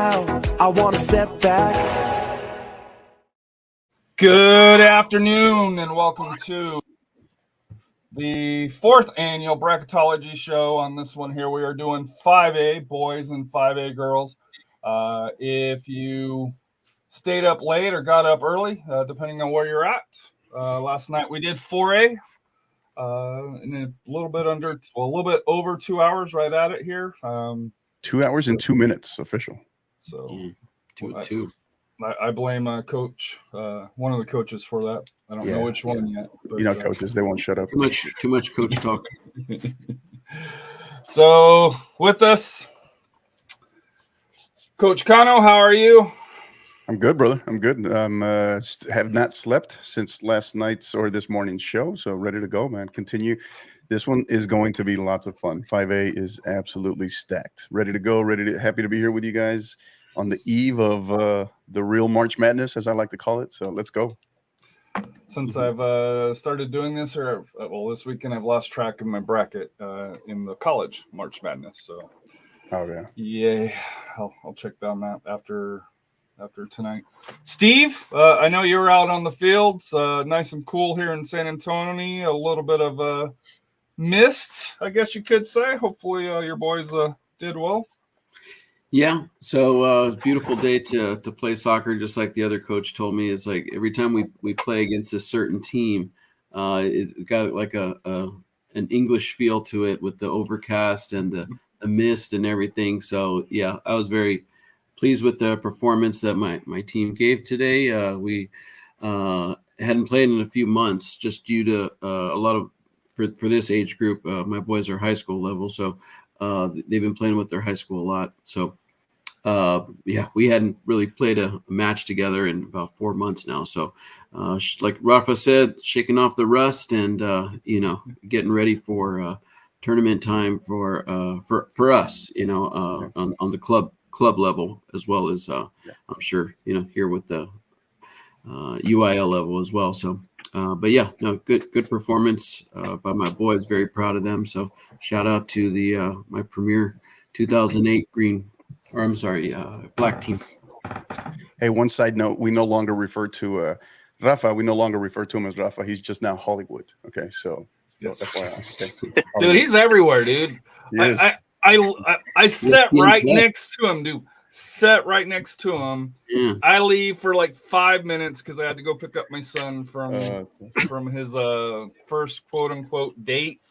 now. I want to step back. Good afternoon and welcome to the 4th annual Bracketology show. On this one here, we are doing 5A boys and 5A girls. If you stayed up late or got up early, depending on where you're at, last night we did 4A. In a little bit over 2 hours, right at it here. 2 hours and 2 minutes official. So two. I blame coach, one of the coaches for that. I don't know which one yet. But, coaches, they won't shut up. Too much coach talk. So with us, Coach Cano, how are you? I'm good, brother. I'm good. Have not slept since last night's or this morning's show, so ready to go, man. Continue. This one is going to be lots of fun. 5A is absolutely stacked. Ready to go. Happy to be here with you guys on the eve of the real March Madness, as I like to call it. So let's go. Since I've started doing this, this weekend, I've lost track of my bracket in the college March Madness. So, I'll check down that after tonight. Steve, I know you were out on the fields, nice and cool here in San Antonio. A little bit of mist, I guess you could say. Hopefully, your boys did well. Yeah, so beautiful day to play soccer. Just like the other coach told me, it's like every time we play against a certain team, it's got like an English feel to it with the overcast and the mist and everything. So yeah, I was very pleased with the performance that my team gave today. We hadn't played in a few months just due to a lot of for this age group. My boys are high school level, so they've been playing with their high school a lot. So we hadn't really played a match together in about 4 months now. So like Rafa said, shaking off the rust and getting ready for tournament time for us, on the club level, as well as I'm sure here with the UIL level as well. So good performance by my boys. Very proud of them. So shout out to the my premier 2008 black team. Hey, one side note: we no longer refer to Rafa. We no longer refer to him as Rafa. He's just now Hollywood. Okay, so yes. Okay. Dude, he's everywhere, dude. I sat right next to him, dude. Sat right next to him. Yeah. I leave for like 5 minutes because I had to go pick up my son from his first quote unquote date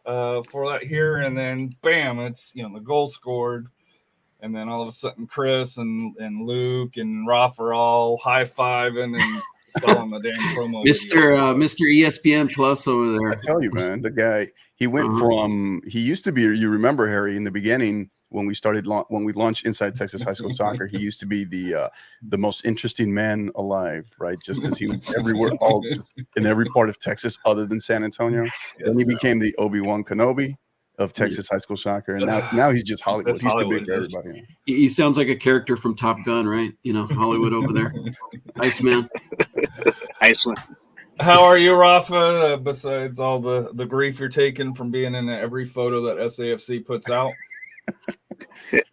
for that here, and then bam, it's the goal scored, and then all of a sudden Chris and Luke and Roth are all high fiving and it's all on the damn promo. Mr. ESPN Plus over there. I tell you, man, the guy, he went from, he used to be, you remember, Harry, in the beginning when we launched Inside Texas High School Soccer, he used to be the most interesting man alive, right? Just because he was everywhere, in every part of Texas other than San Antonio. Yes. Then he became the Obi-Wan Kenobi of Texas high school soccer, and now he's just Hollywood. He's too big for everybody. He sounds like a character from Top Gun, right? Hollywood over there. Iceman. How are you, Rafa? Besides all the grief you're taking from being in every photo that SAFC puts out.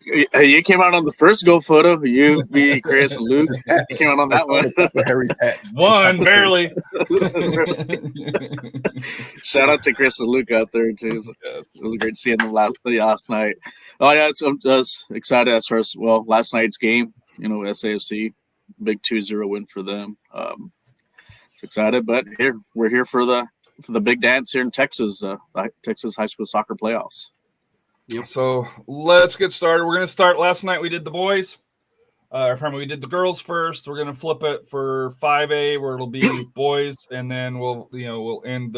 You came out on the first goal photo. You, me, Chris, and Luke. You came out on that one. Harry's hat. One, barely. Shout out to Chris and Luke out there too. Yes. It was great seeing them last night. Oh yeah, I was excited as far as last night's game. SAFC, big 2-0 win for them. It's excited, but we're here for the big dance here in Texas, Texas high school soccer playoffs. Yep. So let's get started. We're going to start. Last night we did the boys. We did the girls first. We're going to flip it for 5A, where it'll be boys, and then we'll end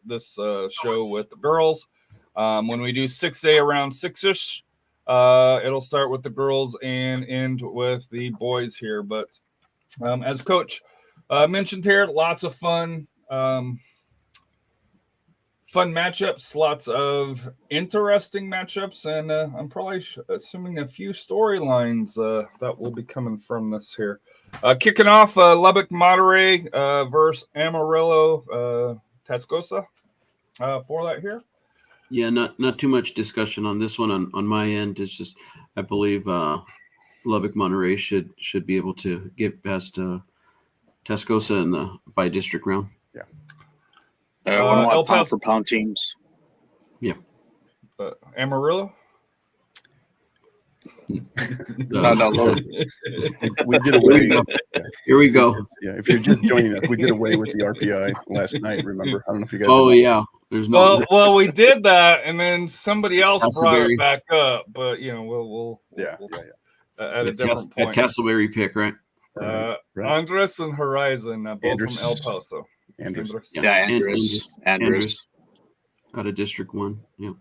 this show with the girls. When we do 6A around 6ish, it'll start with the girls and end with the boys here. But as Coach mentioned here, lots of fun matchups, lots of interesting matchups, and I'm probably assuming a few storylines that will be coming from this here. Kicking off, Lubbock Monterey versus Amarillo Tascosa for that here. Yeah, not too much discussion on this one on my end. It's just, I believe Lubbock Monterey should be able to get past Tascosa in the by district round. Yeah. One of my El pound Paso- for pound teams. Yeah. Amarillo. No, look. We did away. Here we go. Yeah, if you're just joining us, we did away with the RPI last night. Remember? I don't know if you guys. Oh remember. yeah, there's no. Well, we did that, and then somebody else brought Castleberry. it back up. But we'll at a different point. At Castleberry pick, right? Right. Andres and Horizon, both Andres. from El Paso. Andres. Yeah. Yeah, Andres. Out of District 1. Yeah.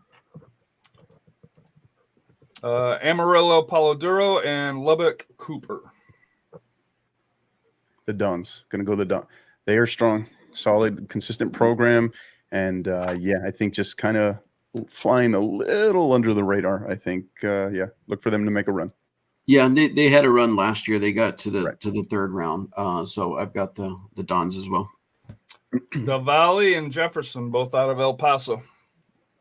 Amarillo, Palo Duro, and Lubbock, Cooper. The Duns. Going to go the Duns. They are strong, solid, consistent program. And I think just kind of flying a little under the radar. I think, look for them to make a run. Yeah, and they had a run last year. They got to the third round. So I've got the Dons as well. The Valley and Jefferson, both out of El Paso.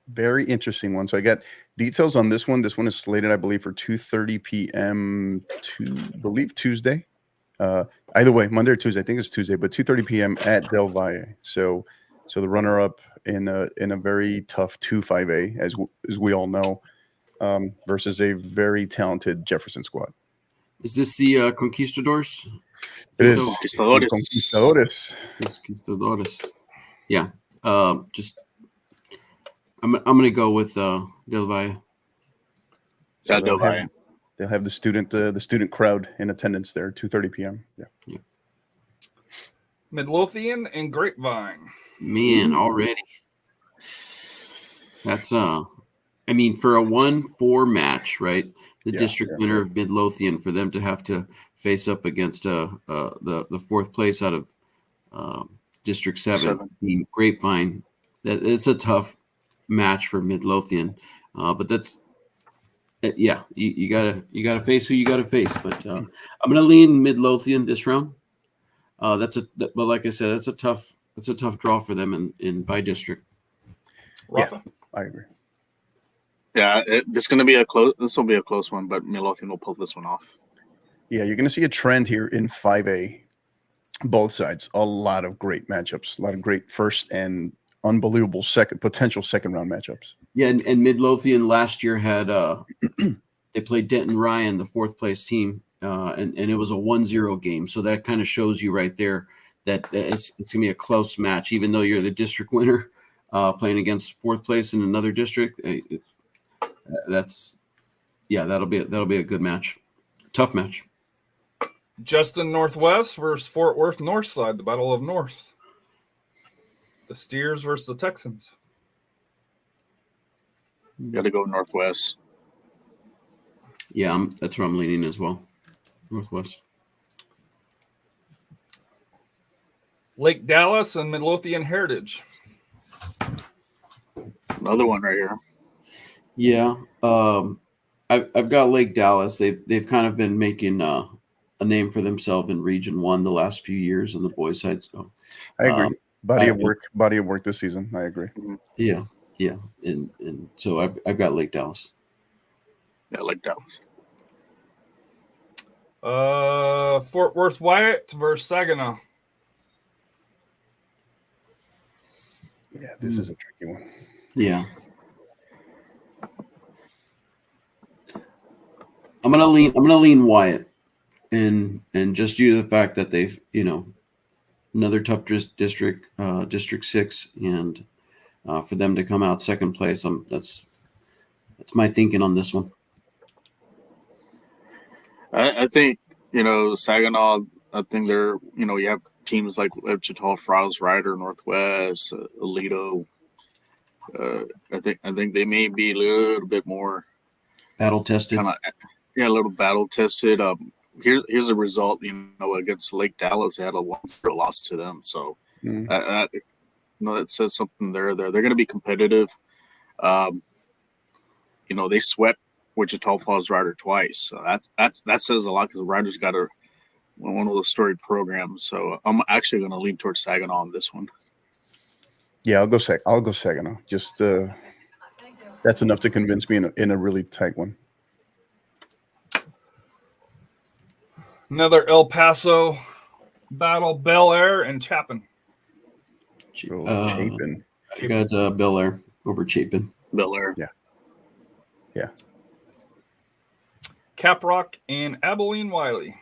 Very interesting one. So I got details on this one. This one is slated, I believe, for 2:30 p.m. Tuesday. Either way, Monday or Tuesday. I think it's Tuesday, but 2:30 p.m. at Del Valle. So the runner-up in a very tough 2-5A, as we all know, versus a very talented Jefferson squad. Is this the Conquistadors? It is Conquistadores. Conquistadores. Yeah. I'm gonna go with Del Valle. So Del Valle. They'll have the student crowd in attendance there, 2:30 p.m. Yeah. Midlothian and Grapevine. Man, already. That's for a 1-4 match, right? The district winner of Midlothian, for them to have to face up against the fourth place out of District 7. Grapevine. It's a tough match for Midlothian, but that's you gotta face who you gotta face. But I'm gonna lean Midlothian this round. But like I said, that's a tough draw for them in by district. Rafa? Yeah, I agree. Yeah, this will be a close one, but Midlothian will pull this one off. Yeah, you're going to see a trend here in 5A, both sides. A lot of great matchups, a lot of great first and unbelievable potential second round matchups. Yeah, and Midlothian last year had they played Denton Ryan, the fourth place team, and it was a 1-0 game. So that kind of shows you right there that it's going to be a close match, even though you're the district winner playing against fourth place in another district. That'll be a good match, tough match. Justin Northwest versus Fort Worth Northside, the Battle of North. The Steers versus the Texans. Got to go Northwest. Yeah, that's where I'm leaning as well. Northwest. Lake Dallas and Midlothian Heritage. Another one right here. Yeah, I've got Lake Dallas. They've kind of been making a name for themselves in Region 1 the last few years on the boys' side. So I agree. Body of work this season. I agree. Yeah, and so I've got Lake Dallas. Yeah, Lake Dallas. Fort Worth Wyatt versus Saginaw. Yeah, this is a tricky one. Yeah. I'm gonna lean Wyatt, and just due to the fact that they've another tough district, District 6, and for them to come out second place, that's my thinking on this one. I think Saginaw. I think they're you have teams like Wichita Falls, Ryder, Northwest, Alito. I think they may be a little bit more Battle tested. A little battle tested. Here's a result. Against Lake Dallas, they had a 1-0 loss to them. So, that says something there. They're going to be competitive. They swept Wichita Falls Ryder twice. So that says a lot because Ryder's got one of those storied programs. So I'm actually going to lean towards Saginaw on this one. Yeah, I'll go Saginaw. Just that's enough to convince me in a really tight one. Another El Paso battle, Bel Air and Chapin. Chapin. I got Bel Air over Chapin. Bel Air. Yeah. Caprock and Abilene Wiley.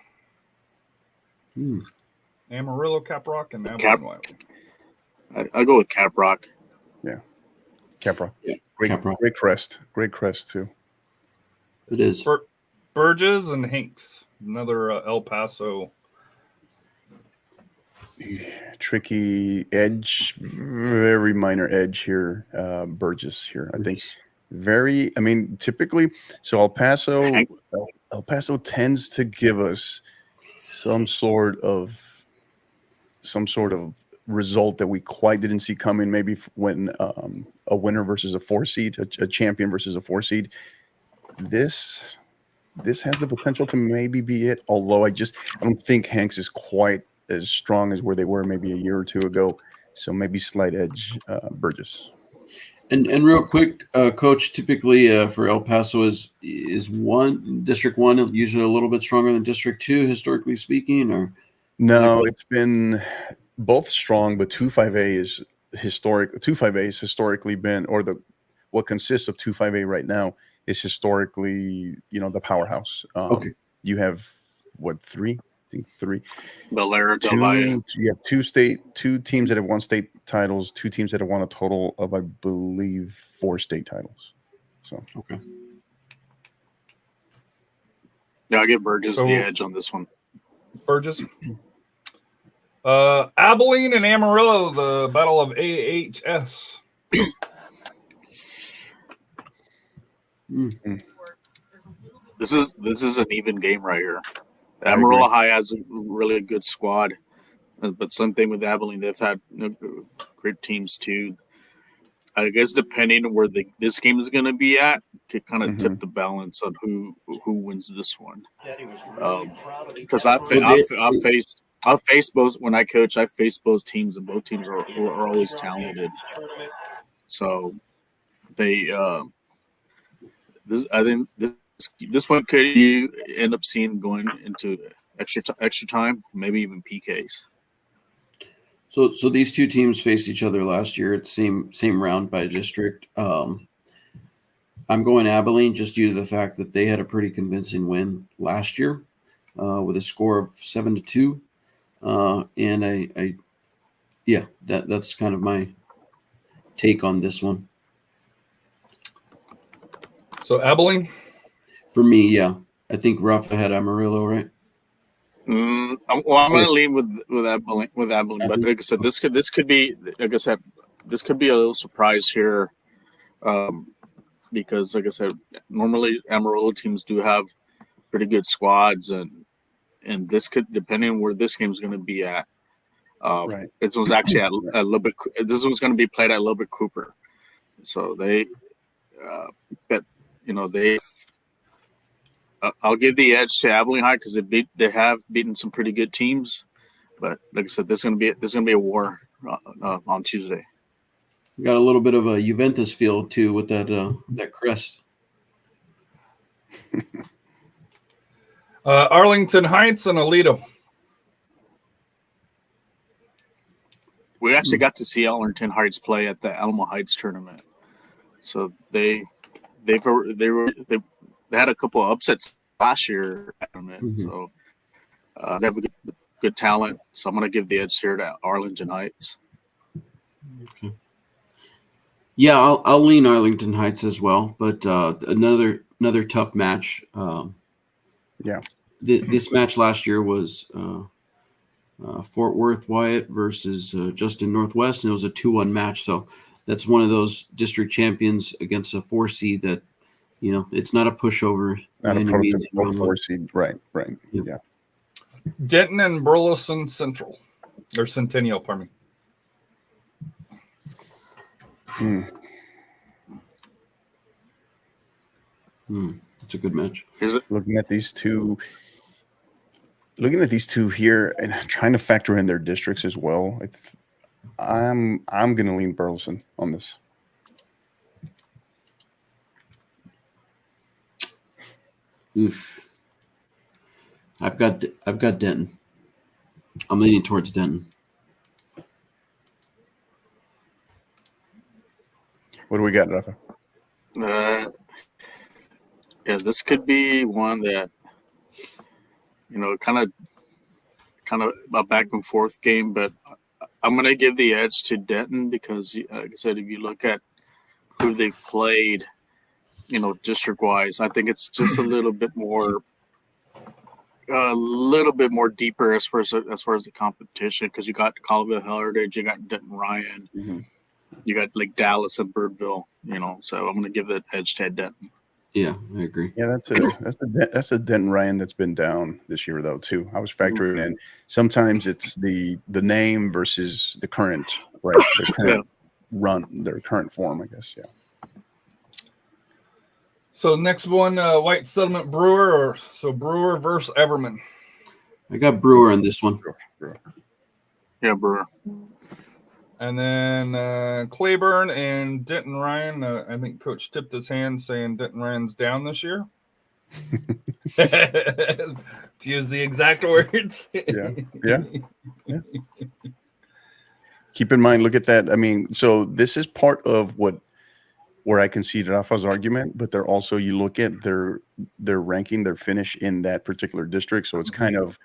Amarillo, Caprock, and Abilene Wiley. I go with Caprock. Yeah. Caprock. Yeah. Great crest. Great crest too. It is. Burgess and Hanks. Another El Paso. Tricky edge, very minor edge here. Burgess here, I think. Typically, so El Paso tends to give us some sort of result that we quite didn't see coming. Maybe when a winner versus a 4 seed, a champion versus a 4 seed. This has the potential to maybe be it. Although I don't think Hanks is quite as strong as where they were maybe a year or two ago. So maybe slight edge, Burgess. And real quick, Coach, typically for El Paso is District 1 usually a little bit stronger than District 2, historically speaking, or? No, it's been both strong, but 2-5A is historic. 2-5A has historically been, or what consists of 2-5A right now is historically, the powerhouse. Okay. You have three? I think three. Bel Air, You have two teams that have won state titles, 2 teams that have won a total of, I believe, 4 state titles. So okay. Yeah, I give Burgess the edge on this one. Burgess. Abilene and Amarillo, the Battle of AHS. This is an even game right here. Amarillo High has a really good squad, but same thing with Abilene. They've had great teams too. I guess depending on where this game is going to be at, could kind of tip the balance on who wins this one. Because I face both when I coach. I face both teams, and both teams are always talented. So they I think this one could you end up seeing going into extra time, maybe even PKs. So these two teams faced each other last year at the same round by district. I'm going Abilene just due to the fact that they had a pretty convincing win last year with a score of 7-2, and that's kind of my take on this one. So Abilene. For me, yeah. I think Rafa had Amarillo, right? I'm going to lean with Abilene. But like I said, this could be a little surprise here, because like I said, normally Amarillo teams do have pretty good squads, and this could, depending on where this game is going to be at. This was actually at a little bit. This was going to be played at a little bit Cooper, so they, I'll give the edge to Abilene High because they have beaten some pretty good teams, but like I said, there's gonna be a war on Tuesday. We got a little bit of a Juventus feel too with that crest. Arlington Heights and Aledo. We actually got to see Arlington Heights play at the Alamo Heights tournament, so they had a couple of upsets last year. So they have a good talent. So I'm going to give the edge here to Arlington Heights. Okay. Yeah, I'll lean Arlington Heights as well. But another tough match. This match last year was Fort Worth Wyatt versus Justin Northwest, and it was a 2-1 match. So that's one of those district champions against a 4 seed that. It's not a pushover. Not a prototypical 4 seed. Right. Yeah. Denton and Burleson Central. Or Centennial, pardon me. It's a good match. Looking at these two here and trying to factor in their districts as well. I'm going to lean Burleson on this. Oof. I've got Denton. I'm leaning towards Denton. What do we got, Rafa? Yeah, this could be one that, kind of a back and forth game, but I'm going to give the edge to Denton because, like I said, if you look at who they've played, district-wise, I think it's just a little bit more deeper as far as the competition, because you got Colville Heritage, you got Denton Ryan, Mm-hmm. you got like Dallas and Birdville, so I'm going to give it edge to Denton. Yeah, I agree. Yeah, that's a Denton Ryan that's been down this year though too. I was factoring in. Sometimes it's the name versus the current, right? Their current run, their current form, I guess. Yeah. So next one, White Settlement Brewer, Brewer versus Everman. I got Brewer on this one. Brewer. Yeah, Brewer. And then Claiborne and Denton Ryan. I think Coach tipped his hand saying Denton Ryan's down this year. To use the exact words. Yeah. Keep in mind, look at that. I mean, so this is part of where I concede Rafa's argument, but they're also, you look at their ranking, their finish in that particular district. So it's kind of,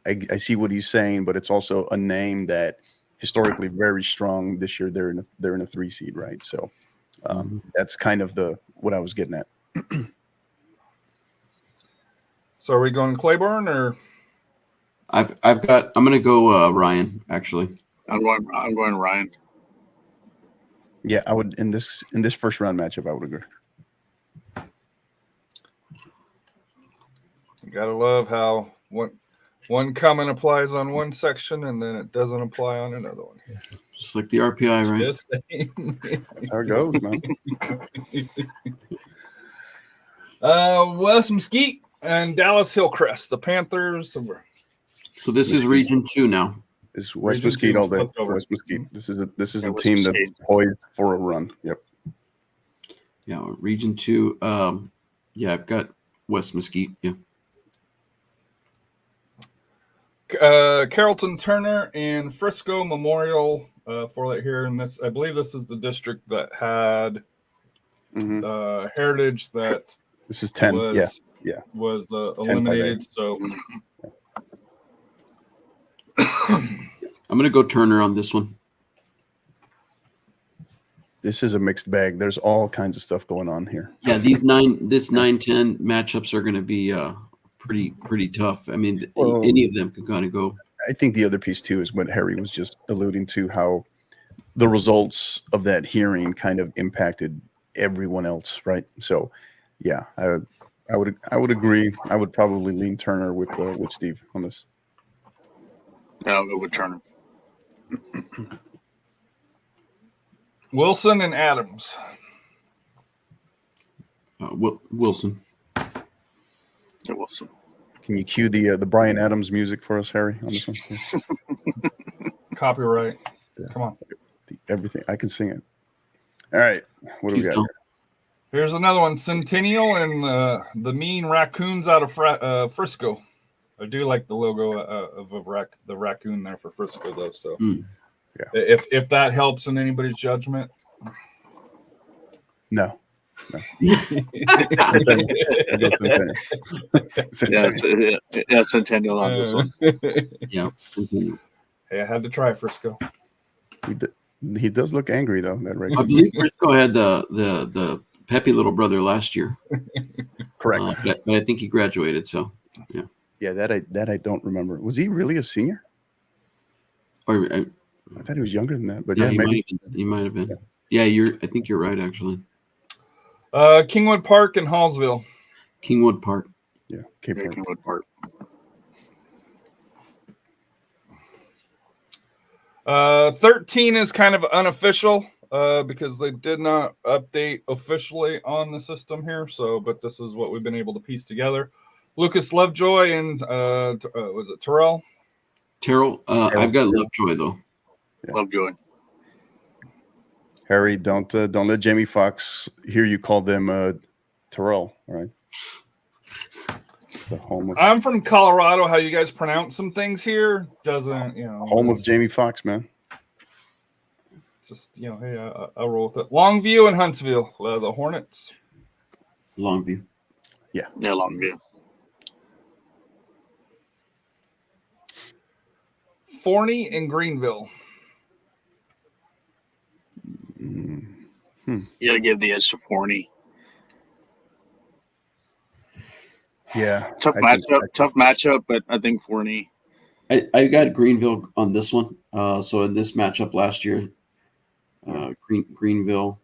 I see what he's saying, but it's also a name that historically very strong. This year they're in a 3 seed, right? So that's kind of what I was getting at. So are we going Claiborne or? I'm gonna go Ryan actually. I'm going Ryan. Yeah, I would in this first round matchup. I would agree. You gotta love how one comment applies on one section and then it doesn't apply on another one. Just like the RPI, right? Just saying. That's how it goes, man. West Mesquite and Dallas Hillcrest, the Panthers. So this is Region 2 now. It's West Region Mesquite 2 all day. flipped over. West Mesquite. This is a West team Mesquite. that's poised for a run. Yep. Yeah, Region 2. I've got West Mesquite. Yeah. Carrollton Turner and Frisco Memorial for that here. And this, I believe this is the district that had Heritage that This is 10. was, Yeah. was eliminated. So I'm gonna go Turner on this one. This is a mixed bag. There's all kinds of stuff going on here. Yeah, this 9-10 matchups are gonna be pretty tough. I mean, any of them could kind of go. I think the other piece too is what Harry was just alluding to, how the results of that hearing kind of impacted everyone else, right? So, yeah, I would agree. I would probably lean Turner with Steve on this. Yeah, I'll go with Turner. Wilson and Adams. Wilson. Yeah, Wilson. Can you cue the Bryan Adams music for us, Harry, on this one? Copyright. Yeah. Come on. Everything. I can sing it. All right. What do we got? Here's another one. Centennial and the Mean Raccoons out of Frisco. I do like the logo of the raccoon there for Frisco, though. So, yeah. If that helps in anybody's judgment. No. Centennial on this one. Yeah. Hey, I had to try Frisco. He does look angry though. That I believe Frisco had the Pepe little brother last year. Correct. But I think he graduated. So yeah. Yeah, that I don't remember. Was he really a senior? Or I thought he was younger than that. But yeah, yeah, maybe he might have been. Yeah, I think you're right actually. Kingwood Park and Hallsville. Kingwood Park. Yeah, Kingwood Park. 13 is kind of unofficial because they did not update officially on the system here. So, but this is what we've been able to piece together. Lucas Lovejoy and was it Terrell? Terrell. I've got Lovejoy though. Yeah. Lovejoy. Harry, don't let Jamie Foxx hear you call them Terrell, all right? the home of I'm from Colorado. How you guys pronounce some things here doesn't, home of Jamie Foxx, man. Just, hey, I'll roll with it. Longview and Huntsville, the Hornets. Longview. Yeah, Longview. Forney and Greenville. You got to give the edge to Forney. Yeah, tough matchup, but I think Forney. I got Greenville on this one. So in this matchup last year, Greenville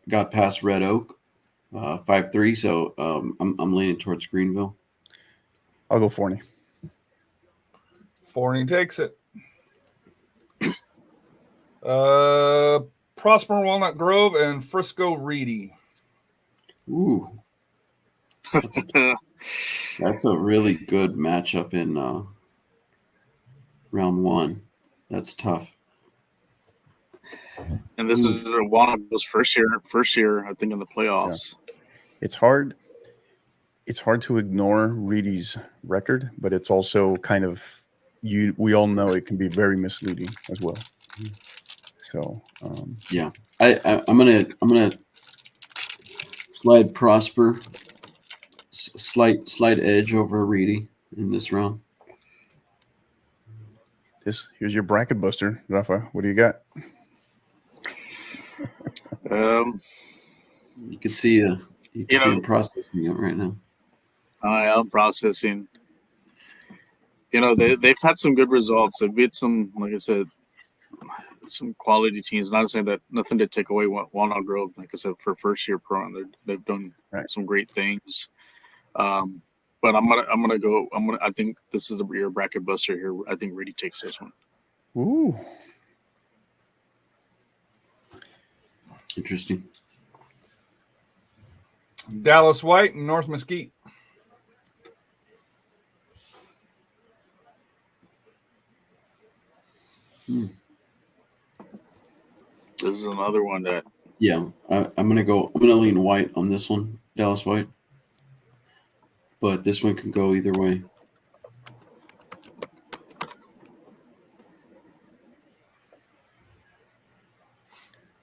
got past Red Oak 5-3. So I'm leaning towards Greenville. I'll go Forney. Forney takes it. Prosper Walnut Grove and Frisco Reedy. Ooh. That's a really good matchup in round one. That's tough. And this is Walnut's first year, I think, in the playoffs. Yeah. It's hard to ignore Reedy's record, but it's also kind of we all know it can be very misleading as well. So yeah, I'm gonna slide Prosper slight edge over Reedy in this round. Here's your bracket buster, Rafa. What do you got? You can see him processing it right now. I am processing. They've had some good results. They've beat some, like I said, some quality teams. Not saying that nothing to take away Walnut Grove. Like I said, for first year pro, and they've done some great things. But I think this is your bracket buster here. I think Reedy takes this one. Ooh. Interesting. Dallas White and North Mesquite. This is another one that. Yeah, I'm gonna lean White on this one, Dallas White. But this one can go either way.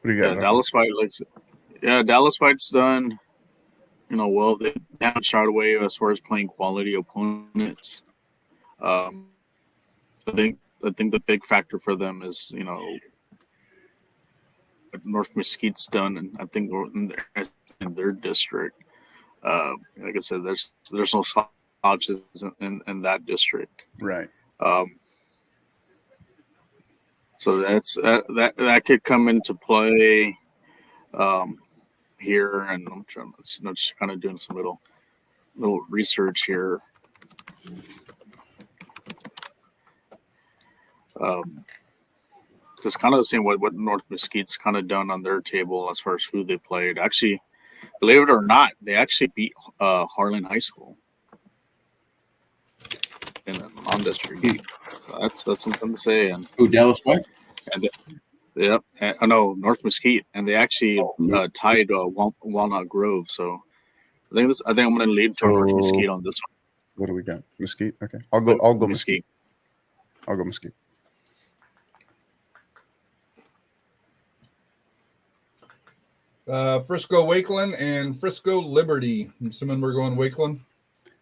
What do you got? Dallas White's done. Well, they haven't shied away as far as playing quality opponents. I think the big factor for them is what North Mesquite's done, and I think in their district. Like I said, there's no slouches in that district, right? So that could come into play here, and I'm trying just kind of doing some little research here. Just kind of seeing what North Mesquite's kind of done on their table as far as who they played. Actually, believe it or not, they actually beat Harlan High School in a non-district. So that's something to say. And Dallas White? And North Mesquite, and they actually tied Walnut Grove. So I think I'm going to lead toward North Mesquite on this one. What do we got? Mesquite. Okay, I'll go Mesquite. I'll go Mesquite. Frisco Wakeland and Frisco Liberty. I'm assuming we're going Wakeland.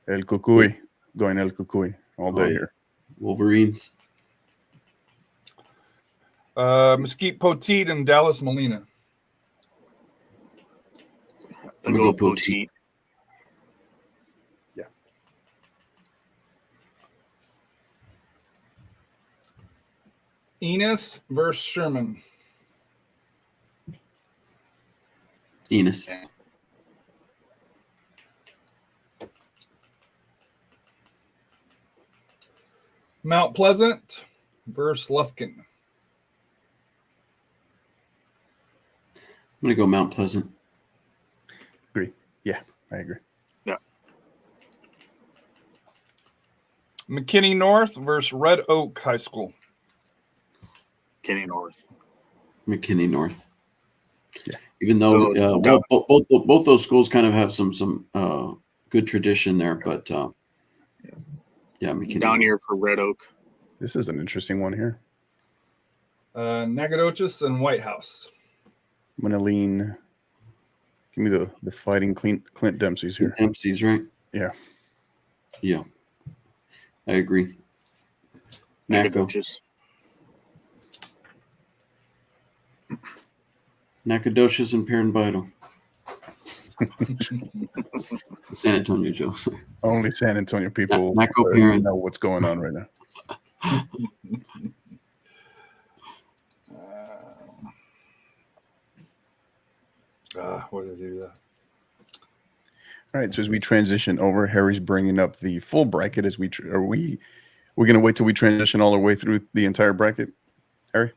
El Cucuy. Going El Cucuy all day here. Wolverines. Mesquite Poteet and Dallas Molina. I'm going to go Poteet. Yeah. Enos versus Sherman. Enos. Mount Pleasant versus Lufkin. I'm going to go Mount Pleasant. Agree. Yeah, I agree. Yeah. McKinney North versus Red Oak High School. McKinney North. Yeah. Even though both those schools kind of have some good tradition there, but Yeah, McKinney. Down here for Red Oak. This is an interesting one here. Nacogdoches and White House. I'm gonna lean. Give me the fighting Clint Dempsey's here. Dempsey's, right? Yeah. Yeah. I agree. Nacogdoches. Nacogdoches and Paramaribo. It's a San Antonio joke. Only San Antonio people Naco Parent. know what's going on right now. What did I do that? All right, so as we transition over, Harry's bringing up the full bracket. As we're going to wait till we transition all the way through the entire bracket, Harry?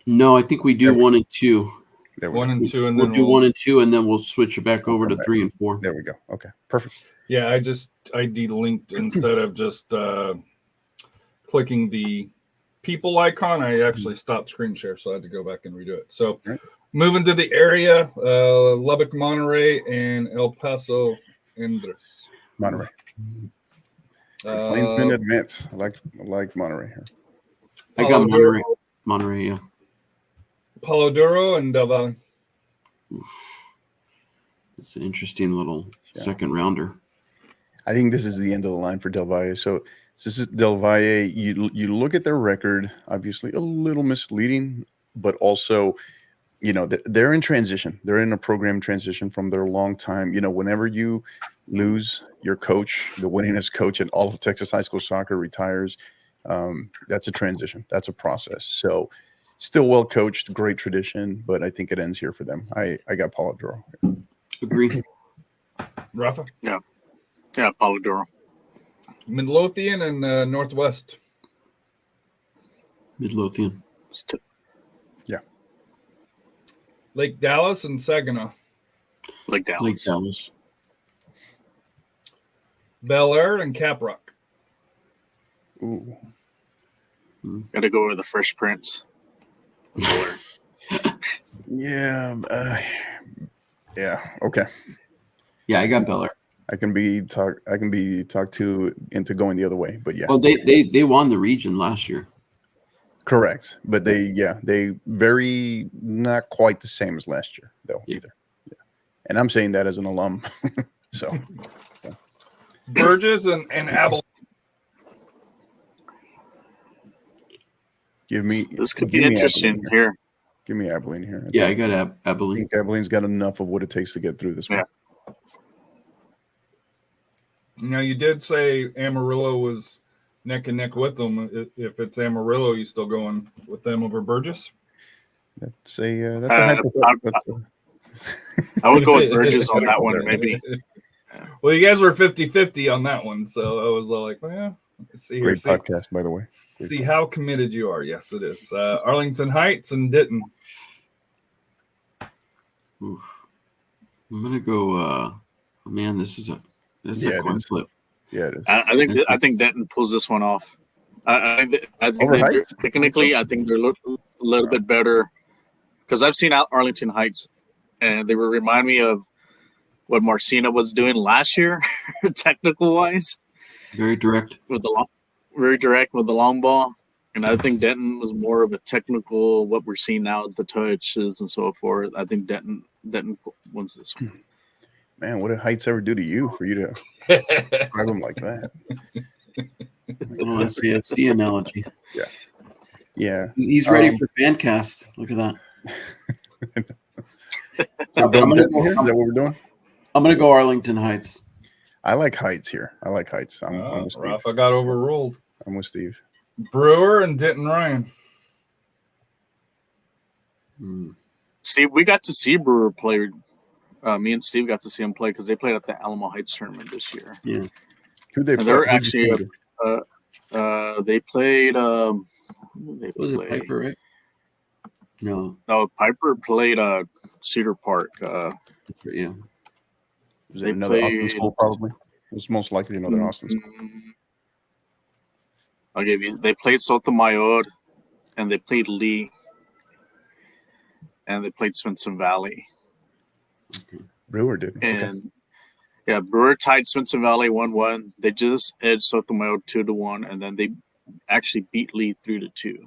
No, I think we do 1 and 2. There we 1 go. and 2, and We'll then do 1 and 2, and then we'll switch it back over to 3 and 4. There we go. Okay, perfect. Yeah, I delinked instead of just clicking the people icon. I actually stopped screen share, so I had to go back and redo it. So, moving to the area, Lubbock, Monterey, and El Paso, Andres. Monterey. Plainsman advance. I like Monterey here. I got Monterey. Monterey, yeah. Palo Duro and Del Valle. It's an interesting little second rounder. I think this is the end of the line for Del Valle. So this is Del Valle. You look at their record, obviously a little misleading, but also, they're in transition. They're in a program transition from their long time. Whenever you lose your coach, the winningest coach in all of Texas high school soccer retires, that's a transition. That's a process. So still well coached, great tradition, but I think it ends here for them. I got Palo Duro. Agree. Rafa? Yeah, Palo Duro. Midlothian and Northwest. Midlothian. Yeah. Lake Dallas and Saginaw. Lake Dallas. Bel Air and Caprock. Ooh. Got to go with the Fresh Prince. Yeah. Okay. Yeah, I got Bel Air. I can be talked to into going the other way, but yeah. Well, they won the region last year. Correct, but they very not quite the same as last year though either. Yeah, and I'm saying that as an alum. So, Burgess and Abilene. This could be interesting here. Give me Abilene here. I got Abilene. I think Abilene's got enough of what it takes to get through this one. Now, you did say Amarillo was neck and neck with them. If it's Amarillo, you still going with them over Burgess? That's a I would go with Burgess on that one, maybe. Well, you guys were 50-50 on that one, so I was like, well, let's see here. Great podcast, by the way. See how committed you are. Yes, it is. Arlington Heights and Denton. Oof. I'm gonna go. Man, this is a coin flip. Yeah, it is. I think Denton pulls this one off. I think technically, I think they're a little bit better because I've seen out Arlington Heights, and they remind me of what Marcina was doing last year, technical wise. Very direct with the long ball, and I think Denton was more of a technical. What we're seeing now, the touches and so forth. I think Denton wins this one. Man, what did Heights ever do to you for you to describe them like that? Little SAFC analogy. Yeah. He's ready for Fancast. Look at that. So is that what we're doing? I'm going to go Arlington Heights. I like Heights here. I'm with Steve. Rafa got overruled. I'm with Steve. Brewer and Denton Ryan. See, we got to see Brewer play. Me and Steve got to see him play because they played at the Alamo Heights tournament this year. Yeah. Who they play? They're actually they played. Was it Piper, right? No, Piper played Cedar Park. Yeah. Was it another Austin school? Probably. It was most likely another Austin school. I'll give you. They played Sotomayor, and they played Lee, and they played Swinson Valley. Okay. Brewer did. And Yeah, Brewer tied Swenson Valley 1-1. They just edged Sotomayor 2-1, and then they actually beat Lee 3-2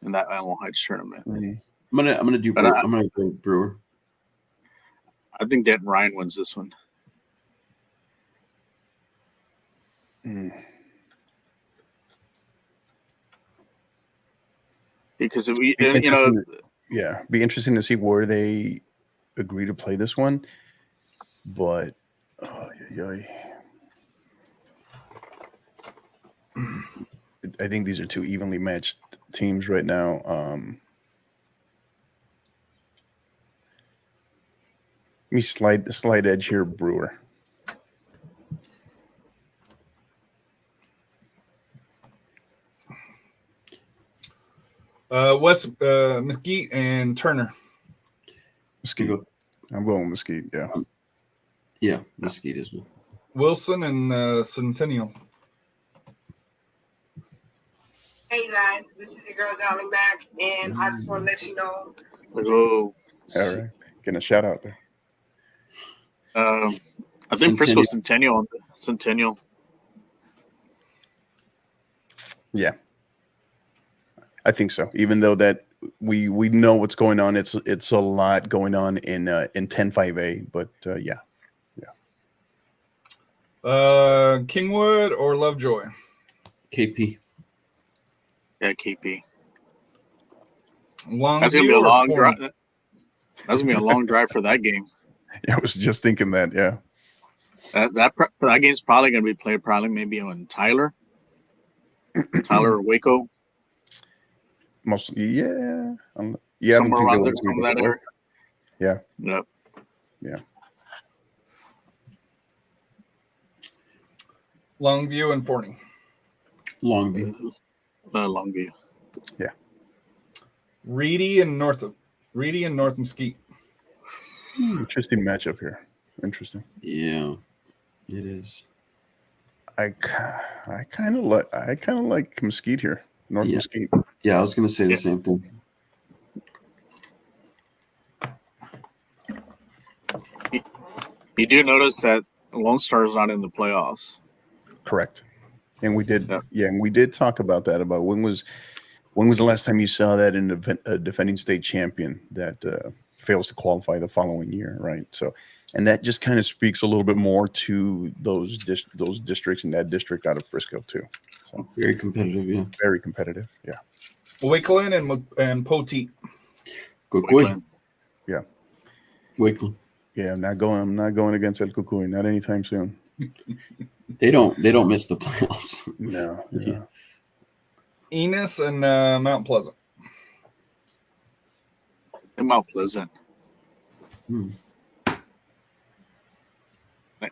in that Alamo Heights tournament. Mhm. I'm gonna do. But I'm gonna go Brewer. I think Denton Ryan wins this one. Because we, Be you know, interesting be interesting to see where they agree to play this one. But I think these are two evenly matched teams right now. Let me slide edge here, Brewer. West Mesquite and Turner. Mesquite. I'm going Mesquite. Yeah. Yeah, Mesquite as well. Wilson and Centennial. Hey guys, this is your girl Dolly Mac, and I just want to let you know. oh, All right. Getting a shout out there. I think Frisco Centennial. Yeah. I think so. Even though that we know what's going on, it's a lot going on in 10-5A, but yeah. Kingwood or Lovejoy? KP. Yeah, KP. Longview That's gonna be a long or drive. That's gonna be a long drive for that game. I was just thinking that. Yeah. That game's probably gonna be played maybe on Tyler or Waco. Mostly, yeah. I don't Somewhere think around they'll there, some of that agree, area. Yeah. Yep. Yeah. Longview and Forney. Longview. Longview. Yeah. Reedy and North Mesquite. Interesting matchup here. Interesting. Yeah, it is. I kind of like Mesquite here. North Yeah. Mesquite. Yeah, I was gonna say the same thing. You do notice that Lone Star is not in the playoffs. Correct. And we did, Yeah. and we did talk about that. About when was the last time you saw that in a defending state champion that fails to qualify the following year, right? So, and that just kind of speaks a little bit more to those districts and that district out of Frisco too. So Very competitive, yeah. very competitive, yeah. Wakeland and Poteet. Good Wakeland. Yeah. Wakeland. Yeah, I'm not going against El Cucuy, not anytime soon. They don't miss the playoffs. No. Yeah. Enos and Mount Pleasant. And Mount Pleasant.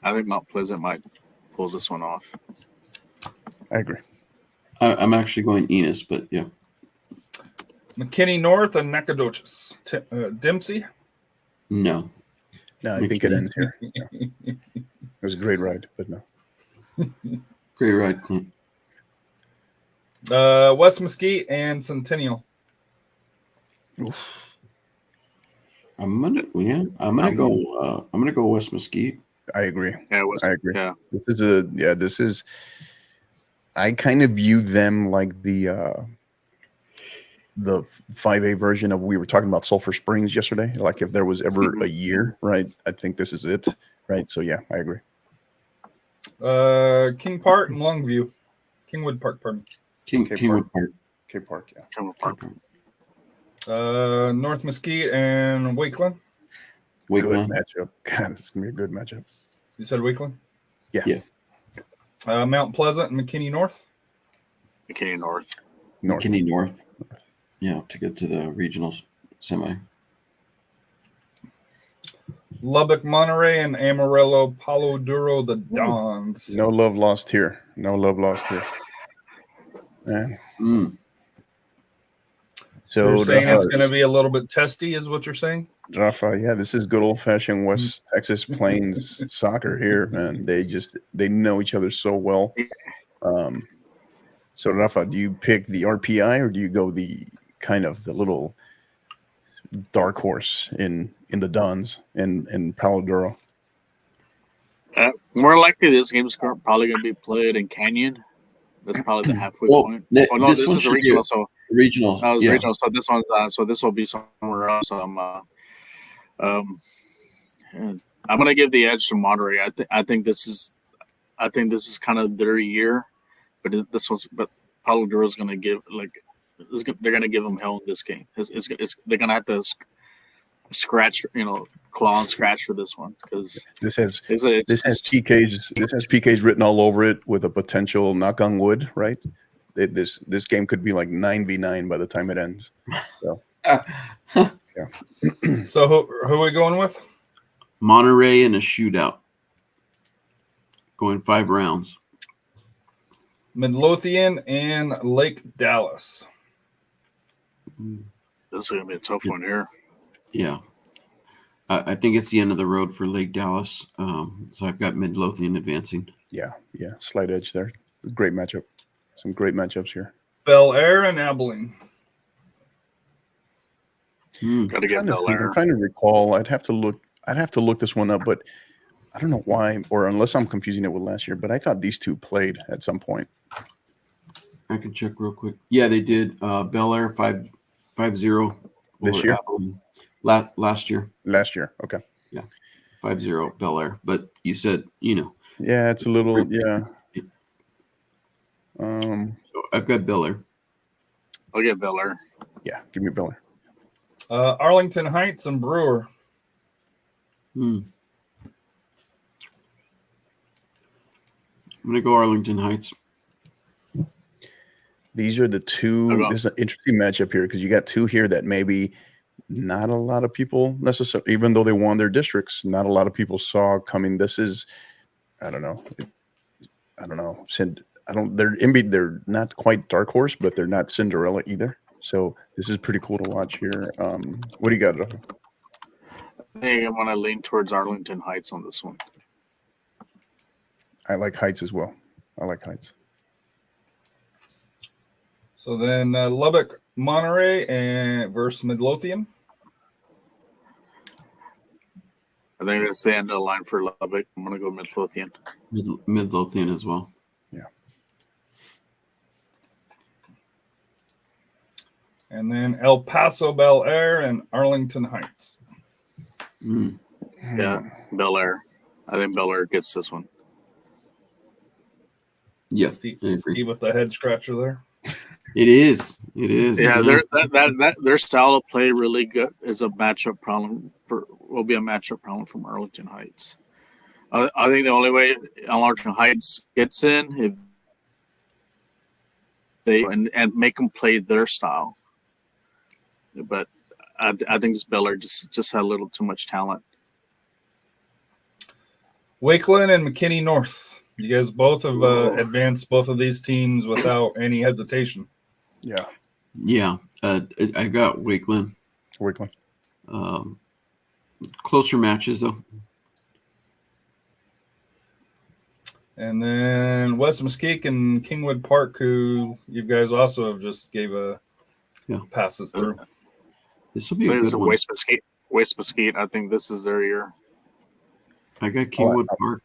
I think Mount Pleasant might pull this one off. I agree. I'm actually going Enos, but yeah. McKinney North and Nacogdoches. Dempsey. No. No, I think it ends here. Yeah. It was a great ride, but no. Great ride, Clint. West Mesquite and Centennial. Oof. I'm gonna go West Mesquite. I agree. Yeah, I agree. Yeah. This is I kind of view them like the 5A version of, we were talking about Sulphur Springs yesterday. Like if there was ever a year, right? I think this is it, right? So yeah, I agree. King Park and Longview. Kingwood Park, pardon. Kingwood Park. K Park, yeah. Kingwood Park. North Mesquite and Wakeland. Good Wakeland. matchup. God, it's gonna be a good matchup. You said Wakeland? Yeah. Yeah. Mount Pleasant and McKinney North. McKinney North. McKinney North. Yeah, to get to the regionals semi. Lubbock Monterey and Amarillo Palo Duro, the Dons. No love lost here. Man. So you're saying it's going to be a little bit testy, is what you're saying? Rafa, yeah, this is good old fashioned West Texas Plains soccer here, man. They know each other so well. So Rafa, do you pick the RPI or do you go the kind of the little dark horse in the Dons in Palo Duro? More likely, this game's probably going to be played in Canyon. That's probably the halfway point. This This one is the should regional. be So regional. that was Yeah. regional. So this one's so this will be somewhere else. And I'm going to give the edge to Monterey. I think this is kind of their year, but Palo Duro is going to give they're going to give them hell in this game. They're going to have to scratch, claw and scratch for this one because this has PKs written all over it with a potential knock on wood, right? This game could be like 9v9 by the time it ends. So, yeah. So who are we going with? Monterey in a shootout. Going 5 rounds. Midlothian and Lake Dallas. This is going to be a tough one here. Yeah. I think it's the end of the road for Lake Dallas. So I've got Midlothian advancing. Yeah. Slight edge there. Great matchup. Some great matchups here. Bel Air and Abilene. Got to get Bel Air. I'm trying to recall. I'd have to look this one up, but I don't know why, or unless I'm confusing it with last year, but I thought these two played at some point. I can check real quick. Yeah, they did. Bel Air 5-0 this year. Abilene. Last year. Last year. Okay. Yeah. 5-0 Bel Air. But you said, Yeah, it's a little, yeah. So I've got Bel Air. I'll get Bel Air. Yeah, give me Bel Air. Arlington Heights and Brewer. I'm going to go Arlington Heights. These are the two. There's an interesting matchup here because you got two here that maybe not a lot of people necessarily, even though they won their districts, not a lot of people saw coming. This is, I don't know. They're not quite dark horse, but they're not Cinderella either. So this is pretty cool to watch here. What do you got? I think I'm going to lean towards Arlington Heights on this one. I like Heights as well. I like Heights. So then Lubbock, Monterey, and versus Midlothian. I think that's the end of the line for Lubbock. I'm going to go Midlothian. Midlothian as well. Yeah. And then El Paso, Bel Air, and Arlington Heights. Yeah, Bel Air. I think Bel Air gets this one. Yes, Steve with the head scratcher there. It is. Yeah, their style of play really good is a matchup problem. Will be a matchup problem from Arlington Heights. I think the only way Arlington Heights gets in if they and make them play their style. But I think this Bel Air just had a little too much talent. Wakeland and McKinney North. You guys both have advanced both of these teams without any hesitation. Yeah. Yeah. I got Wakeland. Closer matches, though. And then West Mesquite and Kingwood Park, who you guys also have just gave passes through. This will be a good one. West Mesquite, I think this is their year. I got Kingwood Park.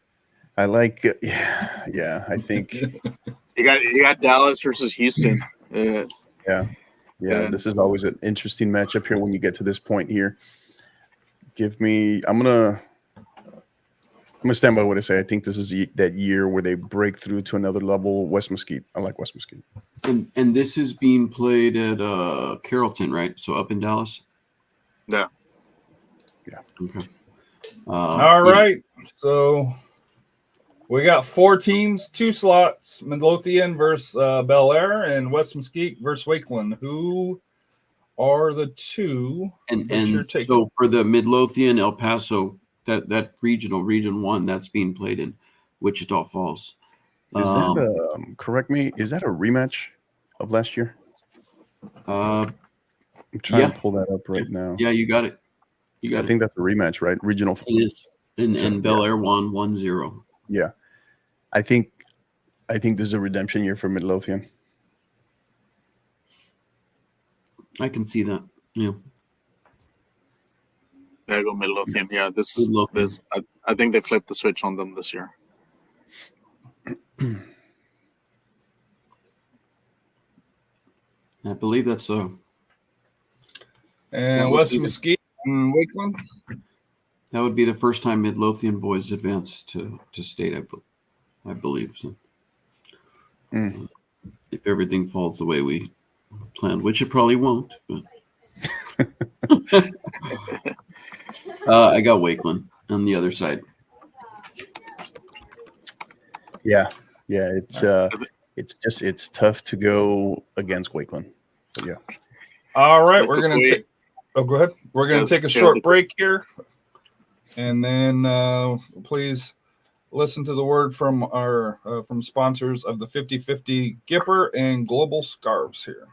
I like, yeah. I think you got Dallas versus Houston. Yeah. This is always an interesting matchup here when you get to this point here. I'm gonna stand by what I say. I think this is that year where they break through to another level. West Mesquite. I like West Mesquite. And this is being played at Carrollton, right? So up in Dallas. Yeah. Okay. All right. So we got 4 teams, 2 slots. Midlothian versus Bel Air and West Mesquite versus Wakeland. Who are the 2? And so for the Midlothian, El Paso, that region 1, that's being played in Wichita Falls. Is that correct me? Is that a rematch of last year? I'm trying to pull that up right now. Yeah, you got it. I think that's a rematch, right? Regional. It is. And Bel Air won 1-0. Yeah. I think this is a redemption year for Midlothian. I can see that. Yeah. There you go, Midlothian. Yeah, this is. I think they flipped the switch on them this year. I believe that's so. And West Mesquite and Wakeland. That would be the first time Midlothian boys advanced to state, I believe. So. If everything falls the way we planned, which it probably won't. But. I got Wakeland on the other side. Yeah, it's tough to go against Wakeland. But yeah. All right, we're gonna take. Oh, go ahead. We're gonna take a short break here, and then please listen to the word from our from sponsors of the 50/50 Gipper and Global Scarves here.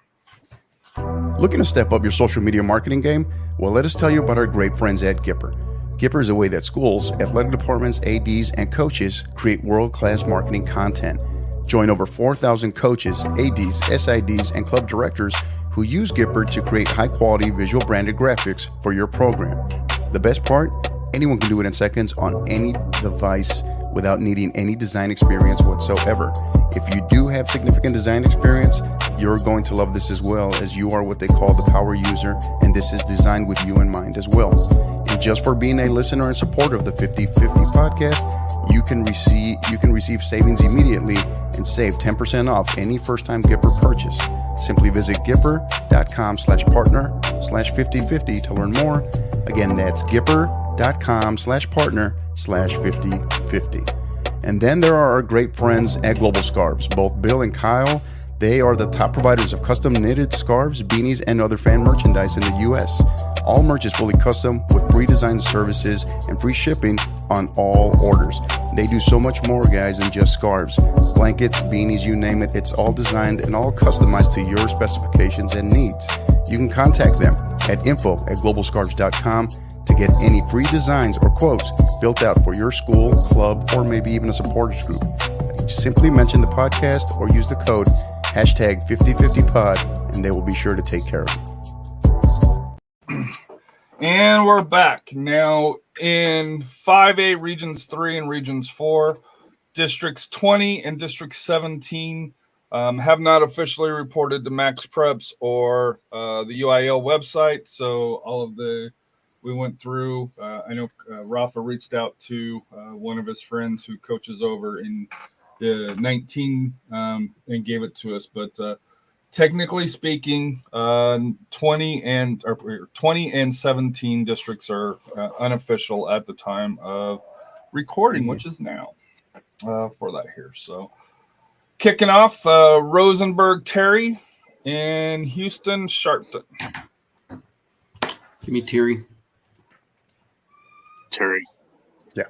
Looking to step up your social media marketing game? Well, let us tell you about our great friends at Gipper. Gipper is a way that schools, athletic departments, ADs, and coaches create world-class marketing content. Join over 4,000 coaches, ADs, SIDs, and club directors who use Gipper to create high-quality visual branded graphics for your program. The best part? Anyone can do it in seconds on any device without needing any design experience whatsoever. If you do have significant design experience, you're going to love this as well, as you are what they call the power user, and this is designed with you in mind as well. And just for being a listener and supporter of the 50/50 podcast, you can receive savings immediately and save 10% off any first-time Gipper purchase. Simply visit gipper.com/partner/5050 to learn more. Again, that's gipper.com/partner/5050. And then there are our great friends at Global Scarves, both Bill and Kyle. They are the top providers of custom knitted scarves, beanies, and other fan merchandise in the U.S. All merch is fully custom with free design services and free shipping on all orders. They do so much more, guys, than just scarves. Blankets, beanies, you name it. It's all designed and all customized to your specifications and needs. You can contact them at info@globalscarves.com to get any free designs or quotes built out for your school, club, or maybe even a supporters group. Simply mention the podcast or use the code #5050pod, and they will be sure to take care of it. And we're back now in 5A Regions 3 and Regions 4. Districts 20 and District 17 have not officially reported to Max Preps or the UIL website. So we went through, I know Rafa reached out to one of his friends who coaches over in the 19 and gave it to us. But technically speaking, 20 and 17 districts are unofficial at the time of recording, which is now for that here. So kicking off, Rosenberg Terry and Houston Sharpton. Give me Terry. Terry. Yeah.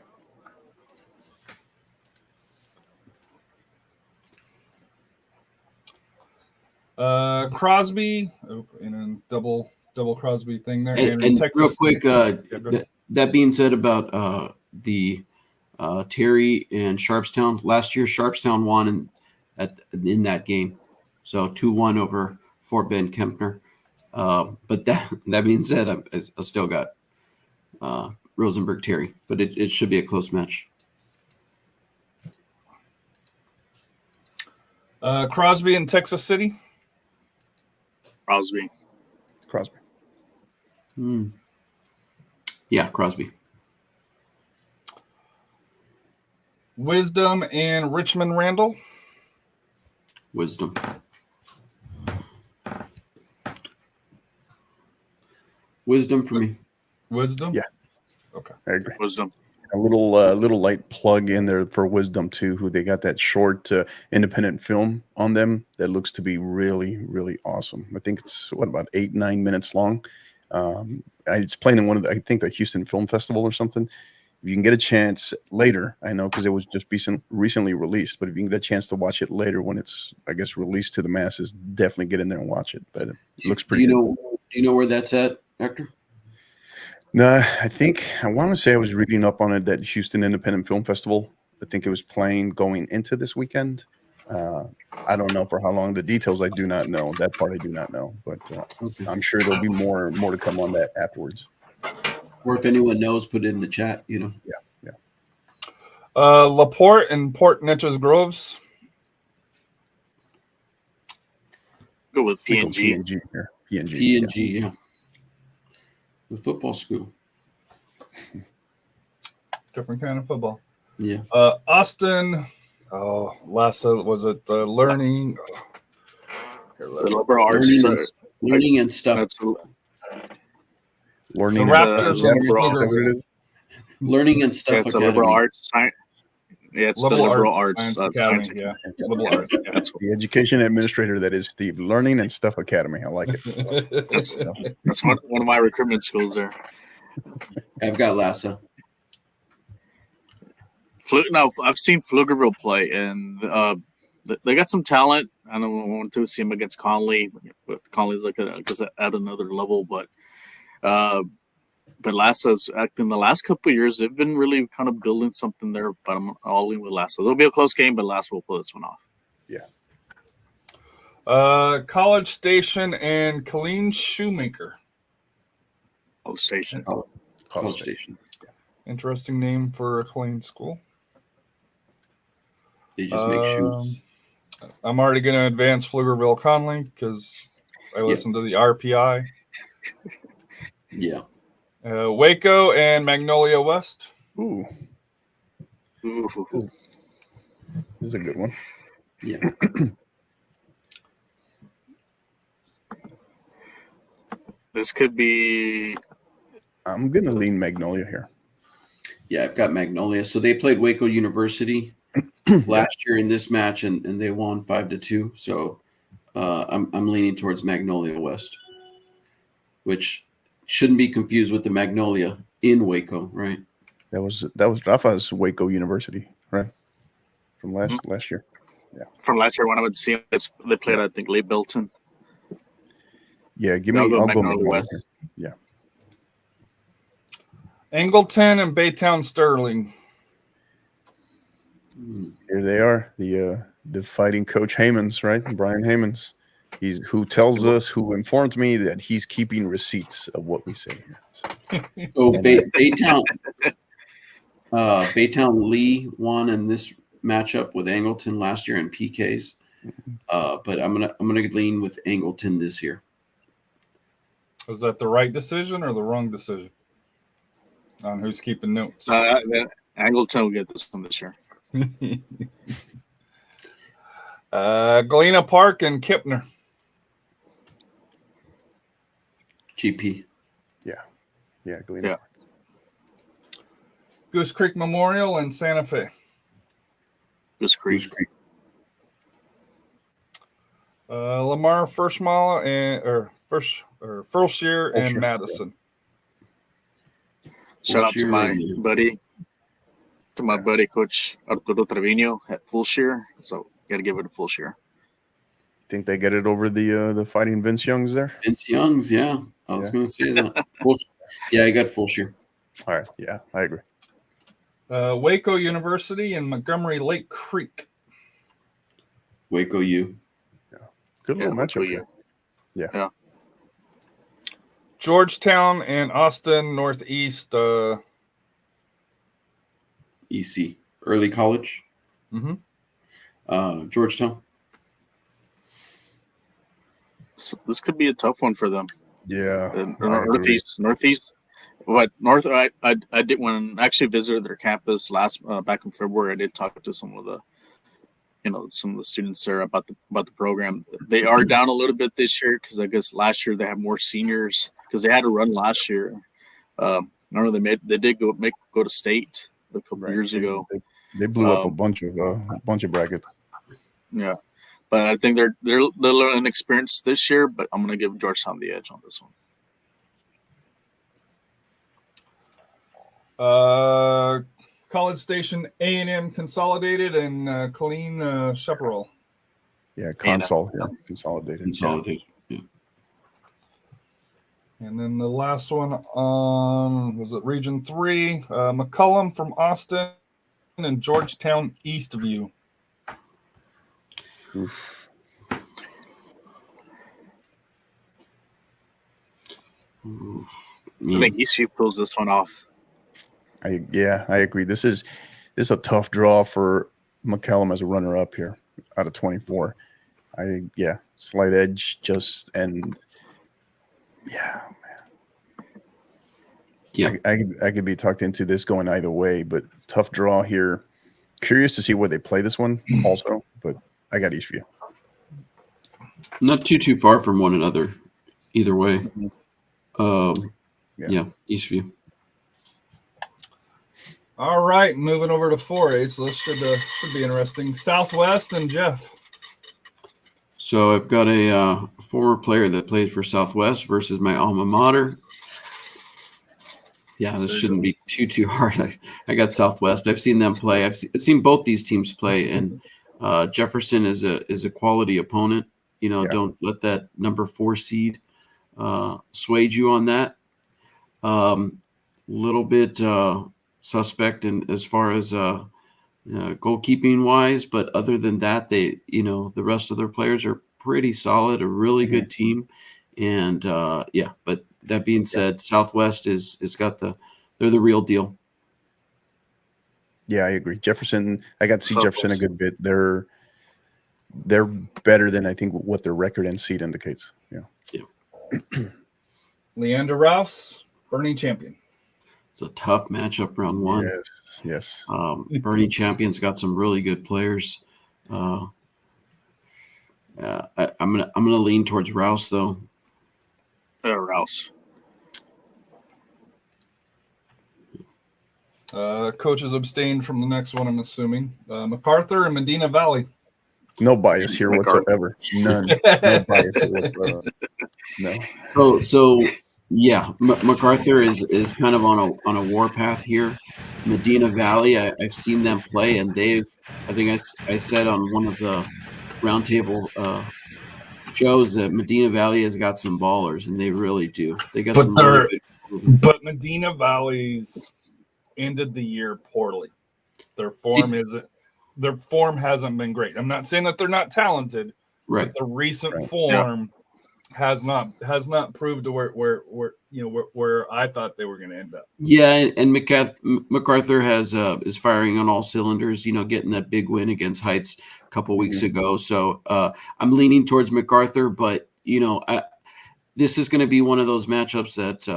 Crosby, and then double Crosby thing there. And real quick, that being said about the Terry and Sharpstown, last year Sharpstown won in that game, so 2-1 over Fort Bend Kempner. But that being said, I still got Rosenberg Terry, but it should be a close match. Crosby and Texas City. Crosby. Yeah, Crosby. Wisdom and Richmond Randall. Wisdom. Wisdom for me. Wisdom? Yeah. Okay. I agree. Wisdom. A little light plug in there for Wisdom too, who they got that short independent film on them that looks to be really, really awesome. I think it's about 8-9 minutes long. It's playing in I think the Houston Film Festival or something. If you can get a chance later, I know because it was just recently released, but if you can get a chance to watch it later when it's, I guess, released to the masses, definitely get in there and watch it. But it looks pretty good. Do you know where that's at, Hector? No, I want to say I was reading up on it, that Houston Independent Film Festival. I think it was playing going into this weekend. I don't know for how long. The details I do not know. That part I do not know. But I'm sure there'll be more to come on that afterwards. Or if anyone knows, put it in the chat. Yeah. Laporte and Port Neches Groves. Go with We go PNG. PNG here. PNG. PNG, yeah. The football school. Different kind of football. Yeah. Austin. Oh, Lassa, was it Learning? The liberal arts. Learning and stuff. That's Learning The Raptors Academy, and is that what Pflugerville. it is? Learning and stuff. it's a liberal arts science. Yeah, it's the liberal arts Science Academy. science. Yeah, liberal arts. Yeah, that's The education administrator that is Steve. Learning and Stuff Academy. I like it. that's one of my recruitment schools there. I've got Lassa. Now I've seen Pflugerville play, and they got some talent. I don't want to see him against Conley, but Conley's like at another level. But Lassa's acting the last couple of years, they've been really kind of building something there. But I'm all in with Lassa. There'll be a close game, but Lassa will pull this one off. Yeah. College Station and Colleen Shoemaker. College Station. College Station. Interesting name for a Colleen school. They just make shoes. I'm already going to advance Pflugerville Conley because I listened to the RPI. Yeah. Waco and Magnolia West. Ooh, Ooh. this is a good one. Yeah. This could be. I'm gonna lean Magnolia here. Yeah, I've got Magnolia. So they played Waco University last year in this match, and they won 5-2. So I'm leaning towards Magnolia West, which shouldn't be confused with the Magnolia in Waco, right? That was Rafa's Waco University, right? From last year. Yeah. From last year when I went to see them, they played, I think, Lee Bilton. Yeah, I'll go Magnolia West. here. Yeah. Angleton and Baytown Sterling. Here they are, the fighting Coach Haymans, right? Brian Haymans. Who informed me that he's keeping receipts of what we say here. So, Baytown Lee won in this matchup with Angleton last year in PKs. But I'm gonna lean with Angleton this year. Was that the right decision or the wrong decision on who's keeping notes? Angleton will get this one this year. Galena Park and Kipner. GP. Yeah, Galena. Yeah. Goose Creek Memorial and Santa Fe. Goose Creek. Lamar First Mile and First Year and Madison. Shout out to my buddy, Coach Arturo Trevino at Full Shear. So got to give it a Full Shear. Think they get it over the fighting Vince Youngs there? Vince Youngs, yeah. I was going to say that. I got Full Shear. All right, yeah, I agree. Waco University and Montgomery Lake Creek. Waco U. Yeah. Good little matchup here. Yeah. Georgetown and Austin Northeast. EC. Early college. Mm-hmm. Georgetown. So this could be a tough one for them. Yeah. Northeast. What North? I did when I actually visited their campus back in February. I did talk to some of the students there about the program. They are down a little bit this year because I guess last year they had more seniors because they had a run last year. I don't know. They did go to state a couple years ago. They blew up a bunch of brackets. Yeah, but I think they're a little inexperienced this year. But I'm going to give Georgetown the edge on this one. College Station A&M Consolidated and Colleen Chaparral. Yeah, Consolidated. Yeah. And then the last one was it Region 3? McCullum from Austin and Georgetown Eastview. Oof. I think Eastview pulls this one off. I agree. This this is a tough draw for McCallum as a runner-up here out of 24. Slight edge and Yeah. I could be talked into this going either way, but tough draw here. Curious to see where they play this one also, but I got Eastview. Not too far from one another either way. Eastview. All right, moving over to 4A, so this should be interesting. Southwest and Jeff. So I've got a former player that played for Southwest versus my alma mater. Yeah, this shouldn't be too hard. I got Southwest. I've seen them play. I've seen both these teams play, and Jefferson is a quality opponent. Don't let that number 4 seed sway you on that. Little bit suspect in as far as goalkeeping wise, but other than that, the rest of their players are pretty solid. A really good team, and But that being said, Southwest is they're the real deal. Yeah, I agree. Jefferson, I got to see Jefferson a good bit. They're better than I think what their record and seed indicates. Yeah. Leander Rouse, Burning Champion. It's a tough matchup, round 1. Yes. Burning Champion's got some really good players. I'm gonna lean towards Rouse though. Rouse. Coaches abstained from the next one, I'm assuming. MacArthur and Medina Valley. No bias here whatsoever. None. No bias here whatsoever. No. So yeah, MacArthur is kind of on a warpath here. Medina Valley, I've seen them play, and I think I said on one of the Roundtable shows that Medina Valley has got some ballers, and they really do. They got but Medina Valley's ended the year poorly. Their form hasn't been great. I'm not saying that they're not talented, right? But the recent form has not proved to where I thought they were going to end up. Yeah, and MacArthur is firing on all cylinders. Getting that big win against Heights a couple weeks ago. So I'm leaning towards MacArthur, but this is going to be one of those matchups that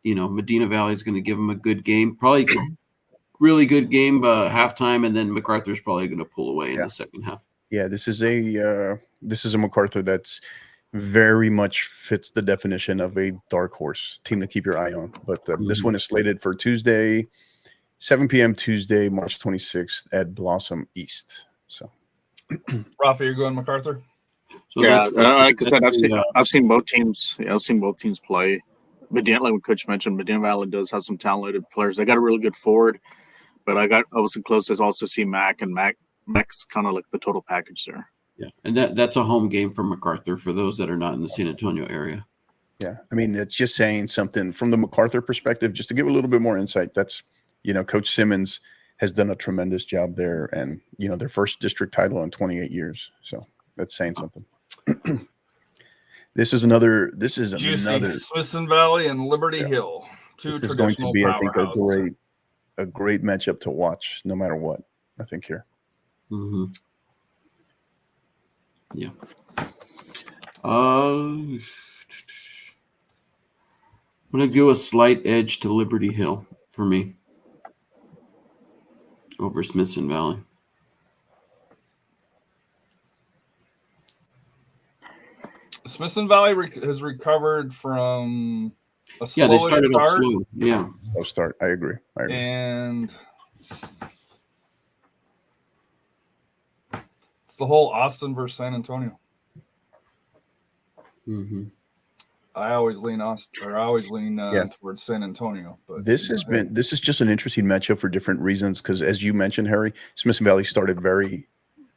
Medina Valley is going to give them a good game, probably really good game halftime, and then MacArthur's probably going to pull away in the second half. Yeah, this is a MacArthur that's very much fits the definition of a dark horse team to keep your eye on. But this one is slated for Tuesday, 7 p.m. Tuesday, March 26th at Blossom East. So, Rafa, you're going MacArthur? So like I said, I've seen both teams. Yeah, I've seen both teams play. Medina, like Coach mentioned, Medina Valley does have some talented players. They got a really good forward, but I was close to also see Mac, and Mac's kind of like the total package there. Yeah, and that's a home game for MacArthur for those that are not in the San Antonio area. Yeah, I mean, it's just saying something from the MacArthur perspective, just to give a little bit more insight. That's, Coach Simmons has done a tremendous job there, and, their first district title in 28 years. So that's saying something. This is another Smithson Valley and Liberty Hill. This is going to be, I think, a great matchup to watch, no matter what. I think here. Mm-hmm. Yeah. I'm gonna go a slight edge to Liberty Hill for me over Smithson Valley. Smithson Valley has recovered from a slow they started start. Off slow. Yeah, slow start. I agree. And it's the whole Austin versus San Antonio. Mm-hmm. I always lean towards San Antonio. But this is just an interesting matchup for different reasons, because as you mentioned, Harry, Smithson Valley started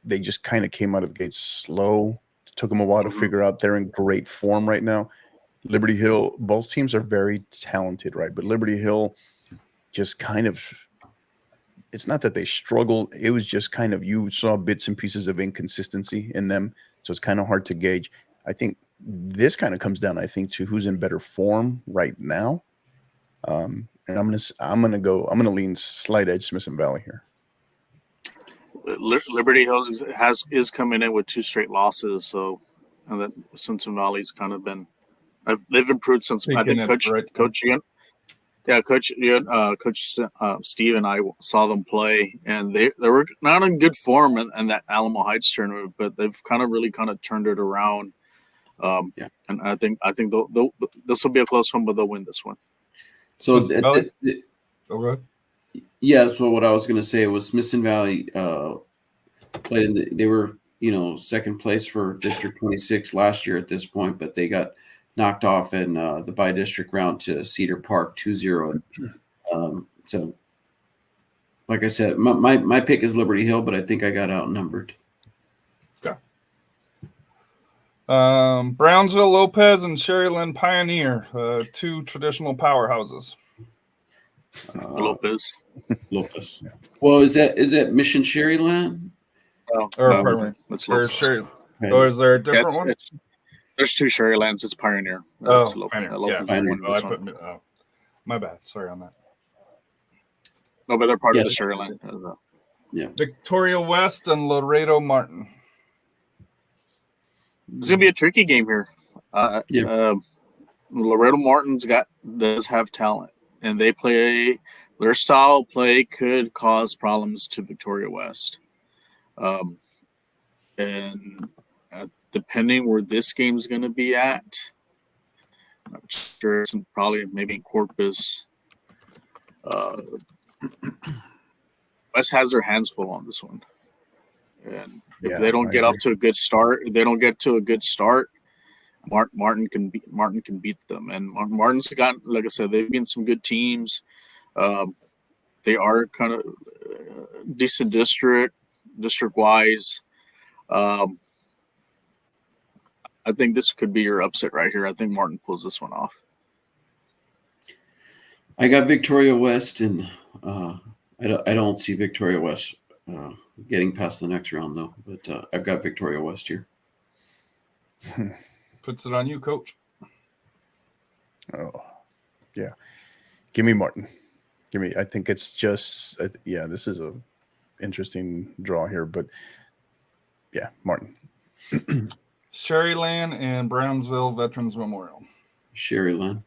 they just kind of came out of the gate slow. Took them a while to figure out. They're in great form right now. Liberty Hill, both teams are very talented, right? But Liberty Hill just kind of, it's not that they struggled. It was just kind of, you saw bits and pieces of inconsistency in them. So it's kind of hard to gauge. I think this kind of comes down, to who's in better form right now. And I'm gonna lean slight edge Smithson Valley here. Liberty Hills is coming in with 2 straight losses. So, and then Cincinnati's kind of been they've improved since I think Coach Steve and I saw them play, and they were not in good form in that Alamo Heights tournament, but they've kind of turned it around. And I think this will be a close one, but they'll win this one. So okay. Yeah, so what I was going to say was Smithson Valley played they were, second place for District 26 last year at this point, but they got knocked off in the by-district round to Cedar Park 2-0. So, like I said, my pick is Liberty Hill, but I think I got outnumbered. Okay. Brownsville, Lopez, and Sherryland Pioneer, 2 traditional powerhouses. Lopez. Well, is that Mission Sherryland? Pardon me. That's Sherry. Or is there a different one? There's 2 Sherrylands. It's Pioneer. Pioneer. Pioneer. My bad. Sorry on that. No, but they're part of the Sherryland. Yeah. Victoria West and Laredo Martin. It's gonna be a tricky game here. Laredo Martin's does have talent, and their style of play could cause problems to Victoria West. And depending where this game's going to be at, I'm not sure. It's probably maybe in Corpus. West has their hands full on this one, and if they don't get off to a good start, Martin can beat them. And Martin's got, like I said, they've been some good teams. They are kind of decent district-wise. I think this could be your upset right here. I think Martin pulls this one off. I got Victoria West, and I don't see Victoria West getting past the next round, though. But I've got Victoria West here. Puts it on you, Coach. Oh, yeah. Give me Martin. I think it's just, this is a interesting draw here, but yeah, Martin. Sherryland and Brownsville Veterans Memorial. Sherryland.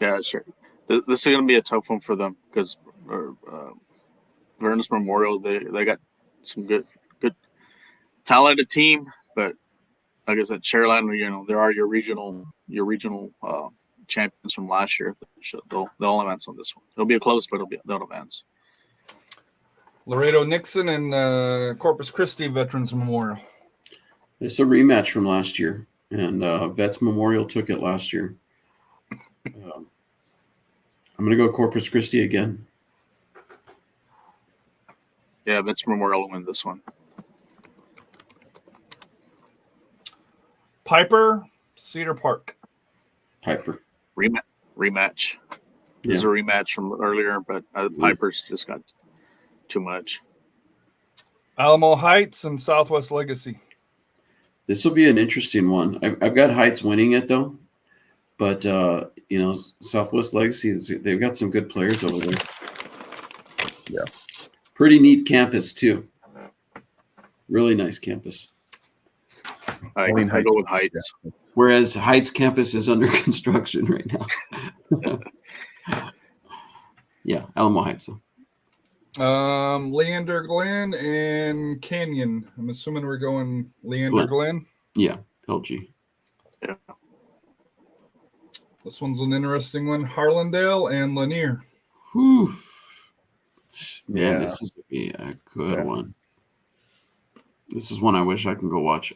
Yeah, sure. This is going to be a tough one for them because Veterans Memorial, they got some good talented team, but like I said, Sherryland, there are your regional champions from last year. They'll advance on this one. It'll be a close, but they'll advance. Laredo Nixon and Corpus Christi Veterans Memorial. It's a rematch from last year, and Vets Memorial took it last year. I'm going to go Corpus Christi again. Yeah, Vets Memorial will win this one. Piper, Cedar Park. Piper. Rematch. This is a rematch from earlier, but Piper's just got too much. Alamo Heights and Southwest Legacy. This will be an interesting one. I've got Heights winning it, though. But, Southwest Legacy, they've got some good players over there. Yeah. Pretty neat campus, too. Really nice campus. I go with Heights. Yeah. Whereas Heights campus is under construction right now. Yeah, Alamo Heights, though. Leander Glen and Canyon. I'm assuming we're going Leander Glen. Yeah, LG. Yeah. This one's an interesting one. Harlandale and Lanier. Whew. Man, this is a good one. This is one I wish I can go watch.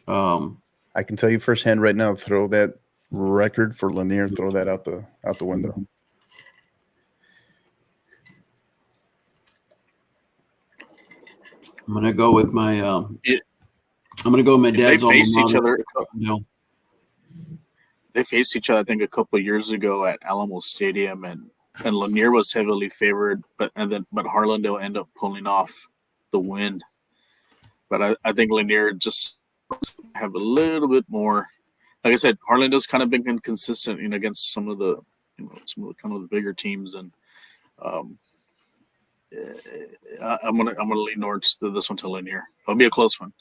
I can tell you firsthand right now, throw that record for Lanier, throw that out the window. I'm gonna go with my dad's They faced each other. No. They faced each other, I think, a couple of years ago at Alamo Stadium, and Lanier was heavily favored, but Harlandale ended up pulling off the win. But I think Lanier just have a little bit more. Like I said, Harlandale's kind of been inconsistent, against some of the kind of the bigger teams, and I'm gonna lean towards this one to linear. It'll be a close one.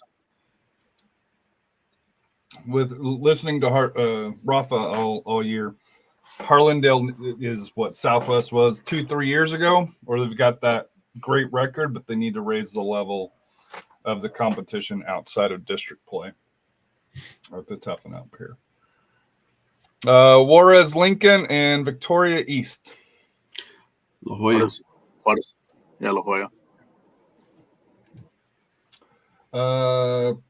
With listening to Rafa all year, Harlandale is what Southwest was 2-3 years ago, or they've got that great record, but they need to raise the level of the competition outside of district play. I have to toughen up here. Juarez, Lincoln, and Victoria East. La Jolla. Juarez. Yeah, La Jolla.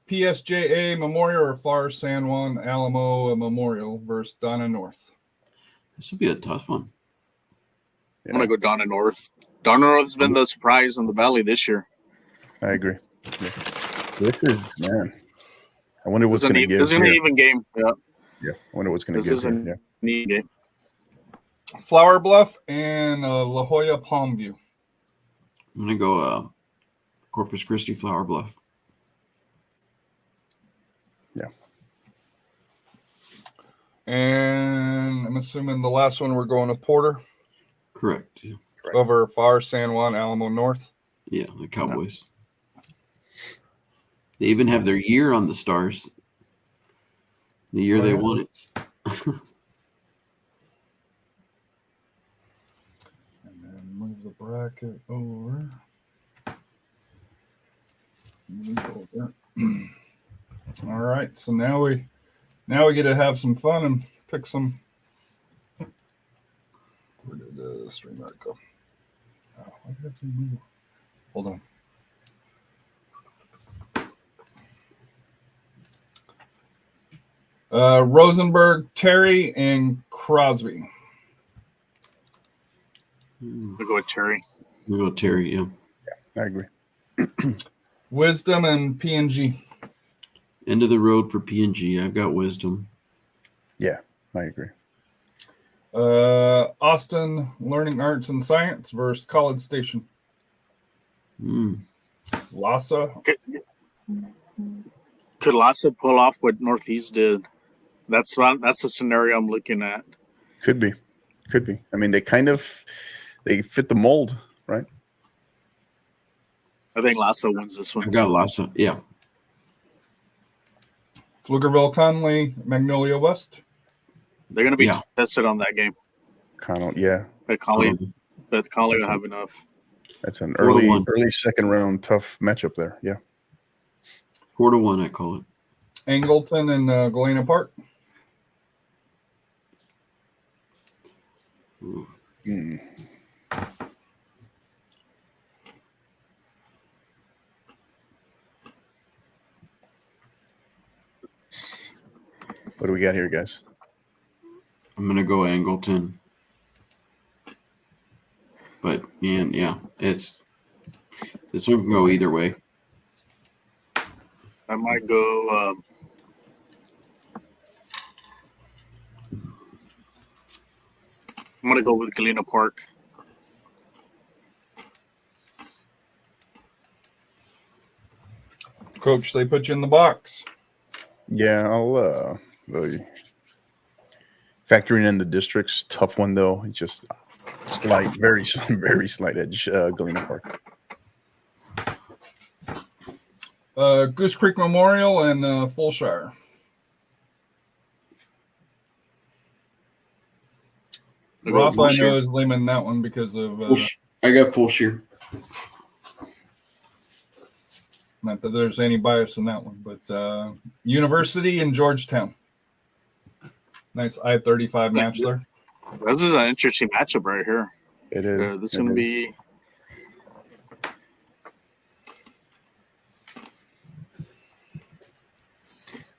PSJA Memorial or Far San Juan Alamo Memorial versus Donna North. This will be a tough one. I'm gonna go Donna North. Donna North has been the surprise in the Valley this year. I agree. Yeah. This is, man. I wonder what's going to give. This is an here. even game. Yeah. Yeah. I wonder what's going to This give. is Here. an Yeah. neat game. Flower Bluff and La Jolla Palmview. I'm gonna go Corpus Christi Flower Bluff. Yeah. And I'm assuming the last one we're going with Porter. Correct. Yeah. Over Far San Juan Alamo North. Yeah, the Cowboys. They even have their year on the stars. The year they won it. And then move the bracket over. All right, so now we get to have some fun and pick some. Where did the stream art go? Oh, why did I have to move? Hold on. Rosenberg, Terry, and Crosby. We'll go with Terry. We'll go Terry, yeah. I agree. Wisdom and PNG. End of the road for P&G. I've got Wisdom. Yeah, I agree. Austin Learning Arts and Science versus College Station. Lhasa. Could Lhasa pull off what Northeast did? That's the scenario I'm looking at. Could be. I mean, they fit the mold, right? I think Lhasa wins this one. I've got Lhasa. Yeah. Pflugerville, Conley, Magnolia West. They're going to be tested on that game. Connell, yeah. But Conley will have enough. That's an 4-1. early second round tough matchup there. Yeah. 4-1, I call it. Angleton and Galena Park. What do we got here, guys? I'm going to go Angleton. But, man, yeah, this one can go either way. I might go I'm going to go with Galena Park. Coach, they put you in the box. Yeah, I'll factoring in the districts, tough one though. It's just slight, very slight edge. Galena Park. Goose Creek Memorial and Fulshire. Rafa, I know, is leaving that one because of. I got Fulshire. Not that there's any bias in that one, but University and Georgetown. Nice I-35 match there. This is an interesting matchup right here. It is. This is going to be.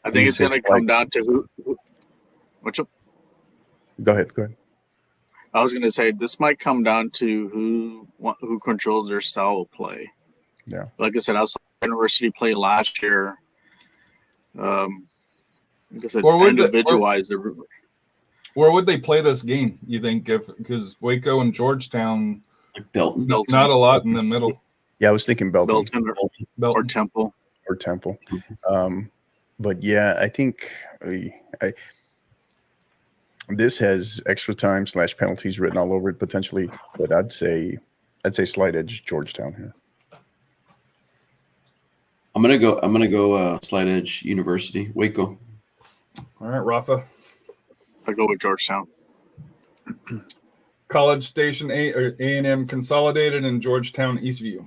I think it's going to come down to who. What's up? Go ahead. I was going to say this might come down to who controls their style of play. Yeah. Like I said, I saw University play last year. Like I said, individualized. Where would they play this game, you think? Because Waco and Georgetown, Belton. Not a lot in the middle. Yeah, I was thinking Belton or Temple. But yeah, I think this has extra time /penalties written all over it potentially. But I'd say I'd say slight edge Georgetown here. I'm gonna go slight edge University, Waco. All right, Rafa. I go with Georgetown. College Station A&M Consolidated and Georgetown Eastview.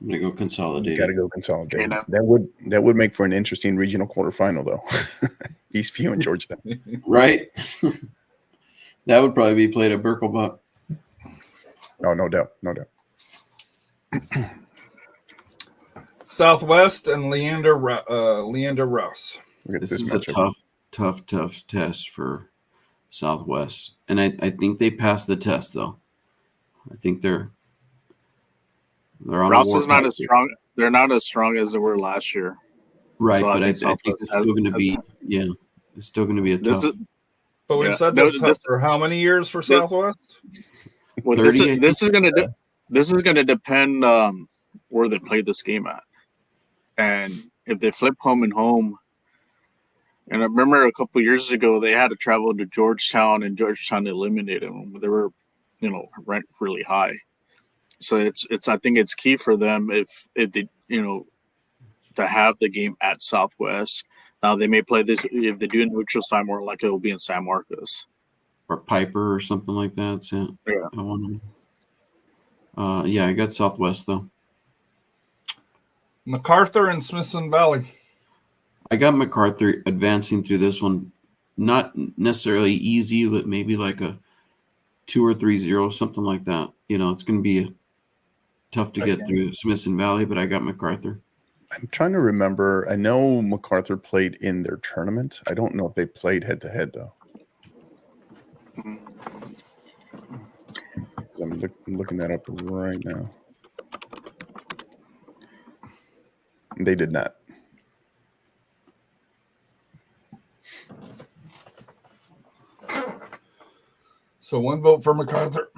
I'm gonna go consolidated. Got to go consolidated. A&M. That would make for an interesting regional quarterfinal, though. Eastview and Georgetown. Right? That would probably be played at Birkelbach. Oh, no doubt. No doubt. Southwest and Leander Rouse. Look at This is a matchup. tough test for Southwest. And I think they passed the test, though. I think they're on Rouse a is not warpath as here. strong. They're not as strong as they were last year. Right, So I but I think think it's still Southwest going to be, it's still going to be a This tough. is But we've Yeah. said No, this for how many years for Southwest? well, 30, this is going to depend where they play this game at, and if they flip home and home. And I remember a couple years ago they had to travel to Georgetown, and Georgetown eliminated them. They were, ranked really high. So it's I think it's key for them if they to have the game at Southwest. Now they may play this if they do a neutral site, more like it will be in San Marcos. Or Piper or something like that. So Yeah. I want to. I got Southwest, though. MacArthur and Smithson Valley. I got MacArthur advancing through this one. Not necessarily easy, but maybe like a 2 or 3-0, something like that. It's going to be tough to get through Smithson Valley, but I got MacArthur. I'm trying to remember. I know MacArthur played in their tournament. I don't know if they played head-to-head, though. I'm looking that up right now. They did not. So one vote for MacArthur.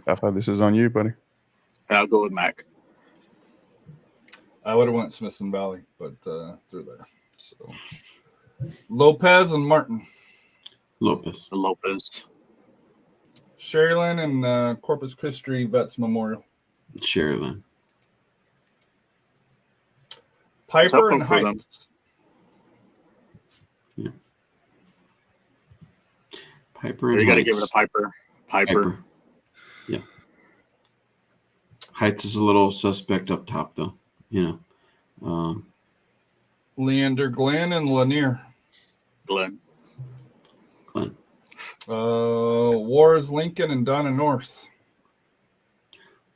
Rafa, this is on you, buddy. I'll go with Mac. I would have went Smithson Valley, but through there. So Lopez and Martin. Lopez. Sherryland and Corpus Christi Vets Memorial. Sherryland. Piper Tough and one for them. Heights. Piper and You got to Heights. give it a Piper. Yeah. Heights is a little suspect up top, though. Leander Glen and Lanier. Glenn. Wars Lincoln and Donna North.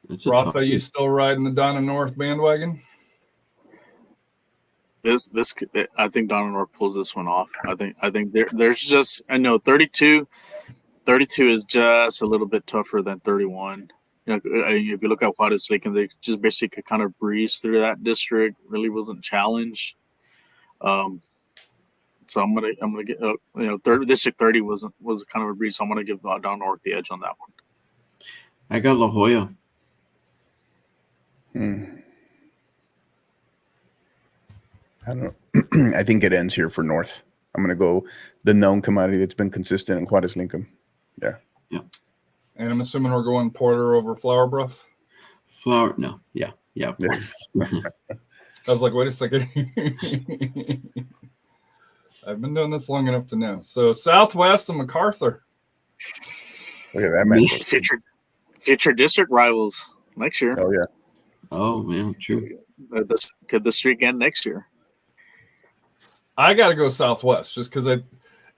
That's a tough Rafa, you game. still riding the Donna North bandwagon? This I think Donna North pulls this one off. I think there's just 32 is just a little bit tougher than 31. If you look at Juarez Lincoln, they just basically kind of breezed through that district. Really wasn't challenged. So I'm gonna get District 30 was kind of a breeze. So I'm gonna give Donna North the edge on that one. I got La Jolla. I don't know. I think it ends here for North. I'm going to go the known commodity that's been consistent in Juarez Lincoln. Yeah. And I'm assuming we're going Porter over Flower Bluff. No. Yeah. Porter. I was like, wait a second. I've been doing this long enough to know. So Southwest and MacArthur. Look at that match. Future district rivals next year. Oh, yeah. Oh, man, true. Could the streak end next year? I got to go Southwest just because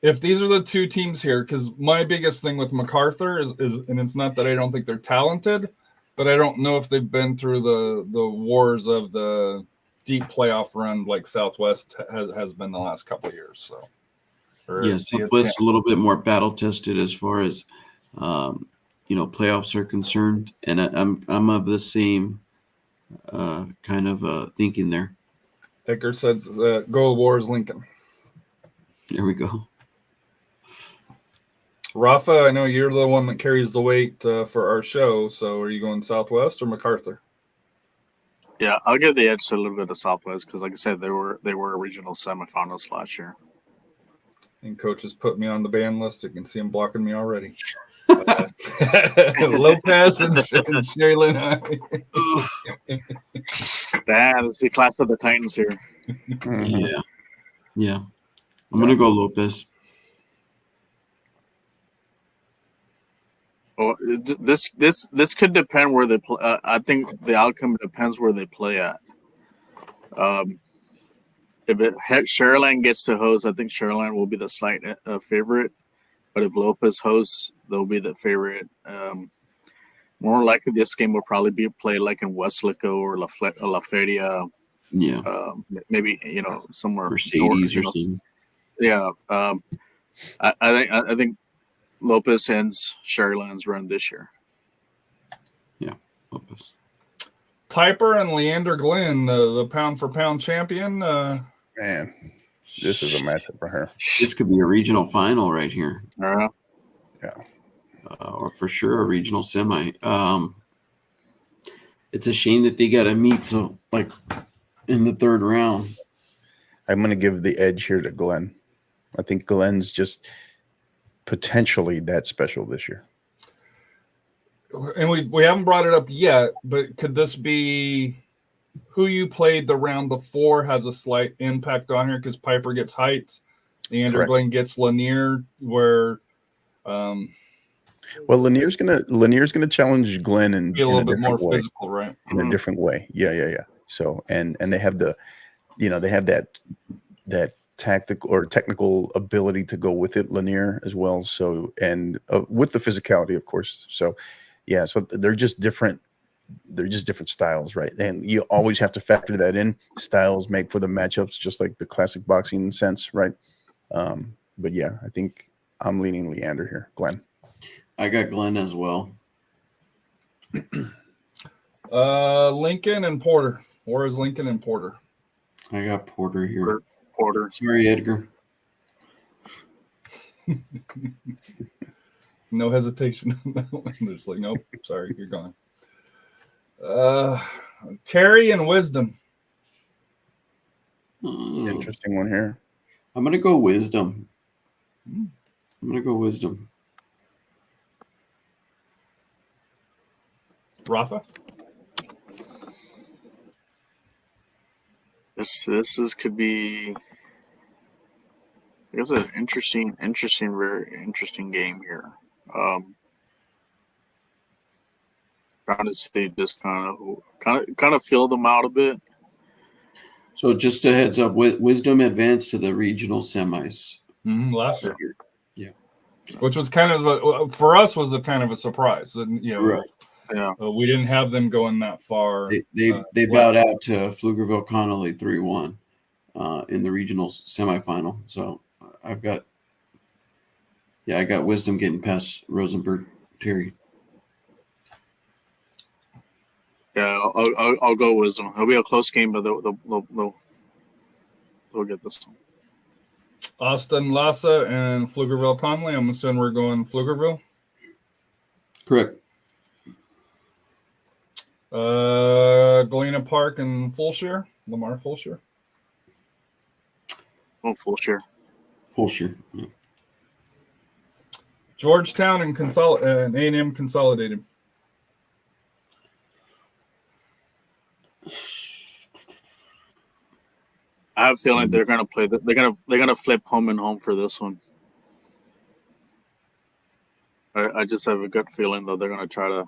if these are the two teams here, because my biggest thing with MacArthur is, and it's not that I don't think they're talented, but I don't know if they've been through the wars of the deep playoff run like Southwest has been the last couple of years. So, Southwest a little bit more battle tested as far as playoffs are concerned, and I'm of the same kind of thinking there. Hector says, "Go Wars, Lincoln." There we go. Rafa, I know you're the one that carries the weight for our show. So, are you going Southwest or MacArthur? Yeah, I'll give the edge to a little bit of Southwest because, like I said, they were regional semifinals last year. And coach has put me on the ban list. You can see him blocking me already. Lopez and Shaylin. That's the class of the Titans here. Yeah. I'm gonna go Lopez. Well, this could depend where they play. I think the outcome depends where they play at. If Sharyland gets to host, I think Sharyland will be the slight favorite. But if Lopez hosts, they'll be the favorite. More likely, this game will probably be played like in Westlaco or La Feria. Yeah. Maybe somewhere Mercedes or something. Yeah. I think Lopez ends Sharyland's run this year. Yeah, Lopez. Piper and Leander Glenn, the pound for pound champion. Man, this is a matchup for her. This could be a regional final right here. Yeah. Or for sure a regional semi. It's a shame that they got to meet so like in the third round. I'm going to give the edge here to Glenn. I think Glenn's just potentially that special this year. And we haven't brought it up yet, but could this be who you played the round before has a slight impact on here because Piper gets Heights, Leander Glenn gets Lanier, where well, Lanier's gonna challenge Glenn and be a little bit more physical, right? In a different way. Yeah. So and they have that tactical or technical ability to go with it, Lanier as well. So and with the physicality, of course. So yeah, so they're just different. They're just different styles, right? And you always have to factor that in. Styles make for the matchups, just like the classic boxing sense, right? But yeah, I think I'm leaning Leander here. Glenn. I got Glenn as well. Lincoln and Porter. Or is Lincoln and Porter? I got Porter here. Porter. Sorry, Edgar. No hesitation on that one. They're just like, nope, sorry, you're gone. Terry and Wisdom. Interesting one here. I'm going to go Wisdom. Rafa? This could be, I guess, an interesting, very interesting game here. Trying to see just kind of feel them out a bit. So just a heads up, Wisdom advanced to the regional semis last year. Yeah, which was kind of for us was a kind of a surprise. And right. Yeah, we didn't have them going that far. They bowed out to Pflugerville Connolly 3-1 in the regional semifinal. So I got Wisdom getting past Rosenberg Terry. Yeah, I'll go Wisdom. It'll be a close game, but they'll get this one. Austin Lassa and Pflugerville Conley. I'm assuming we're going Pflugerville. Correct. Galena Park and Lamar Fulshire. Oh, Fulshire. Yeah. Georgetown and A&M Consolidated. I have a feeling they're gonna play. They're gonna flip home and home for this one. I just have a gut feeling though they're gonna try to.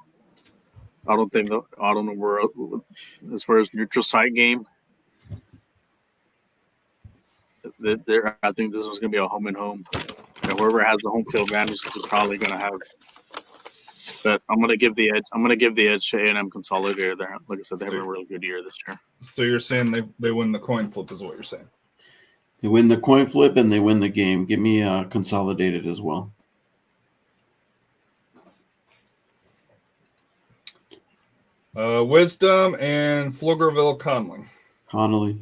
I don't know where as far as neutral site game. I think this one's gonna be a home and home. And whoever has the home field advantage is probably gonna have. But I'm gonna give the edge. To A&M Consolidated. There, like I said, they have a really good year this year. So you're saying they win the coin flip, is what you're saying? They win the coin flip and they win the game. Give me Consolidated as well. Wisdom and Pflugerville Connolly.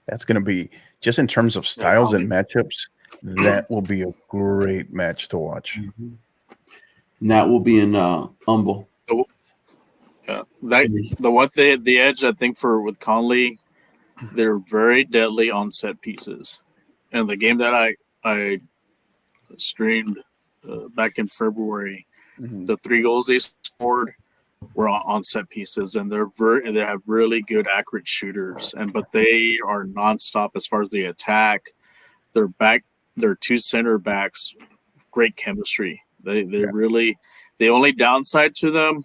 That's going to be, just in terms of styles and matchups, that will be a great match to watch. Mm-hmm. And that will be in Humble. Yeah, the edge I think with Conley, they're very deadly on set pieces. and the game that I streamed back in February, the 3 goals they scored were on set pieces, and they have really good accurate shooters, but they are nonstop as far as the attack. Their 2 center backs, great chemistry. They really, the only downside to them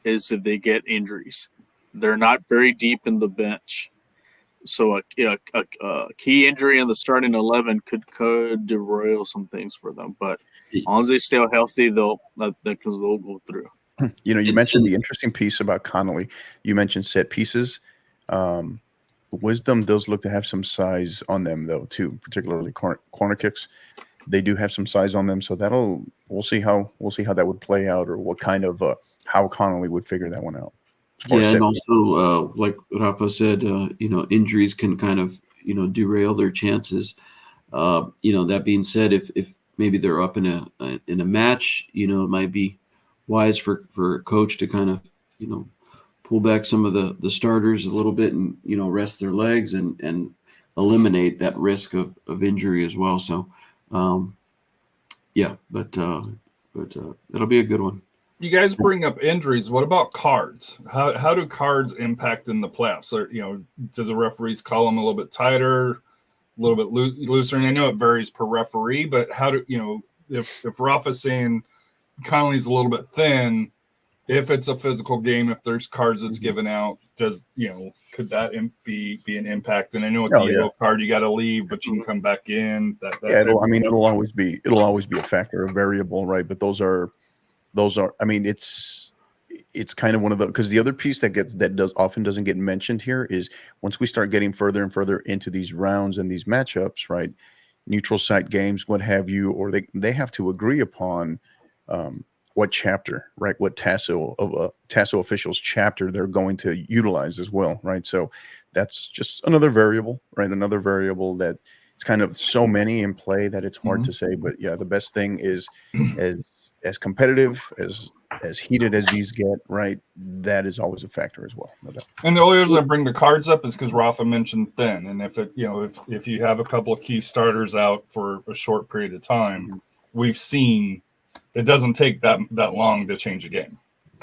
is if they get injuries. They're not very deep in the bench. So a key injury in the starting 11 could derail some things for them. But as long as they stay healthy, they'll go through. You know, you mentioned the interesting piece about Connolly. You mentioned set pieces. Wisdom does look to have some size on them, though, too, particularly corner kicks. They do have some size on them, so we'll see how that would play out, or what kind of how Connolly would figure that one out. Yeah, and also, like Rafa said, injuries can kind of, derail their chances. That being said, if maybe they're up in a match, it might be wise for a coach to kind of, pull back some of the starters a little bit and, rest their legs and eliminate that risk of injury as well. So, but it'll be a good one. You guys bring up injuries. What about cards? How do cards impact in the playoffs? Or, does the referees call them a little bit tighter, a little bit looser? And I know it varies per referee, but how do if Rafa's saying Connolly's a little bit thin, if it's a physical game, if there's cards that's given out, could that be an impact? And I know with the yellow card you got to leave, but you can come back in. It'll always be a factor, a variable, right? But those are. I mean, it's kind of one of the, because the other piece that often doesn't get mentioned here is once we start getting further and further into these rounds and these matchups, right? Neutral site games, what have you, or they have to agree upon what chapter, right? What TASO officials chapter they're going to utilize as well, right? So that's just another variable, right? Another variable that it's kind of so many in play that it's hard to say. But yeah, the best thing is as competitive, as heated as these get, right? That is always a factor as well. No doubt. And the only reason I bring the cards up is because Rafa mentioned thin, and if you have a couple of key starters out for a short period of time, we've seen it doesn't take that long to change a game.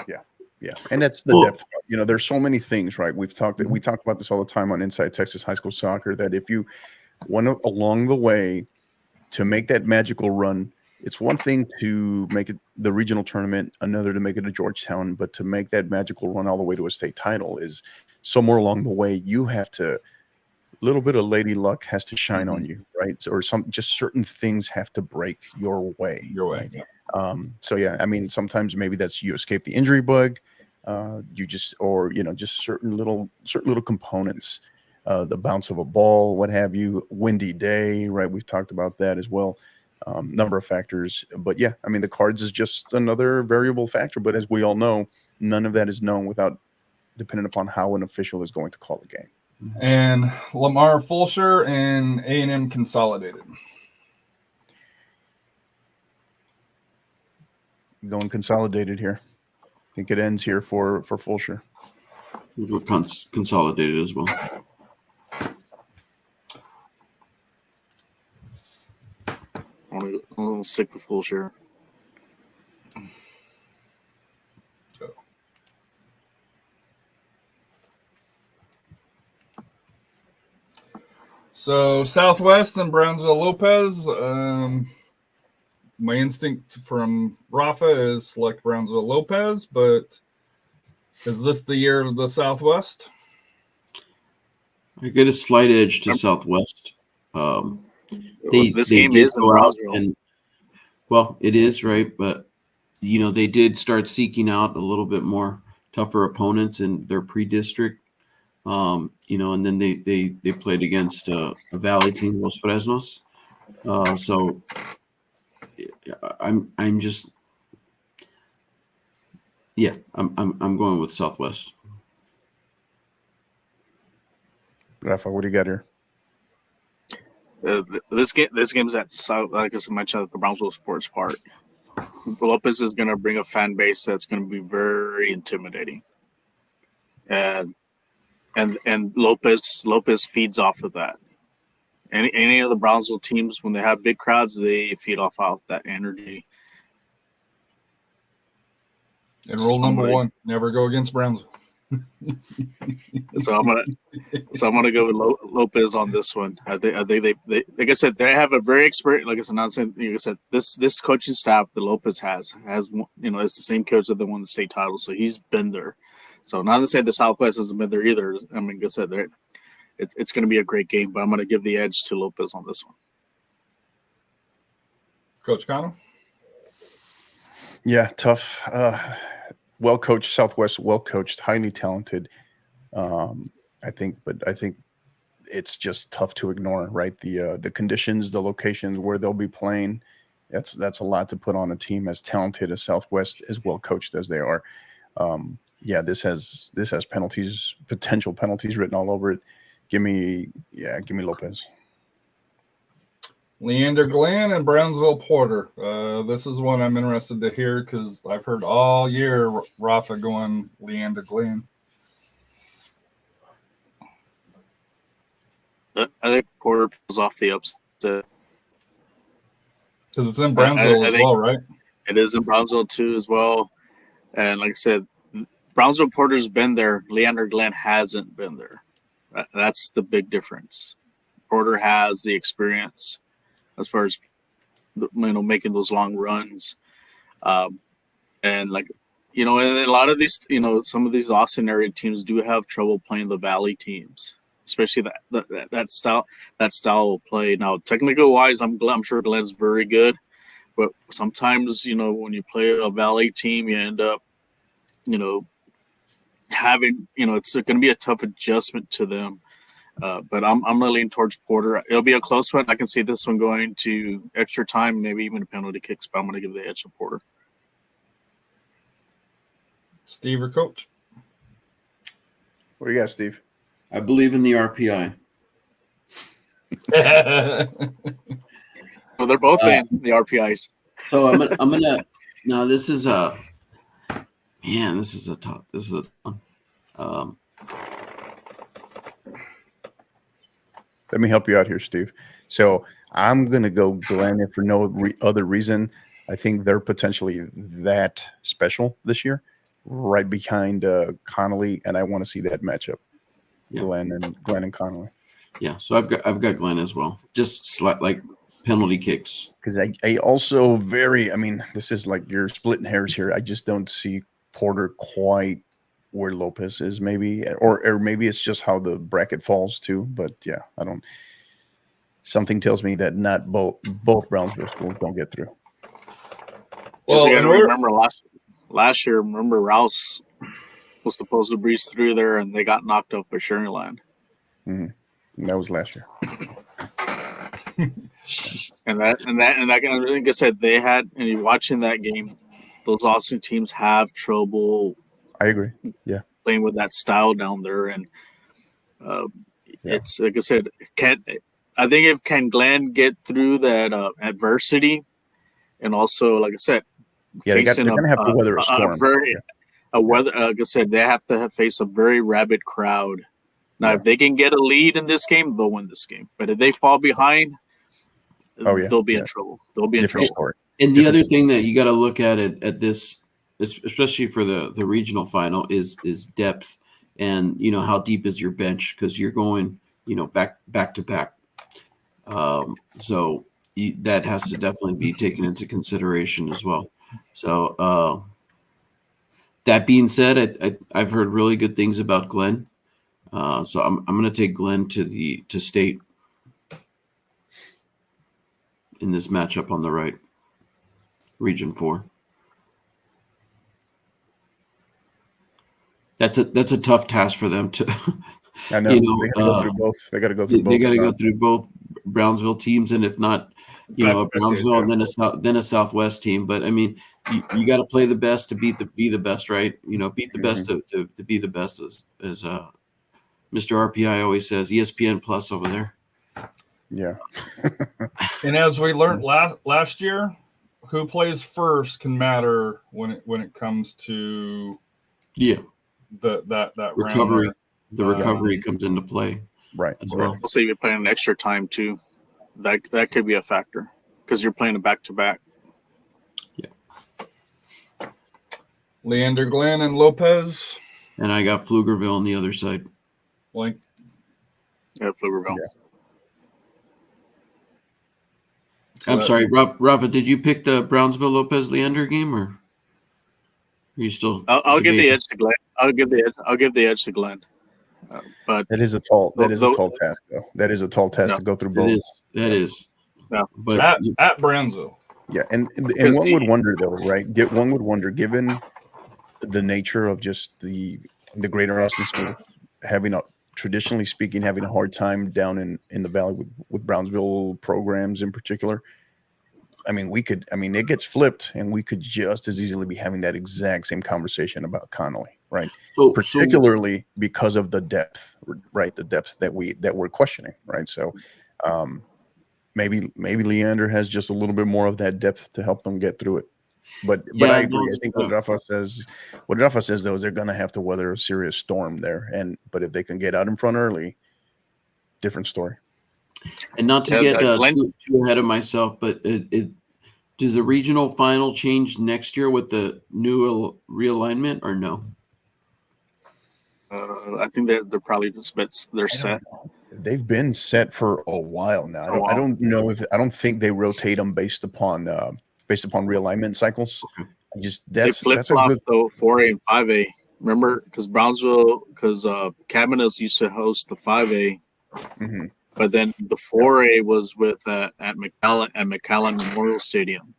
Yeah, and that's the depth. There's so many things, right? We talk about this all the time on Inside Texas High School Soccer, that if you want to, along the way, to make that magical run. It's one thing to make it the regional tournament, another to make it a Georgetown, but to make that magical run all the way to a state title is somewhere along the way. You have to, a little bit of lady luck has to shine on you, right? Or just certain things have to break your way. Right? Yeah. So yeah, I mean, sometimes maybe that's you escape the injury bug, just certain little components, the bounce of a ball, what have you, windy day, right? We've talked about that as well. Number of factors, but yeah, I mean, the cards is just another variable factor. But as we all know, none of that is known without dependent upon how an official is going to call the game. And Lamar Fulshire and A&M Consolidated. Going Consolidated here. I think it ends here for Fulshire. We'll go Consolidated as well. I'll stick with Fulshire. So Southwest and Brownsville Lopez. My instinct from Rafa is select Brownsville Lopez, but is this the year of the Southwest? I get a slight edge to Southwest. This game is in Brownsville. Well, it is, right? But, they did start seeking out a little bit more tougher opponents in their pre-district. And then they played against a Valley team, Los Fresnos. So I'm going with Southwest. Rafa, what do you got here? This game's at South, like I mentioned, at the Brownsville Sports Park. Lopez is going to bring a fan base that's going to be very intimidating, and Lopez feeds off of that. any of the Brownsville teams, when they have big crowds, they feed off that energy. And rule number one: never go against Brownsville. So I'm gonna go with Lopez on this one. I think they like I said, they have a very experienced. Like I said, this coaching staff that Lopez has it's the same coach that won the state title, so he's been there. So not to say the Southwest hasn't been there either. I mean, like I said, it's going to be a great game, but I'm going to give the edge to Lopez on this one. Coach Cano? Yeah, tough. Well coached Southwest, well coached, highly talented. I think it's just tough to ignore, right? The conditions, the locations where they'll be playing. That's a lot to put on a team as talented as Southwest, as well coached as they are. This has potential penalties written all over it. Give me Lopez. Leander Glenn and Brownsville Porter. This is one I'm interested to hear because I've heard all year Rafa going Leander Glenn. I think Porter pulls off the upset. Because it's in Brownsville as well, right? It is in Brownsville too as well. And like I said, Brownsville Porter's been there. Leander Glenn hasn't been there. That's the big difference. Porter has the experience as far as making those long runs, and like and a lot of these some of these Austin area teams do have trouble playing the Valley teams, especially that style of play. Now, technical wise, I'm sure Glenn's very good, but sometimes when you play a Valley team, you end up having it's going to be a tough adjustment to them. But I'm going to lean towards Porter. It'll be a close one. I can see this one going to extra time, maybe even a penalty kicks, but I'm going to give the edge to Porter. Steve or Coach? What do you got, Steve? I believe in the RPI. Well, they're both in the RPIs. So I'm gonna. No, this is a tough. Let me help you out here, Steve. So I'm going to go Glenn, if for no other reason. I think they're potentially that special this year, right behind Connolly, and I want to see that matchup, Glenn and Connolly. Yeah, so I've got Glenn as well. Just like penalty kicks. Because I also this is like you're splitting hairs here. I just don't see Porter quite where Lopez is, maybe, or maybe it's just how the bracket falls too. But yeah, I don't. Something tells me that not both Brownsville schools don't get through. Well, I remember last year. Remember Rouse was supposed to breeze through there, and they got knocked off by Sugarland. Mm-hmm. And that was last year. and like I said, they had, and you're watching that game, those Austin teams have trouble. I agree. Yeah, playing with that style down there, and it's like I said, can Glenn get through that adversity, and also like I said, they're gonna have to weather a storm. Like I said, they have to face a very rabid crowd. Now, if they can get a lead in this game, they'll win this game. But if they fall behind, they'll be in trouble. They'll be in trouble. Story. And the other thing that you got to look at this, especially for the regional final, is depth, and how deep is your bench, because you're going back to back. So that has to definitely be taken into consideration as well. So that being said, I've heard really good things about Glenn. So I'm going to take Glenn to state in this matchup on the right, Region 4. That's a tough task for them to. I know. They got to go through both. They got to go through both. They got to go through both Brownsville teams, and if not, a Brownsville and then a Southwest team. But I mean, you got to play the best to be the best, right? Beat the best to be the best, as Mr. RPI always says. ESPN Plus over there. Yeah. And as we learned last year, who plays first can matter when it comes to that that recovery. round. The recovery comes into play. Right. as well. Also, you're playing an extra time too. That could be a factor because you're playing a back-to-back. Leander Glenn and Lopez. And I got Pflugerville on the other side. Blank. Yeah, Pflugerville. Yeah. So I'm that- sorry, Rafa, did you pick the Brownsville Lopez Leander game, or are you still? I'll give the debating? edge to Glenn. I'll give the edge to Glenn. But That is a tall Though- task, though. That is a tall task No, to go through It both. is. That is. No. But at Brownsville. Yeah, and Because one would wonder though, right? One would wonder, given the nature of just the greater Austin school traditionally speaking, having a hard time down in the valley with Brownsville programs in particular. I mean, it gets flipped, and we could just as easily be having that exact same conversation about Connolly, right? Particularly because of the depth, right? The depth that we're questioning, right? So, maybe Leander has just a little bit more of that depth to help them get through it. But I agree. I think what Rafa says though is they're going to have to weather a serious storm there. But if they can get out in front early, different story. And not to Yeah, get Glenn- too ahead of myself, but does the regional final change next year with the new realignment or no? I think they're probably just they're set. They've been set for a while now. I don't know I don't think they rotate them based upon realignment cycles. They flip flop though 4A and 5A. Remember, because Cabinets used to host the 5A, but then the 4A was with at McAllen Memorial Stadium.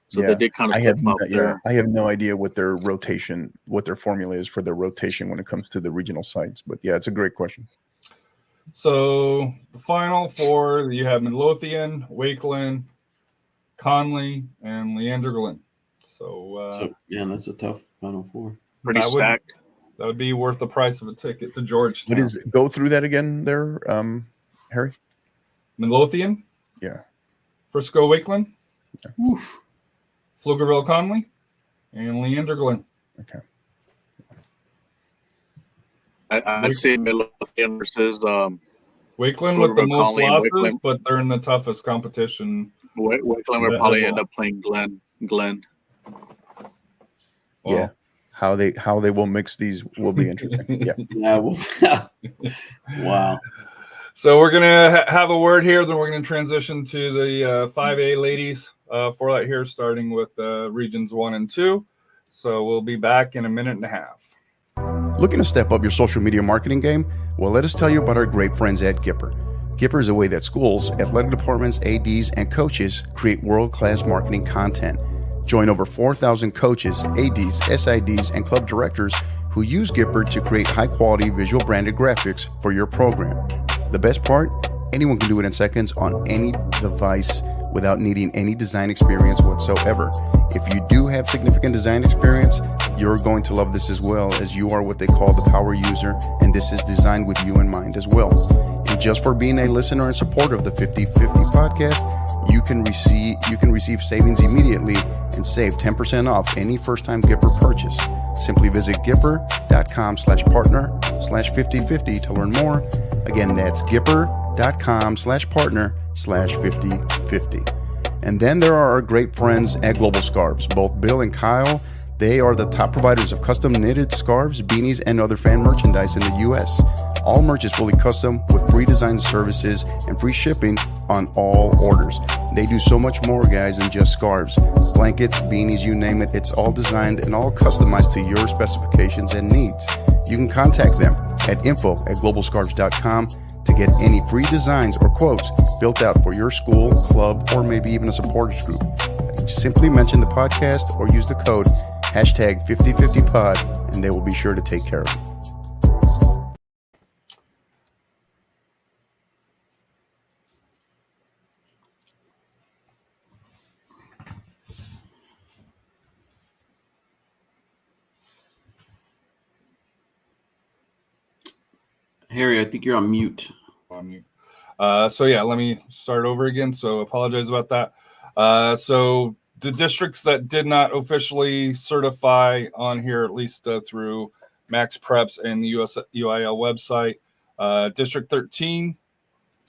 So they did kind of flip flop there. I have no idea what their formula is for their rotation when it comes to the regional sites. But yeah, it's a great question. So the final four, you have Midlothian, Wakeland, Conley, and Leander Glen. So that's a tough final four. Pretty stacked. That would be worth the price of a ticket to Georgetown. What is it? Go through that again there, Harry? Midlothian? Yeah. Frisco Wakeland? Yeah. Oof. Pflugerville Conley? And Leander Glen. Okay. I'd say Midlothian versus Wakeland with the most Conley, losses, Wakeland. but they're in the toughest competition. Wakeland would probably end up playing Glenn. Yeah. How they will mix these will be interesting. Yeah. Yeah. Wow. So we're gonna have a word here. Then we're gonna transition to the 5A ladies for that here, starting with regions 1 and 2. So we'll be back in a minute and a half. Looking to step up your social media marketing game? Well, let us tell you about our great friends at Gipper. Gipper is a way that schools, athletic departments, ADs, and coaches create world-class marketing content. Join over 4,000 coaches, ADs, SIDs, and club directors who use Gipper to create high-quality visual branded graphics for your program. The best part? Anyone can do it in seconds on any device without needing any design experience whatsoever. If you do have significant design experience, you're going to love this as well, as you are what they call the power user, and this is designed with you in mind as well. And just for being a listener and supporter of the 50/50 podcast, you can receive savings immediately and save 10% off any first-time Gipper purchase. Simply visit gipper.com/partner/5050 to learn more. Again, that's gipper.com/partner/5050. And then there are our great friends at Global Scarves, both Bill and Kyle. They are the top providers of custom knitted scarves, beanies, and other fan merchandise in the U.S. All merch is fully custom with free design services and free shipping on all orders. They do so much more, guys, than just scarves. Blankets, beanies, you name it. It's all designed and all customized to your specifications and needs. You can contact them at info@globalscarves.com to get any free designs or quotes built out for your school, club, or maybe even a supporters group. Simply mention the podcast or use the code #5050pod, and they will be sure to take care of it. Harry, I think you're on mute. So yeah, let me start over again. So apologize about that. So the districts that did not officially certify on here, at least through Max Preps and the UIL website, District 13,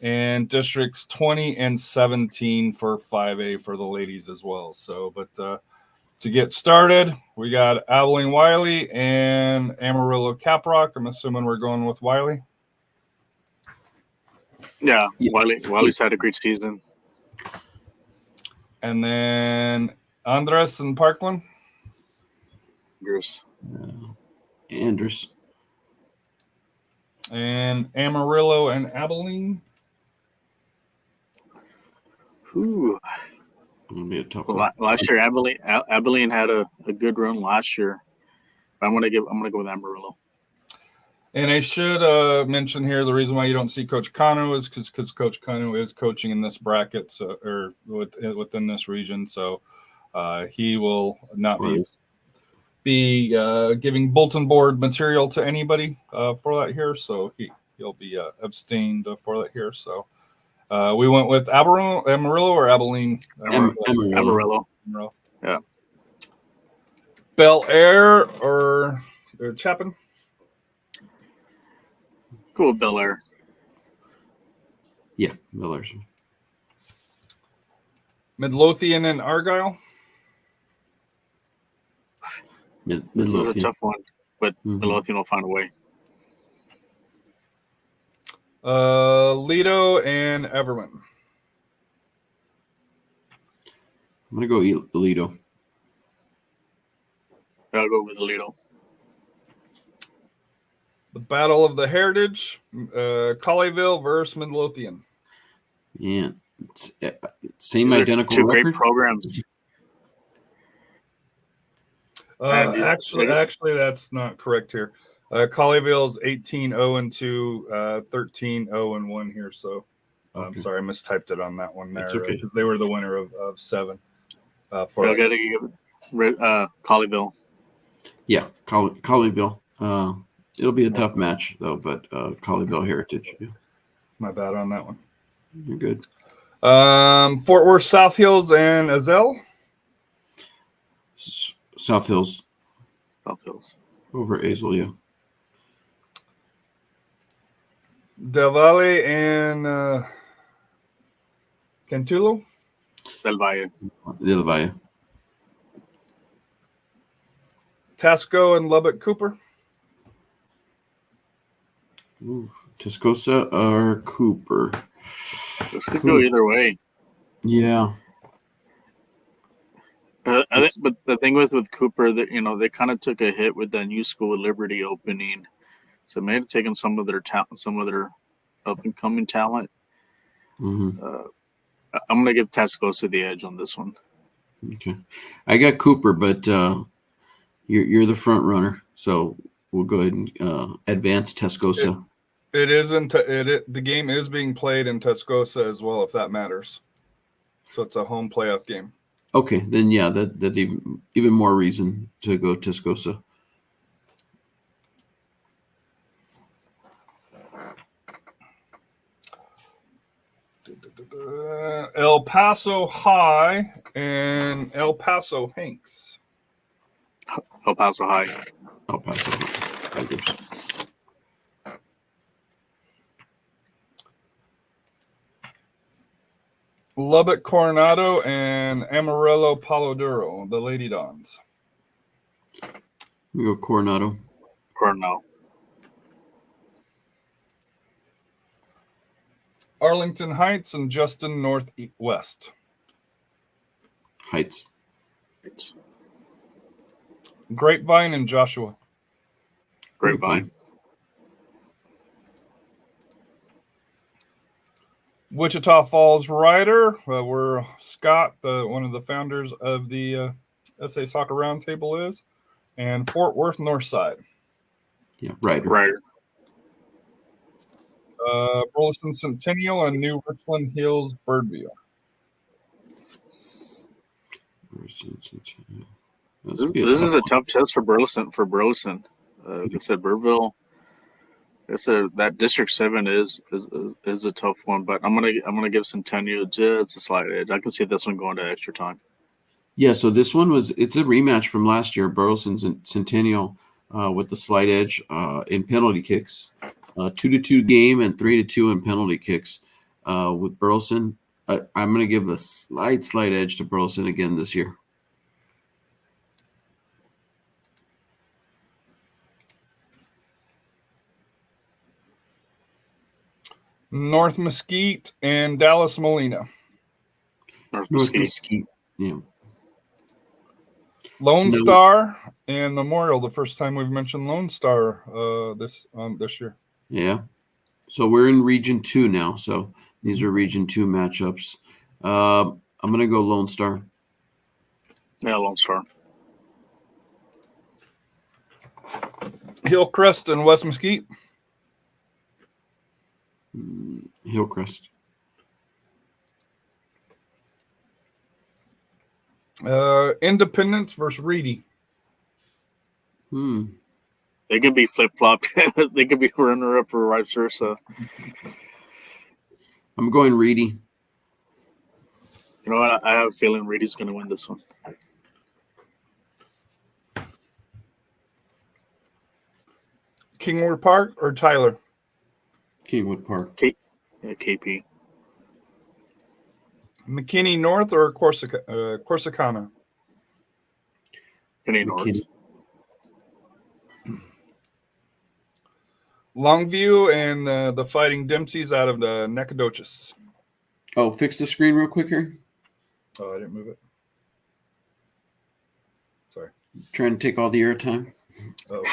and districts 20 and 17 for 5A for the ladies as well. So, but to get started, we got Abilene Wiley and Amarillo Caprock. I'm assuming we're going with Wiley. Yeah, Yes. Wiley's had a great season. And then Andres and Parkland. Bruce. Andrews. And Amarillo and Abilene. Ooh. It'll be a tough one. Last year, Abilene had a good run last year. I'm gonna go with Amarillo. And I should mention here the reason why you don't see Coach Cano is because Coach Cano is coaching in this bracket, so, or within this region, so he will not be giving bulletin board material to anybody for that here, so he'll be abstained for that here. So we went with Amarillo or Abilene. Amarillo. Yeah. Bel Air or Chapin. Go with Bel Air. Yeah, Miller's. Midlothian and Argyle. This is a tough one, but Midlothian will find a way. Lido and Everman. I'm going to go Lido. I'll go with Lido. The Battle of the Heritage, Colleyville versus Midlothian. Yeah, same These identical two record. great programs. Actually, that's not correct here. Colleyville's 18-0-2, 13-0-1 here. So I'm sorry, I mistyped it on that one there because they were the winner of 7. I got to give Colleyville. Yeah, Colleyville. It'll be a tough match though, but Colleyville Heritage. Yeah. My bad on that one. You're good. Fort Worth South Hills and Azell. South Hills. South Hills. Over Azle, yeah. Del Valle and Cantulo. Del Valle. Del Valle. Tasco and Lubbock Cooper. Ooh, Tascosa or Cooper? This could go either way. Yeah. I think, but the thing was with Cooper that they kind of took a hit with the new school at Liberty opening, so it may have taken some of their talent, some of their up and coming talent. Mm-hmm. I'm gonna give Tascosa the edge on this one. Okay, I got Cooper, but you're the front runner, so we'll go ahead and advance Tascosa. It isn't. The game is being played in Tascosa as well, if that matters. So it's a home playoff game. Okay, then yeah, that even more reason to go Tascosa. El Paso High and El Paso Hanks. El Paso High. El Paso Tigers. Lubbock Coronado and Amarillo Palo Duro, the Lady Dons. We go Coronado. Coronado. Arlington Heights and Justin Northwest. Heights. Grapevine and Joshua. Grapevine. Wichita Falls Rider. We're Scott, one of the founders of the SA Soccer Roundtable is. And Fort Worth Northside. Yeah, Rider. Burleson Centennial and New Richland Hills Birdville. This is a tough test for Burleson. Like I said, Birdville. Like I said, that District 7 is a tough one, but I'm gonna give Centennial just a slight edge. I can see this one going to extra time. Yeah, so this one it's a rematch from last year, Burleson Centennial with the slight edge in penalty kicks. 2-2 game and 3-2 in penalty kicks. With Burleson, I'm going to give the slight edge to Burleson again this year. North Mesquite and Dallas Molina. North North Mesquite. Mesquite. Yeah. Lone So now- Star and Memorial. The first time we've mentioned Lone Star this year. Yeah. So we're in Region 2 now. So these are Region 2 matchups. I'm going to go Lone Star. Yeah, Lone Star. Hillcrest and West Mesquite. Hillcrest. Independence versus Reedy. They could be flip flopped. They could be runner up or vice versa. I'm going Reedy. You know what? I have a feeling Reedy's going to win this one. Kingwood Park or Tyler? Kingwood Park. KP. McKinney North or Corsicana? Kenny North. McKinney. Longview and the Fighting Dempseys out of the Nacogdoches. Oh, fix the screen real quick here. Oh, I didn't move it. Sorry. Trying to take all the airtime. Oh,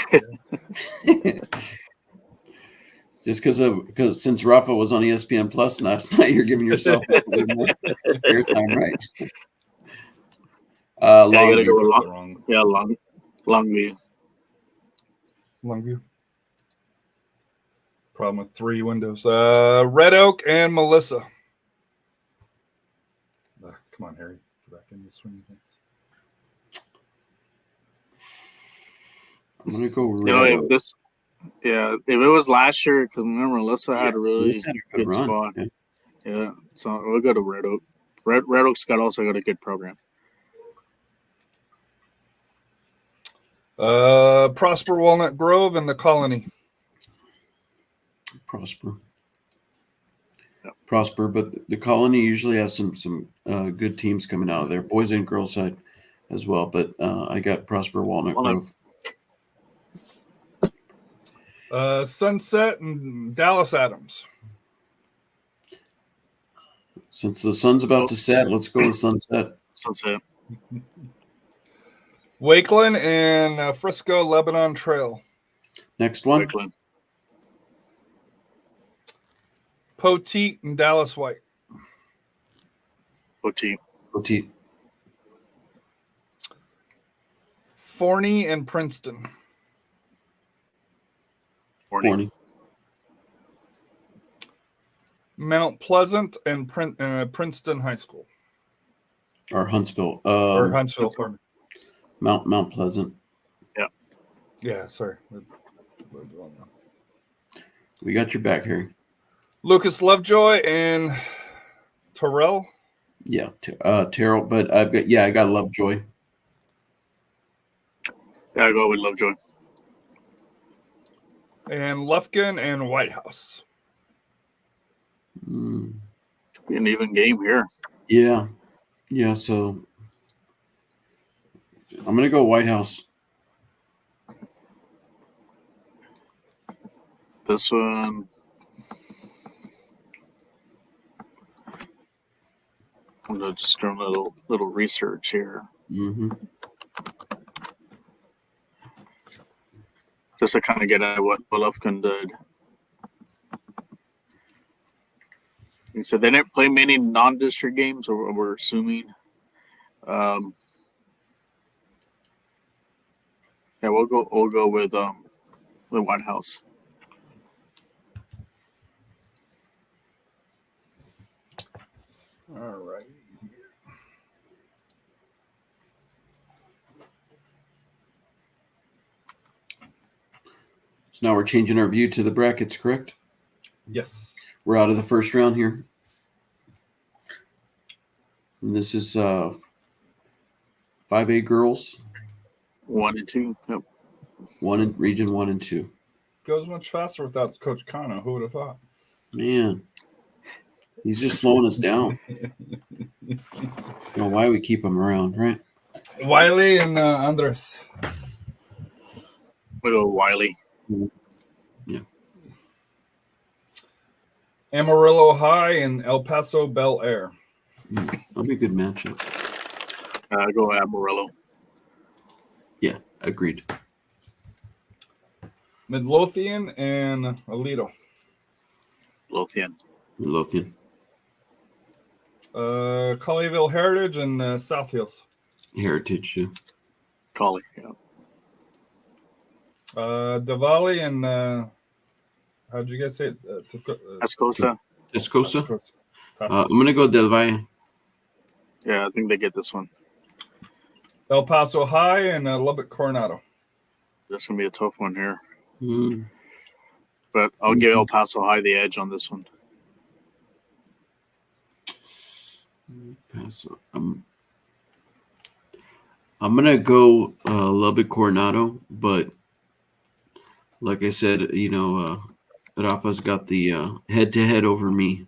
Just because since Rafa was on ESPN Plus last night, you're giving yourself airtime, right? Yeah, you gotta go Longview. with Longview. Longview. Problem with 3 windows. Red Oak and Melissa. Come on, Harry. Get back in the swing of things. I'm gonna go. If it was last year, because remember Melissa had a really Melissa had a good run. spot. Yeah, so we'll go to Red Oak. Red Oak's also got a good program. Prosper Walnut Grove and the Colony. Prosper, but the Colony usually has some good teams coming out of there, boys and girls side as well. But I got Prosper Walnut Grove. Sunset and Dallas Adams. Since the sun's about to set, let's go with Sunset. Sunset. Wakeland and Frisco Lebanon Trail. Next one. Wakeland. Poteet and Dallas White. Poteet. Forney and Princeton. Forney. Mount Pleasant and Princeton High School. Or Huntsville. Or Huntsville. Pardon. Mount Pleasant. Yeah. Yeah, sorry. We got your back, Harry. Lucas Lovejoy and Terrell. Yeah, Terrell, but I got Lovejoy. Yeah, I go with Lovejoy. And Lufkin and White House. Could be an even game here. Yeah. So I'm gonna go White House. This one. I'm gonna just do a little research here. Just to kind of get at what Lufkin did. He said they didn't play many non-district games, or we're assuming. Yeah, we'll go with White House. All right. So now we're changing our view to the brackets, correct? Yes. We're out of the first round here. And this is 5A girls. 1 and 2. Yep. Region 1 and 2. goes much faster without Coach Cano. Who would have thought? Man, he's just slowing us down. Why we keep him around, right? Wiley and Andres. We go Wiley. Yeah. Amarillo High and El Paso Bel Air. That'll be a good matchup. Go Amarillo. Yeah, agreed. Midlothian and Alito. Lothian. Lothian. Colleyville Heritage and South Hills. Heritage too. Colley. Yeah. Diwali and how'd you guys say it? Escosa. Escosa. I'm gonna go Del Valle. Yeah, I think they get this one. El Paso High and Lubbock Coronado. That's gonna be a tough one here. Mm. But I'll give El Paso High the edge on this one. Paso. I'm gonna go Lubbock Coronado, but like I said, Rafa's got the head-to-head over me.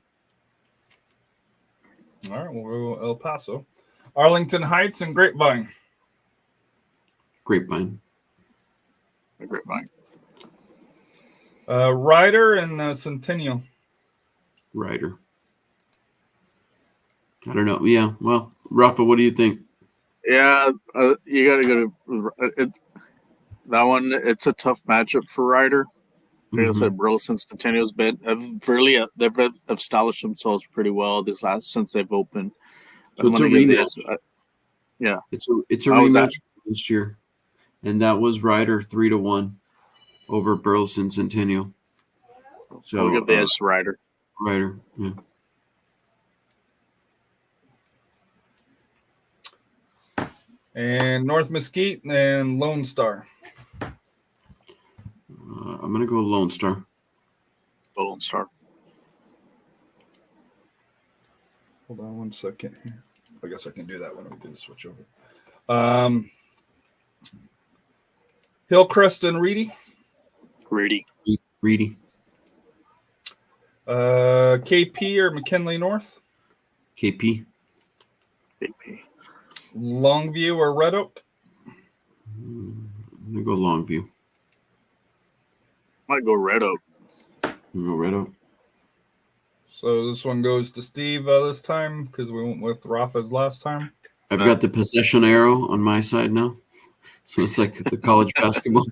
All right, we'll go El Paso. Arlington Heights and Grapevine. Grapevine. Grapevine. Ryder and Centennial. Ryder. I don't know. Yeah. Well, Rafa, what do you think? Yeah, you got to go to that one. It's a tough matchup for Ryder. Like I said, Burleson Centennial's been they've established themselves pretty well since they've opened. So it's a rematch. Yeah, it's a rematch this year, and that was Ryder 3-1 over Burleson Centennial. So I'll give the edge to Ryder. Ryder, yeah. And North Mesquite and Lone Star. I'm gonna go Lone Star. Lone Star. Hold on 1 second here. I guess I can do that when we do the switch over. Hillcrest and Reedy. Reedy. KP or McKinley North. KP. Longview or Red Oak. I'm gonna go Longview. Might go Red Oak. Red Oak. So this one goes to Steve this time because we went with Rafa's last time. I've got the possession arrow on my side now. So it's like the college basketball.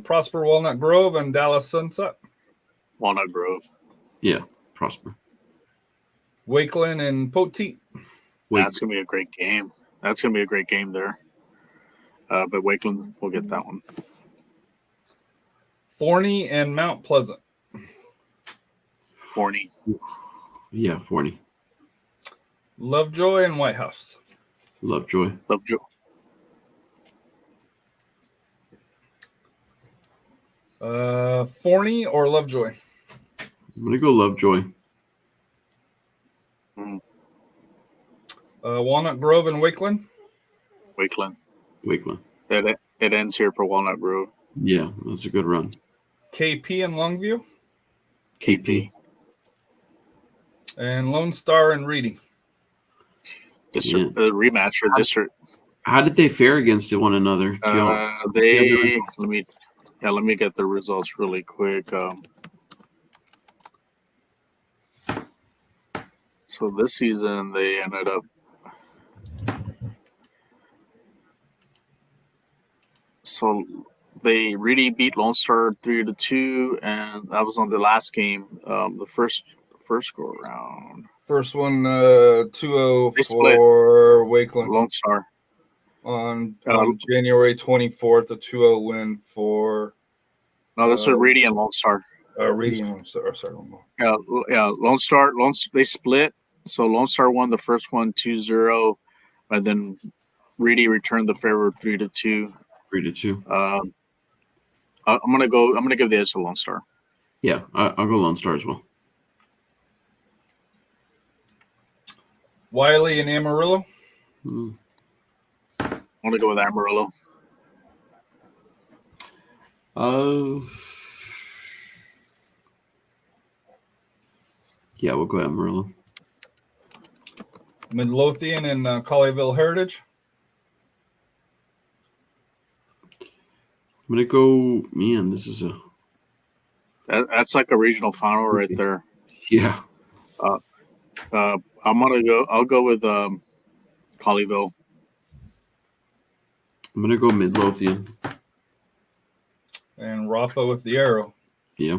Prosper Walnut Grove and Dallas Sunset. Walnut Grove. Yeah, Prosper. Wakeland and Poteet. That's going to be a great game. That's going to be a great game there. But Wakeland will get that one. Forney and Mount Pleasant. Forney. Yeah, Forney. Lovejoy and White House. Lovejoy. Forney or Lovejoy? I'm going to go Lovejoy. Walnut Grove and Wakeland. Wakeland. Wakeland. It ends here for Walnut Grove. Yeah, that's a good run. KP and Longview. KP. And Lone Star and Reedy. District, rematch for district. How did they fare against one another? Let me get the results really quick. So this season they ended up. So they really beat Lone Star 3-2, and that was on the last game. The first go around. First one 2-0 for Wakeland. Lone Star. On January 24th, a 2-0 win for. No, this was Reedy and Lone Star. Reedy and Lone Star. Sorry, one more. Yeah. Lone Star. They split. So Lone Star won the first one 2-0, and then Reedy returned the favor 3-2. 3-2. I'm gonna give the edge to Lone Star. Yeah, I'll go Lone Star as well. Wiley and Amarillo. I want to go with Amarillo. Yeah, we'll go Amarillo. Midlothian and Colleyville Heritage. I'm gonna go. Man, this is a. That's like a regional final right there. Yeah. I'm gonna go. I'll go with Colleyville. I'm gonna go Midlothian. And Rafa with the arrow. Yeah.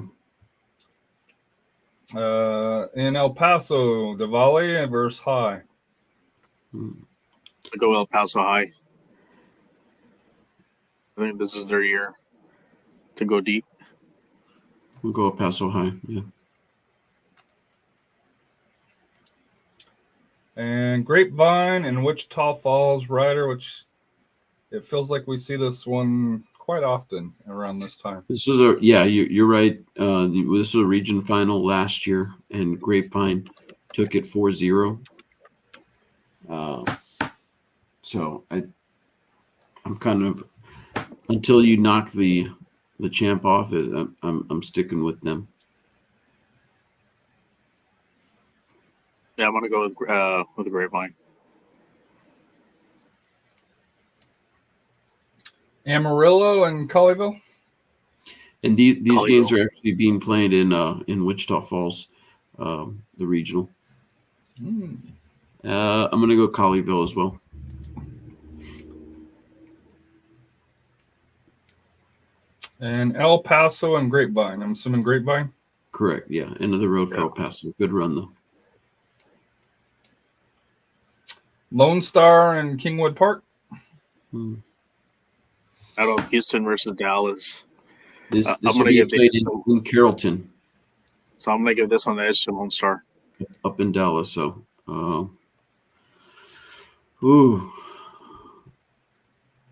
In El Paso, the Valley versus High. I'll go El Paso High. I think this is their year to go deep. We'll go El Paso High. Yeah. And Grapevine and Wichita Falls Rider, which it feels like we see this one quite often around this time. This was a you're right. This was a region final last year, and Grapevine took it 4-0. So I'm kind of, until you knock the champ off, I'm sticking with them. Yeah, I'm gonna go with the Grapevine. Amarillo and Colleyville. And these Colleyville. games are actually being played in Wichita Falls, the regional. I'm gonna go Colleyville as well. And El Paso and Grapevine. I'm assuming Grapevine. Correct. Yeah, end of the road for El Paso. Good run though. Lone Star and Kingwood Park. Out of Houston versus Dallas. This I'm will gonna be give played in Carrollton, So I'm gonna give this one the edge to Lone Star. up in Dallas. So, I'm It's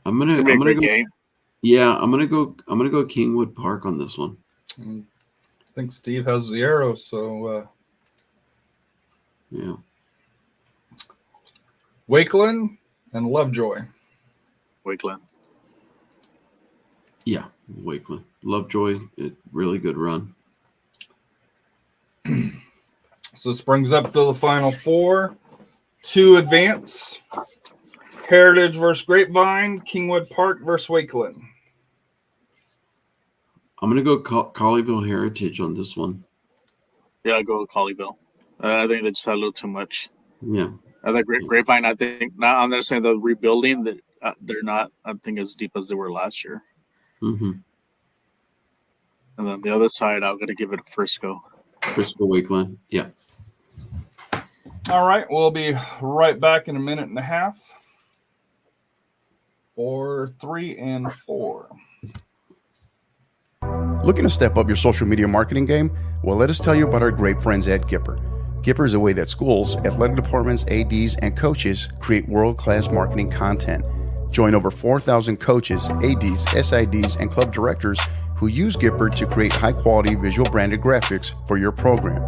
gonna be a great game. Yeah, I'm gonna go Kingwood Park on this one. I think Steve has the arrow, so Yeah. Wakeland and Lovejoy. Wakeland. Yeah, Wakeland. Lovejoy, really good run. So this brings up to the final four. 2 advance. Heritage versus Grapevine. Kingwood Park versus Wakeland. I'm gonna go Colleyville Heritage on this one. Yeah, I'll go with Colleyville. I think they just had a little too much. Yeah. I think Grapevine. I think not. I'm not saying the rebuilding that they're not. I think as deep as they were last year. Mm-hmm. And then the other side, I'm gonna give it a Frisco. Frisco Wakeland. Yeah. All right, we'll be right back in a minute and a half for 3 and 4. Looking to step up your social media marketing game? Well, let us tell you about our great friends at Gipper. Gipper is a way that schools, athletic departments, ADs, and coaches create world-class marketing content. Join over 4,000 coaches, ADs, SIDs, and club directors who use Gipper to create high-quality visual branded graphics for your program.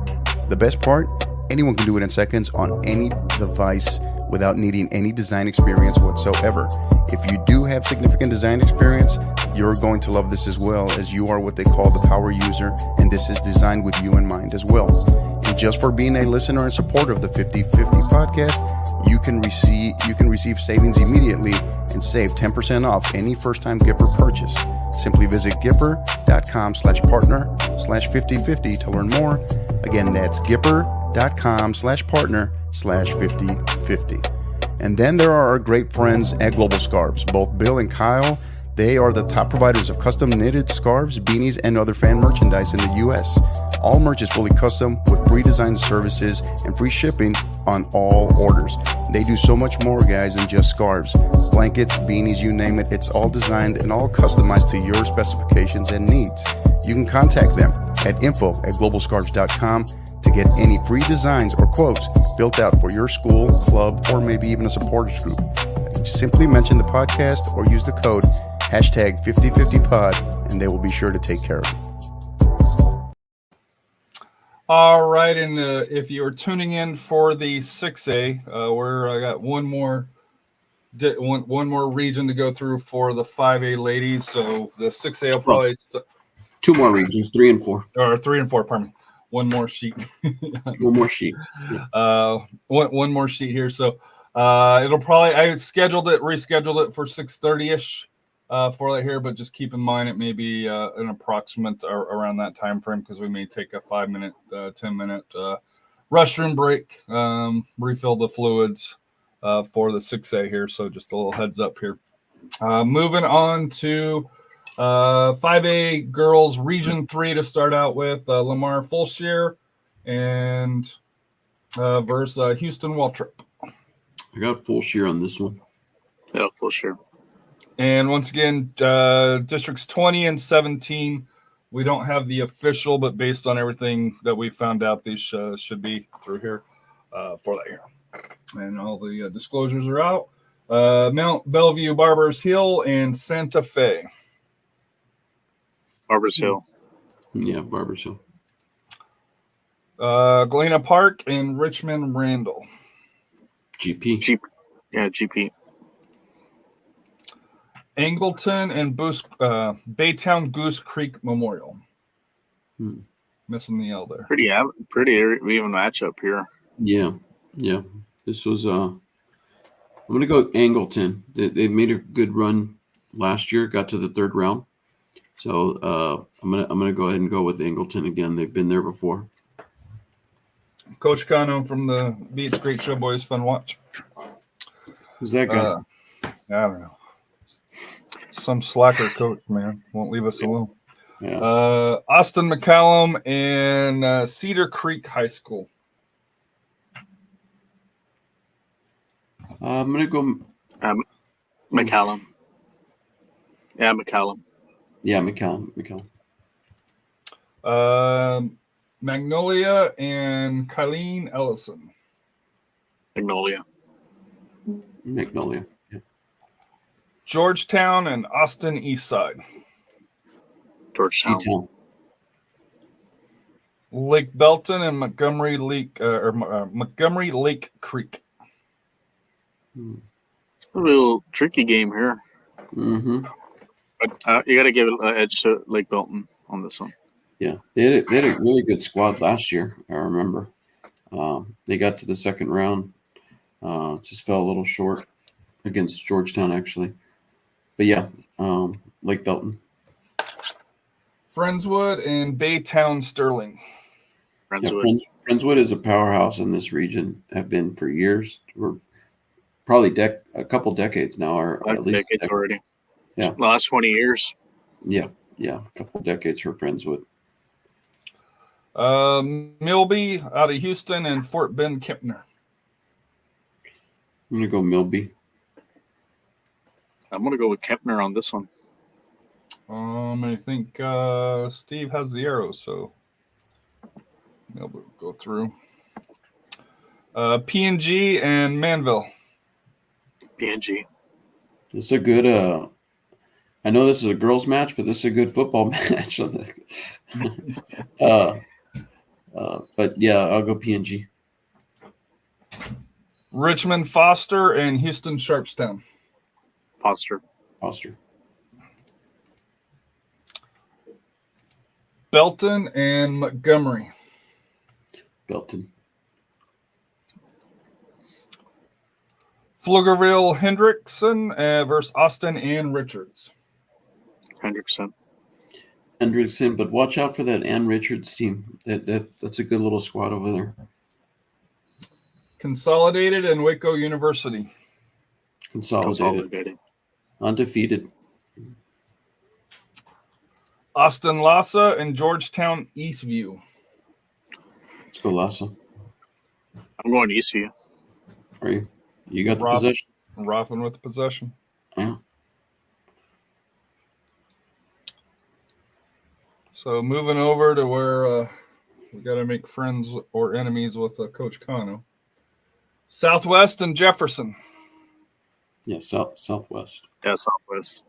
The best part? Anyone can do it in seconds on any device without needing any design experience whatsoever. If you do have significant design experience, you're going to love this as well, as you are what they call the power user, and this is designed with you in mind as well. And just for being a listener and supporter of the 50/50 podcast, you can receive savings immediately and save 10% off any first-time Gipper purchase. Simply visit gipper.com/partner/5050 to learn more. Again, that's gipper.com/partner/5050. And then there are our great friends at Global Scarves, both Bill and Kyle. They are the top providers of custom knitted scarves, beanies, and other fan merchandise in the U.S. All merch is fully custom with free design services and free shipping on all orders. They do so much more, guys, than just scarves. Blankets, beanies, you name it. It's all designed and all customized to your specifications and needs. You can contact them at info@globalscarves.com to get any free designs or quotes built out for your school, club, or maybe even a supporters group. Simply mention the podcast or use the code #5050pod and they will be sure to take care of it. All right, and if you're tuning in for the 6A, I got one more one more region to go through for the 5A ladies. So the 6A will probably 2 more regions, 3 and 4. Or 3 and 4, pardon me. One more sheet. One more sheet. Yeah. One more sheet here. So it'll probably, rescheduled it for 6:30-ish for that here, but just keep in mind it may be an approximate around that time frame because we may take a 5-minute, 10-minute restroom break, refill the fluids for the 6A here. So just a little heads up here. Moving on to 5A girls Region 3 to start out with Lamar Fulshear and versus Houston Waltrip. I got Fulshear on this one. Yeah, Fulshear. And once again, districts 20 and 17, we don't have the official, but based on everything that we found out, these should be through here for that year. And all the disclosures are out. Mount Bellevue, Barbers Hill, and Santa Fe. Barbers Hill. Yeah, Barbers Hill. Galena Park and Richmond Randall. GP. GP. Angleton and Baytown Goose Creek Memorial. Missing the L there. Pretty even matchup here. Yeah. This was I'm gonna go Angleton. They made a good run last year, got to the 3rd round. So I'm gonna go ahead and go with Angleton again. They've been there before. Coach Cano from the Beats Great Show Boys, fun watch. Who's that guy? I don't know. Some slacker coach, man. Won't leave us alone. Yeah. Austin McCallum and Cedar Creek High School. I'm gonna go McCallum. Yeah, McCallum. Yeah, McCallum. Magnolia and Kylene Ellison. Magnolia. Yeah. Georgetown and Austin Eastside. Georgetown. G-Town. Lake Belton and Montgomery Lake Montgomery Lake Creek. It's a little tricky game here. Mm-hmm. But you got to give an edge to Lake Belton on this one. Yeah, they had a really good squad last year. I remember they got to the 2nd round, just fell a little short against Georgetown actually. But yeah, Lake Belton. Friendswood and Baytown Sterling. Friendswood. Is a powerhouse in this region. Have been for years. We're probably a couple decades now, or at least decades already. Yeah, last 20 years. Yeah, a couple decades for Friendswood. Milby out of Houston and Fort Bend Kempner. I'm gonna go Milby. I'm gonna go with Kempner on this one. I think Steve has the arrows, so Milby will go through. P&G and Manville. P&G. This is a good. I know this is a girls' match, but this is a good football match. But yeah, I'll go P&G. Richmond Foster and Houston Sharpstown. Foster. Belton and Montgomery. Belton. Pflugerville Hendrickson versus Austin and Richards. Hendrickson, but watch out for that Ann Richards team. That's a good little squad over there. Consolidated and Waco University. Consolidated. Undefeated. Austin Lassa and Georgetown Eastview. Let's go Lassa. I'm going Eastview. Are you? You got the possession. Roffin with the possession. Yeah. So moving over to where we got to make friends or enemies with Coach Cano. Southwest and Jefferson. Yeah, Southwest. Yeah, Southwest.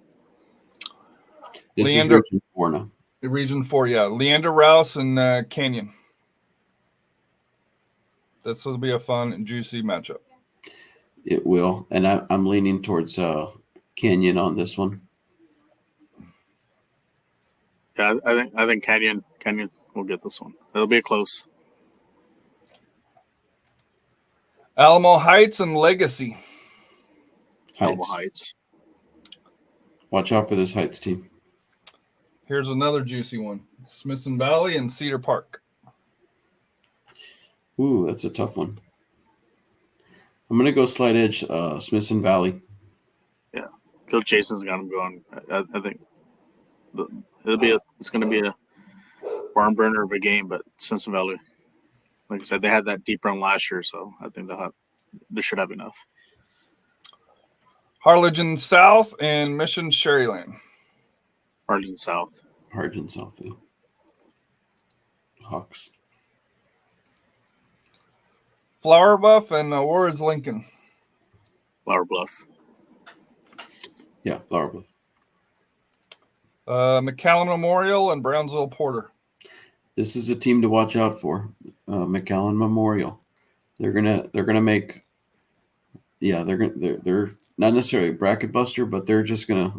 This is Region 4 now. Region 4, yeah. Leander Rouse and Canyon. This will be a fun and juicy matchup. It will, and I'm leaning towards Canyon on this one. Yeah, I think Canyon will get this one. It'll be close. Alamo Heights and Legacy. Alamo Heights. Watch out for this Heights team. Here's another juicy one. Smithson Valley and Cedar Park. Ooh, that's a tough one. I'm going to go slight edge Smithson Valley. Yeah. Coach Jason's got him going. I think it's going to be a barn burner of a game, but Smithson Valley, like I said, they had that deep run last year, so I think they should have enough. Harlingen South and Mission Sherryland. Harlingen South. Harlingen South, yeah. Hawks. Flower Bluff and Juarez Lincoln. Flower Bluff. Yeah, Flower Bluff. McAllen Memorial and Brownsville Porter. This is a team to watch out for. McAllen Memorial. They're gonna make. Yeah, they're not necessarily a bracket buster, but they're just gonna.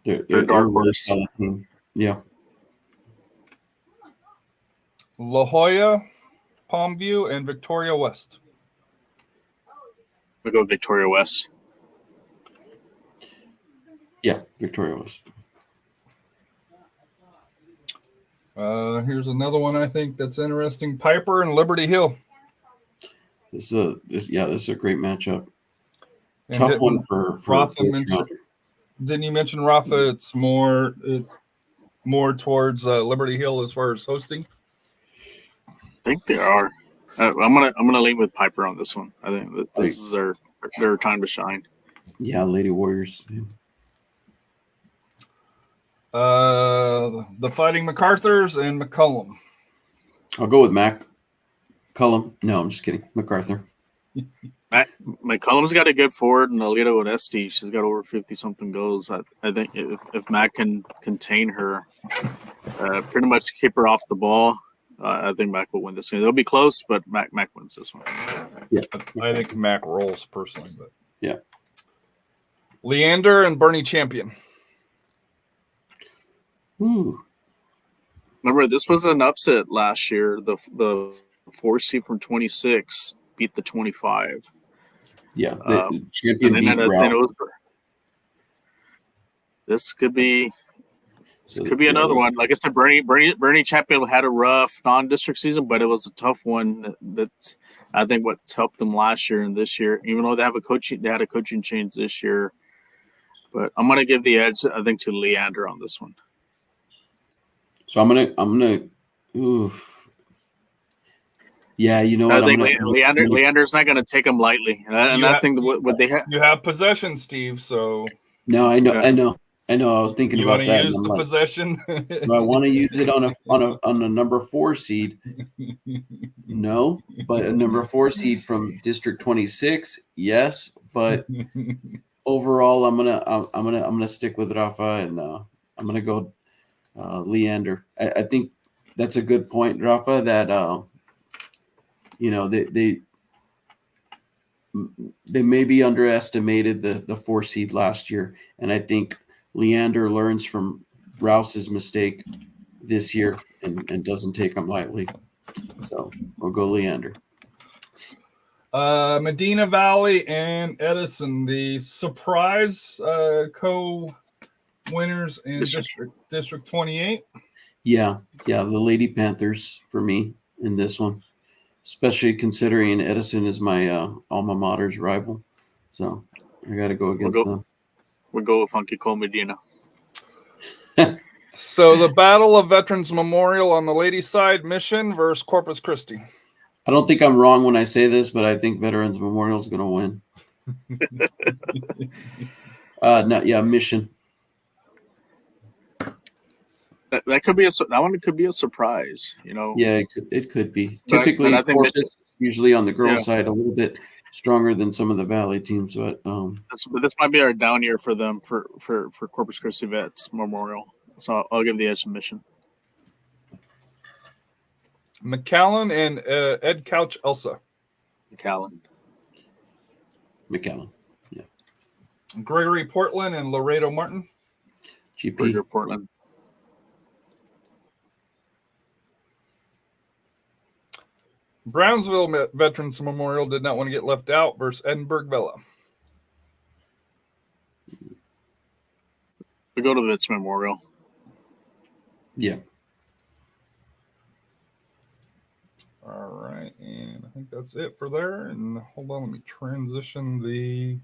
They're dark a really horse. solid team. Yeah. La Jolla, Palmview, and Victoria West. We go Victoria West. Yeah, Victoria West. Here's another one I think that's interesting: Piper and Liberty Hill. This is a great matchup. And Tough one for Rafa first mentioned. rounder. Didn't you mention Rafa? It's more towards Liberty Hill as far as hosting. I think they are. I'm gonna lean with Piper on this one. I think that this is their time to shine. Yeah, Lady Warriors. Yeah. The Fighting MacArthur's and McCullum. I'll go with McCullum. No, I'm just kidding. MacArthur. McCullum's got a good forward, and Alita with Esty. She's got over 50-something goals. I think if Mac can contain her, pretty much keep her off the ball, I think Mac will win this game. They'll be close, but Mac wins this one. Yeah, I think Mac rolls personally, but yeah. Leander and Bernie Champion. Ooh. Remember, this was an upset last year. The 4 seed from 26 beat the 25. Yeah, the champion beat this could be another one. Like I said, Bernie Champion had a rough non-district season, but it was a tough one. That's I think what's helped them last year and this year. Even though they had a coaching change this year, but I'm gonna give the edge, I think, to Leander on this one. So I'm gonna. Oof. Yeah, you know what? I think Leander's not going to take them lightly, and I think what they have. You have possession, Steve. So no, I know. I was thinking you about want that. to use the possession. Do I want to use it on a number 4 seed? No, but a number 4 seed from District 26, yes. But overall, I'm gonna stick with Rafa, and I'm gonna go Leander. I think that's a good point, Rafa. That they maybe underestimated the 4 seed last year, and I think Leander learns from Rouse's mistake this year and doesn't take them lightly. So we'll go Leander. Medina Valley and Edison, the surprise co-winners in District 28. Yeah, the Lady Panthers for me in this one, especially considering Edison is my alma mater's rival. So I got to go against them. We'll go with Funky Cole Medina. So the Battle of Veterans Memorial on the ladies' side, Mission versus Corpus Christi. I don't think I'm wrong when I say this, but I think Veterans Memorial is going to win. Mission. That could be that one could be a surprise, you know. Yeah, it could be. Typically, I think Corpus usually on the girls' side a little bit stronger than some of the Valley teams, but this might be our down year for them for Corpus Christi Vets Memorial. So I'll give the edge to Mission. McAllen and Ed Couch Elsa. McAllen. McAllen. Gregory Portland and Laredo Martin. GP. Gregory Portland. Brownsville Veterans Memorial did not want to get left out versus Edinburgh Villa. We go to Vets Memorial. Yeah. All right, and I think that's it for there. And hold on, let me transition the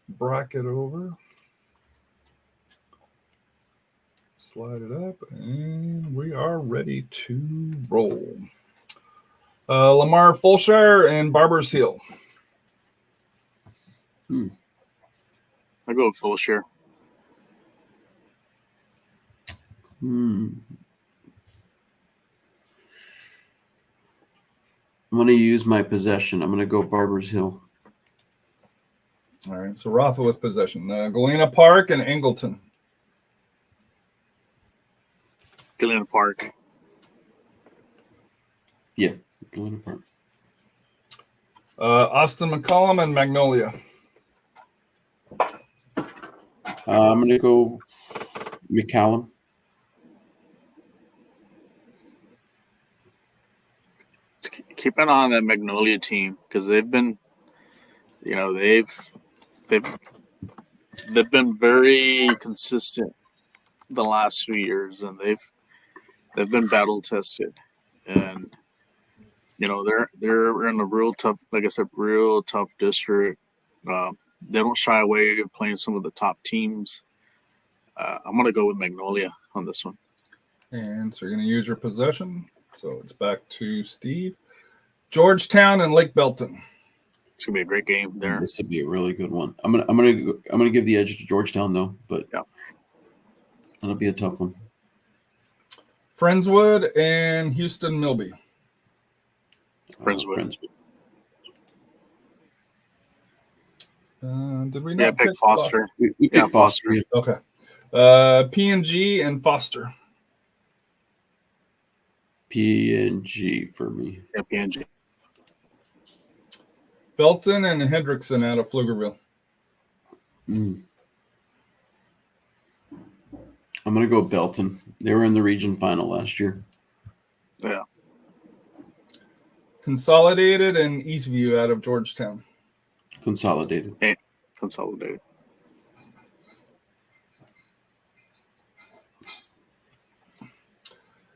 bracket over. Slide it up, and we are ready to roll. Lamar Fulshire and Barbers Hill. I go with Fulshire. I'm going to use my possession. I'm going to go Barbers Hill. All right, so Rafa with possession. Galena Park and Angleton. Galena Park. Yeah, Galena Park. Austin McCollum and Magnolia. I'm going to go McCallum. Keep an eye on that Magnolia team because they've been, they've been very consistent the last few years, and they've been battle tested, and they're in a real tough, like I said, real tough district. They don't shy away from playing some of the top teams. I'm gonna go with Magnolia on this one. And so you're going to use your possession. So it's back to Steve. Georgetown and Lake Belton. It's gonna be a great game there. This would be a really good one. I'm gonna give the edge to Georgetown though, but yeah, that'll be a tough one. Friendswood and Houston Milby. Friendswood. Did we not pick Foster? We picked Foster. Okay. P&G and Foster. P&G for me. Yeah, P&G. Belton and Hendrickson out of Pflugerville. I'm going to go Belton. They were in the region final last year. Yeah. Consolidated and Eastview out of Georgetown. Consolidated. Hey, Consolidated.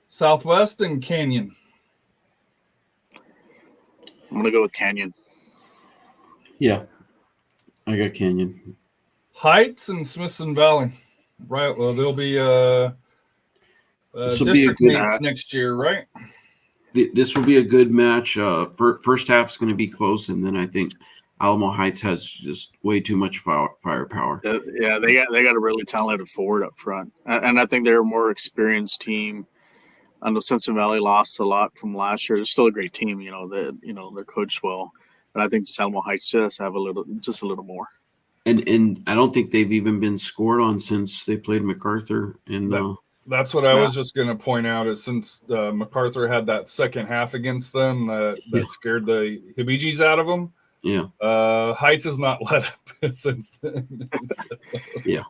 Southwest and Canyon. I'm going to go with Canyon. Yeah. I got Canyon. Heights and Smithson Valley. Right. Well, they'll be this will be a good mates next year, right? This will be a good match. First half is going to be close, and then I think Alamo Heights has just way too much firepower. Yeah, they got a really talented forward up front, and I think they're a more experienced team. I know Simpson Valley lost a lot from last year. They're still a great team, they're coached well, but I think Alamo Heights just have a little more. And I don't think they've even been scored on since they played MacArthur. And that's what I was just going to point out is since MacArthur had that second half against them that scared the Hibiges out of them. Yeah. Heights has not let up since then. So. Yeah.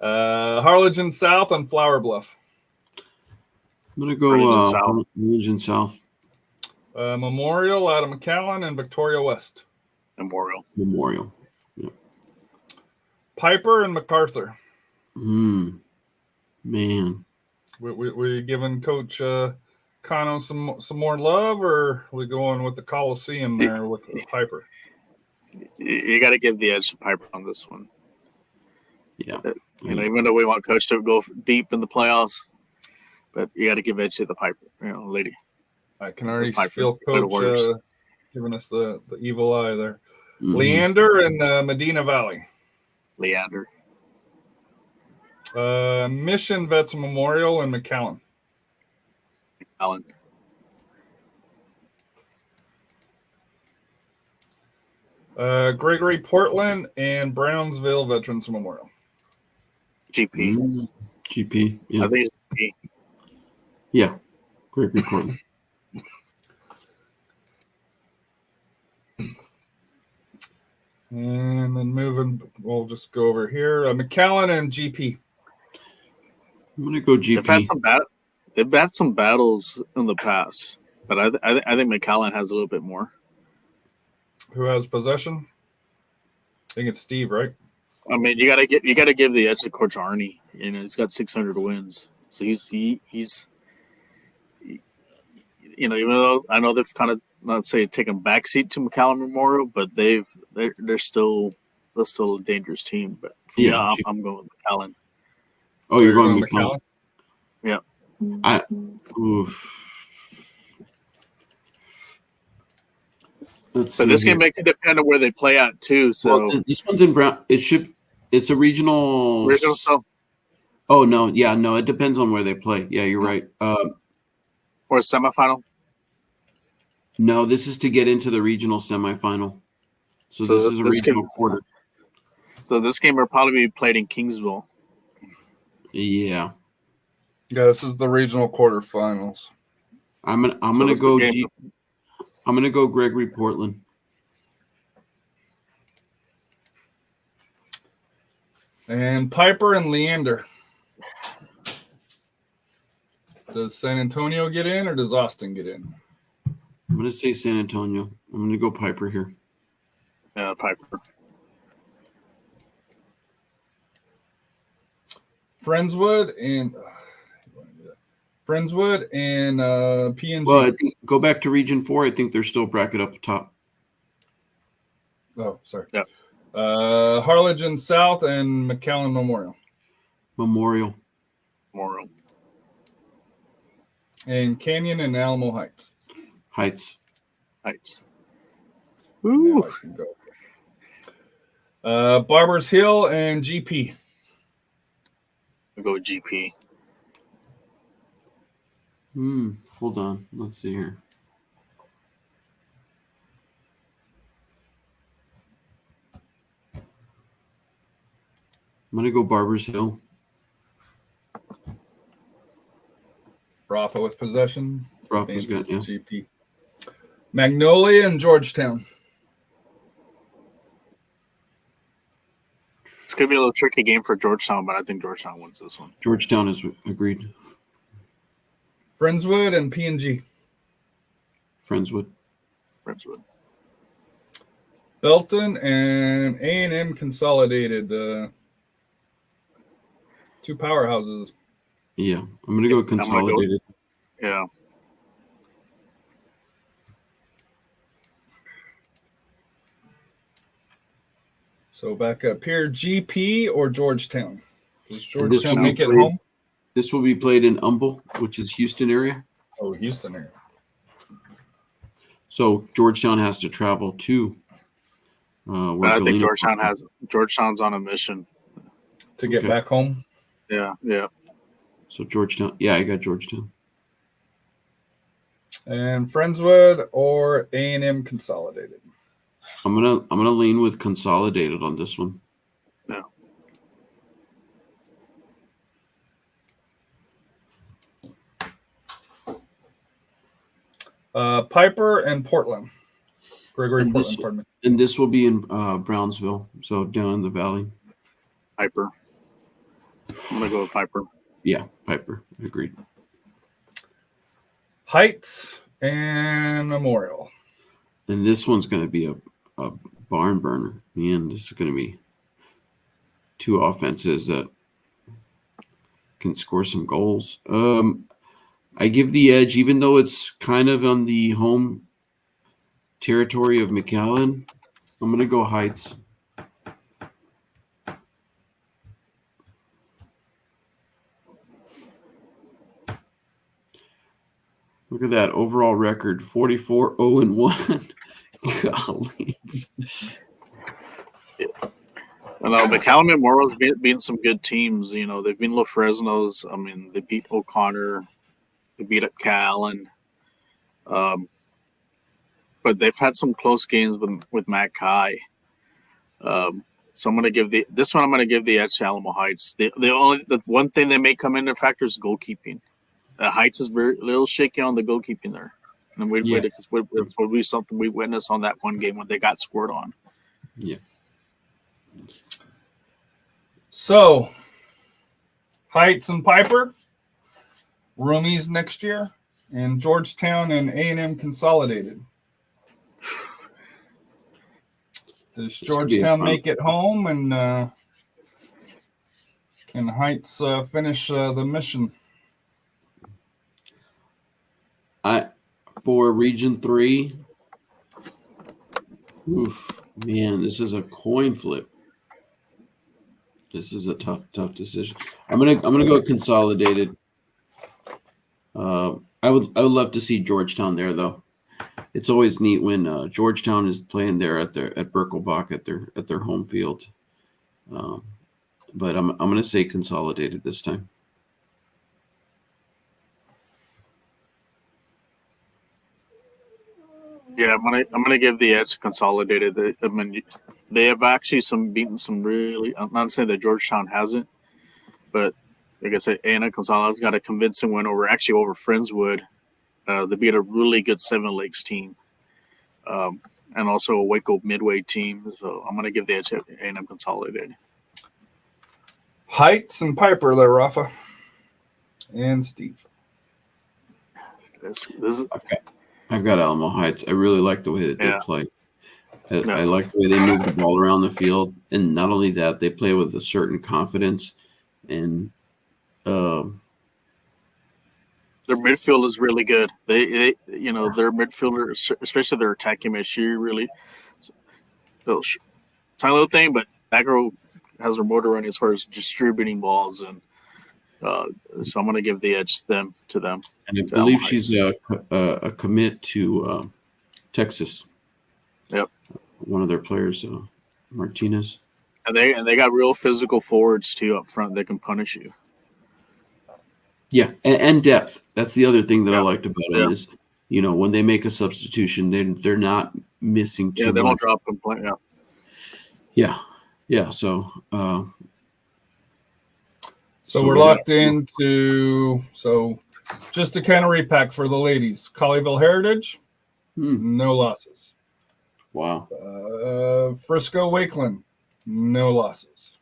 Harlingen South and Flower Bluff. I'm going to go Harlingen South. Memorial out of McAllen and Victoria West. Memorial. Yeah. Piper and MacArthur. Man. We giving Coach Cano some more love, or are we going with the Coliseum there with Piper? You got to give the edge to Piper on this one. Yeah. Even though we want Coach to go deep in the playoffs, but you got to give edge to the Piper, lady. I can already feel Coach giving us the evil eye there. Mm-hmm. Leander and Medina Valley. Leander. Mission Vets Memorial and McAllen. McAllen. Gregory Portland and Brownsville Veterans Memorial. GP. GP. Yeah. I think it's GP. Yeah. Gregory Portland. And then moving, we'll just go over here. McAllen and GP. I'm going to go GP. They've had some battles in the past, but I think McAllen has a little bit more. Who has possession? I think it's Steve, right? I mean, you gotta give the edge to Coach Arnie. You know, he's got 600 wins, so he's you know, even though I know they've kind of not say taken backseat to McAllen Memorial, but they're still a dangerous team. But for me, I'm going with McAllen. Oh, you're going with McAllen? Yeah. So this game may depend on where they play at too. So this one's in Brown. It's a regional. Oh no, yeah, no. It depends on where they play. Yeah, you're right. Or a semifinal. No, this is to get into the regional semifinal. So this is a regional quarter. So this game will probably be played in Kingsville. Yeah. Yeah, this is the regional quarterfinals. I'm gonna go. I'm gonna go Gregory Portland. And Piper and Leander. Does San Antonio get in or does Austin get in? I'm going to say San Antonio. I'm going to go Piper here. Yeah, Piper. Friendswood and PNG. Well, I think, go back to Region 4. I think they're still bracket up top. Oh, sorry. Yeah. Harlingen South and McAllen Memorial. Memorial. And Canyon and Alamo Heights. Heights. Ooh. Barbers Hill and GP. We'll go with GP. Hold on. Let's see here. I'm going to go Barbers Hill. Rafa with possession. Rafa's got, yeah. GP. Magnolia and Georgetown. It's going to be a little tricky game for Georgetown, but I think Georgetown wins this one. Georgetown is agreed. Friendswood and PNG. Friendswood. Belton and A&M Consolidated. Two powerhouses. Yeah, I'm going to go Consolidated. Yeah. So back up here, GP or Georgetown? Does Georgetown make it home? This will be played in Humble, which is Houston area. Oh, Houston area. So Georgetown has to travel to. I think Georgetown's on a mission to get back home. Yeah. So Georgetown, I got Georgetown. And Friendswood or A&M Consolidated. I'm gonna lean with Consolidated on this one. Yeah. Piper and Portland. Portland, pardon me. And this will be in Brownsville, so down in the valley. Piper. I'm gonna go with Piper. Yeah, Piper. Agreed. Heights and Memorial. And this one's going to be a barn burner. Man, this is going to be two offenses that can score some goals. I give the edge, even though it's kind of on the home territory of McAllen. I'm going to go Heights. Look at that overall record, 44-0-1. Golly. McAllen Memorial's been some good teams. You know, they've been La Fresno's. I mean, they beat O'Connor. They beat up Callan. But they've had some close games with Matt Kai. So I'm going to give this one. I'm going to give the edge to Alamo Heights. The one thing that may come into factor is goalkeeping. Heights is a little shaky on the goalkeeping there, and it's something we witnessed on that one game when they got scored on. Yeah. So, Heights and Piper, roomies next year, and Georgetown and A&M consolidated. Does Georgetown make it home, and can Heights finish the mission? For Region 3, man, this is a coin flip. This is a tough decision. I'm gonna go consolidated. I would love to see Georgetown there, though. It's always neat when Georgetown is playing there at Birkelbach at their home field. But I'm gonna say consolidated this time. Yeah, I'm gonna give the edge to consolidated. I mean, they have actually beaten some really. I'm not saying that Georgetown hasn't, but like I said, Anna Gonzalez got a convincing win over Friendswood. They beat a really good Seven Lakes team, and also a Waco Midway team. So I'm gonna give the edge to A&M consolidated. Heights and Piper there, Rafa and Steve. This is okay. I've got Alamo Heights. I really like the way that they play. I like the way they move the ball around the field, and not only that, they play with a certain confidence. And their midfield is really good. They their midfielder, especially their attacking midfield, really tiny little thing, but that girl has her motor running as far as distributing balls, and so I'm going to give the edge to them. And I believe she's a commit to Texas. Yep, one of their players, Martinez. And they got real physical forwards too up front that can punish you. Yeah, and depth. That's the other thing that I liked about it is, when they make a substitution, they're not missing too much. Yeah, they don't drop them. Yeah. So we're locked into. So just to kind of repack for the ladies, Colleyville Heritage, no losses. Wow. Frisco Wakeland, no losses.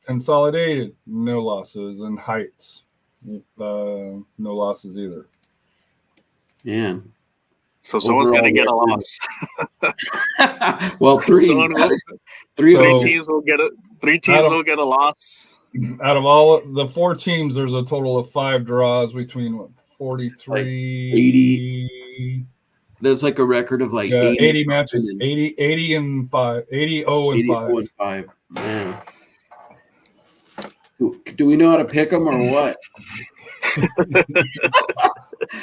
Consolidated, no losses. And Heights, no losses either. Man. So someone's going to get a loss. Well, three teams will get a loss. Out of all the 4 teams, there's a total of 5 draws between 43, 80. There's like a record of 80 matches, 80 and 5, 80 0 and 5. Man. Do we know how to pick them or what?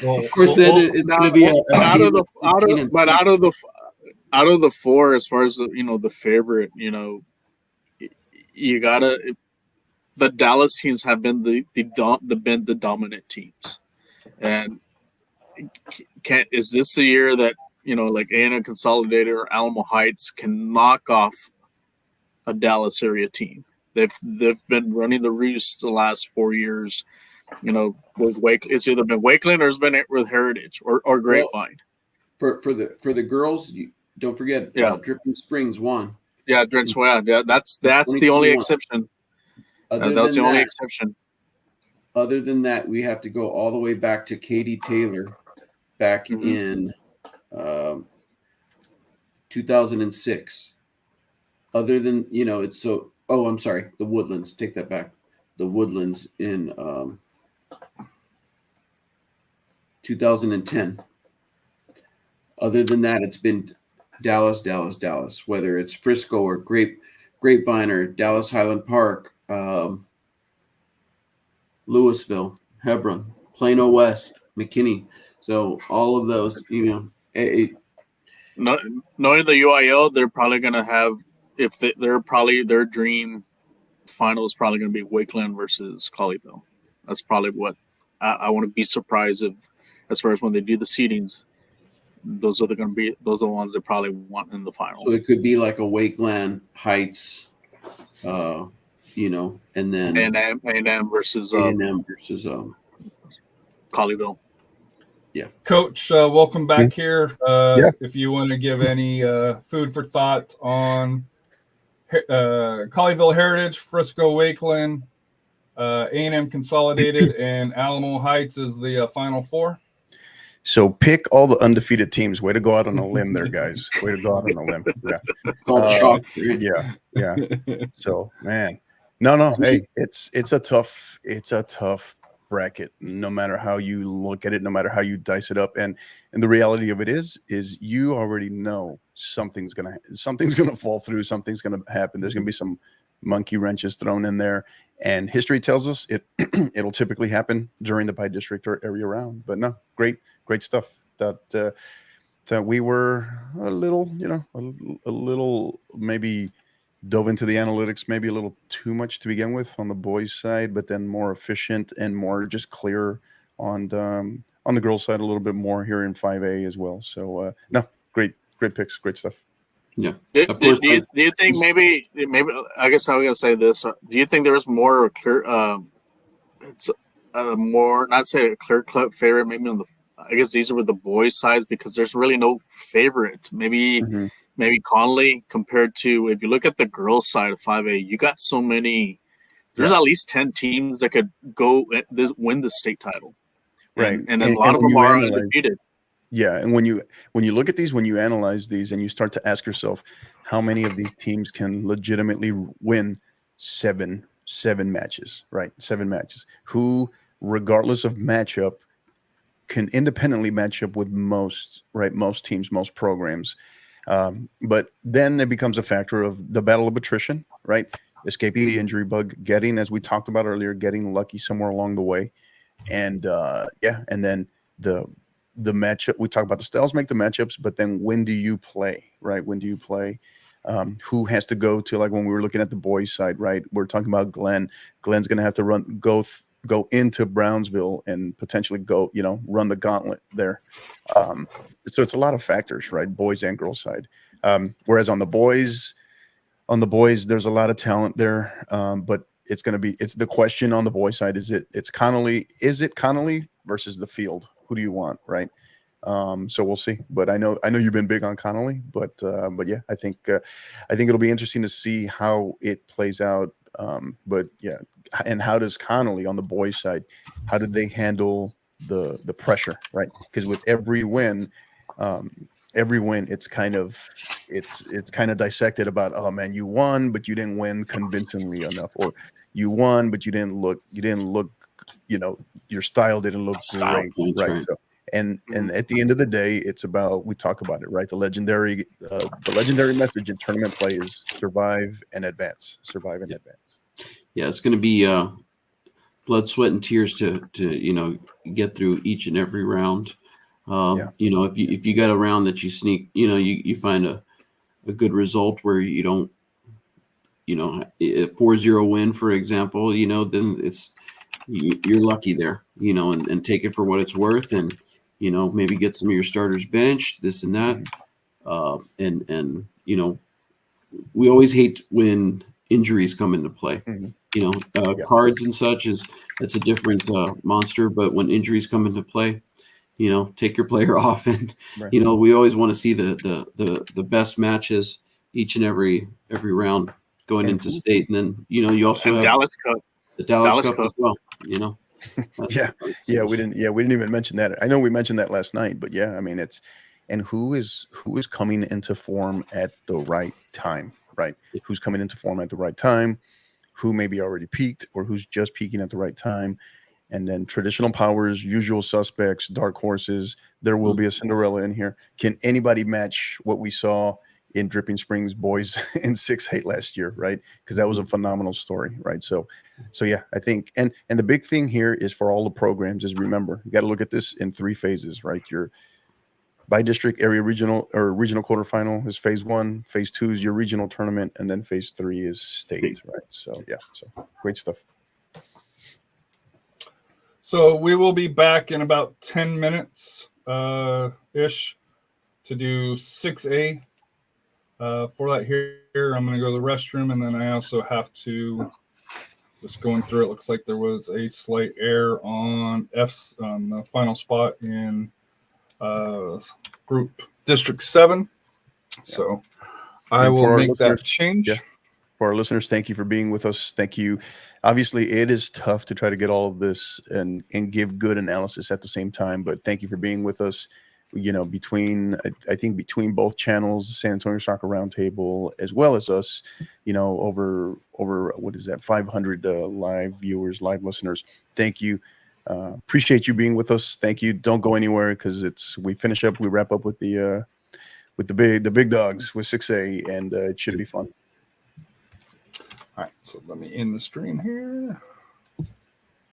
Well, of course, it's going to be out of the 4, as far as the favorite, you gotta. The Dallas teams have been the dominant teams, and is this the year that like A&M Consolidated or Alamo Heights can knock off a Dallas area team? They've been running the roost the last 4 years. With Wakeland, it's either been Wakeland or it's been with Heritage or Grapevine. For the girls, don't forget, Dripping Springs won. Yeah, that's the only exception. That's the only exception. Other than that, we have to go all the way back to Katie Taylor, back in 2006. Other than it's so. Oh, I'm sorry, the Woodlands. Take that back. The Woodlands in 2010. Other than that, it's been Dallas. Whether it's Frisco or Grapevine or Dallas Highland Park, Louisville, Hebron, Plano West, McKinney. So all of those, knowing the UIL, they're probably going to have their dream final is probably going to be Wakeland versus Colleyville. That's probably what I want to be surprised if, as far as when they do the seedings, those are the ones they probably want in the final. So it could be like a Wakeland Heights, and then A&M versus Colleyville. Yeah, Coach, welcome back here. If you want to give any food for thought on Colleyville Heritage, Frisco Wakeland, A&M Consolidated, and Alamo Heights is the Final Four. So pick all the undefeated teams. Way to go out on a limb there, guys. Way to go out on a limb. Yeah. Yeah. So, man. No. Hey, it's a tough bracket, no matter how you look at it, no matter how you dice it up. And the reality of it is you already know something's gonna fall through, something's gonna happen. There's gonna be some monkey wrenches thrown in there. And history tells us it'll typically happen during the by district or area round. But no, great stuff. That we were a little, a little maybe dove into the analytics maybe a little too much to begin with on the boys' side, but then more efficient and more just clear on the girls' side a little bit more here in 5A as well. So no, great picks, great stuff. Yeah. Do you think maybe I guess I was gonna say this? Do you think there was more clear? It's more not say a clear cut favorite. Maybe on the I guess these are with the boys' sides because there's really no favorite. Maybe Conley compared to if you look at the girls' side of 5A, you got so many. There's at least 10 teams that could go win the state title, right? And a lot of them are undefeated. Yeah, and when you look at these, when you analyze these, and you start to ask yourself, how many of these teams can legitimately win seven matches, right? 7 matches. Who, regardless of matchup, can independently match up with most teams, most programs. But then it becomes a factor of the battle of attrition, right? Escaping the injury bug, getting, as we talked about earlier, getting lucky somewhere along the way. And and then the matchup, we talk about the styles make the matchups, but then when do you play, right? When do you play? Who has to go to, like when we were looking at the boys' side, right? We're talking about Glenn. Glenn's going to have to go into Brownsville and potentially run the gauntlet there. So it's a lot of factors, right? Boys and girls side. Whereas on the boys, there's a lot of talent there. But it's the question on the boys side. Is it Connolly versus the field? Who do you want? Right. So we'll see, but I know you've been big on Connolly, but yeah, I think it'll be interesting to see how it plays out. But yeah, and how does Connolly on the boys' side? How did they handle the pressure, right? Because with every win, it's kind of dissected about, oh man, you won, but you didn't win convincingly enough, or you won, but you didn't look, your style didn't look great, right? So, and at the end of the day, it's about, we talk about it, right? The legendary message in tournament play is survive and advance. Yeah, it's going to be blood, sweat, and tears to get through each and every round. If you got a round that you sneak, you find a good result where you don't, a 4-0 win, for example, then you're lucky there, and take it for what it's worth, and maybe get some of your starters benched, this and that, and we always hate when injuries come into play. Cards and such that's a different monster, but when injuries come into play, take your player off, and we always want to see the best matches each and every round going into state, and then you also have Dallas Cup, the Dallas Cup as well. We didn't even mention that. I know we mentioned that last night, but yeah, I mean and who is coming into form at the right time, right? Who's coming into form at the right time? Who maybe already peaked, or who's just peaking at the right time? And then traditional powers, usual suspects, dark horses. There will be a Cinderella in here. Can anybody match what we saw in Dripping Springs boys in 6-8 last year, right? Because that was a phenomenal story, right? So yeah, I think, and the big thing here is for all the programs is, remember, you got to look at this in 3 phases, right? Your by district, area, regional, or regional quarterfinal is phase 1. Phase 2 is your regional tournament, and then phase 3 is state, right? So yeah, so great stuff. So we will be back in about 10 minutes ish to do 6A. For that here, I'm going to go to the restroom, and then I also have to, just going through it, looks like there was a slight error on the final spot in group District 7. So I will make that change. For our listeners, thank you for being with us. Thank you. Obviously, it is tough to try to get all of this and give good analysis at the same time, but thank you for being with us. You know, I think between both channels, San Antonio Soccer Roundtable, as well as us, you know, over what is that, 500 live viewers, live listeners. Thank you. Appreciate you being with us. Thank you. Don't go anywhere because we wrap up with the big dogs with 6A, and it should be fun. All right, so let me end the stream here.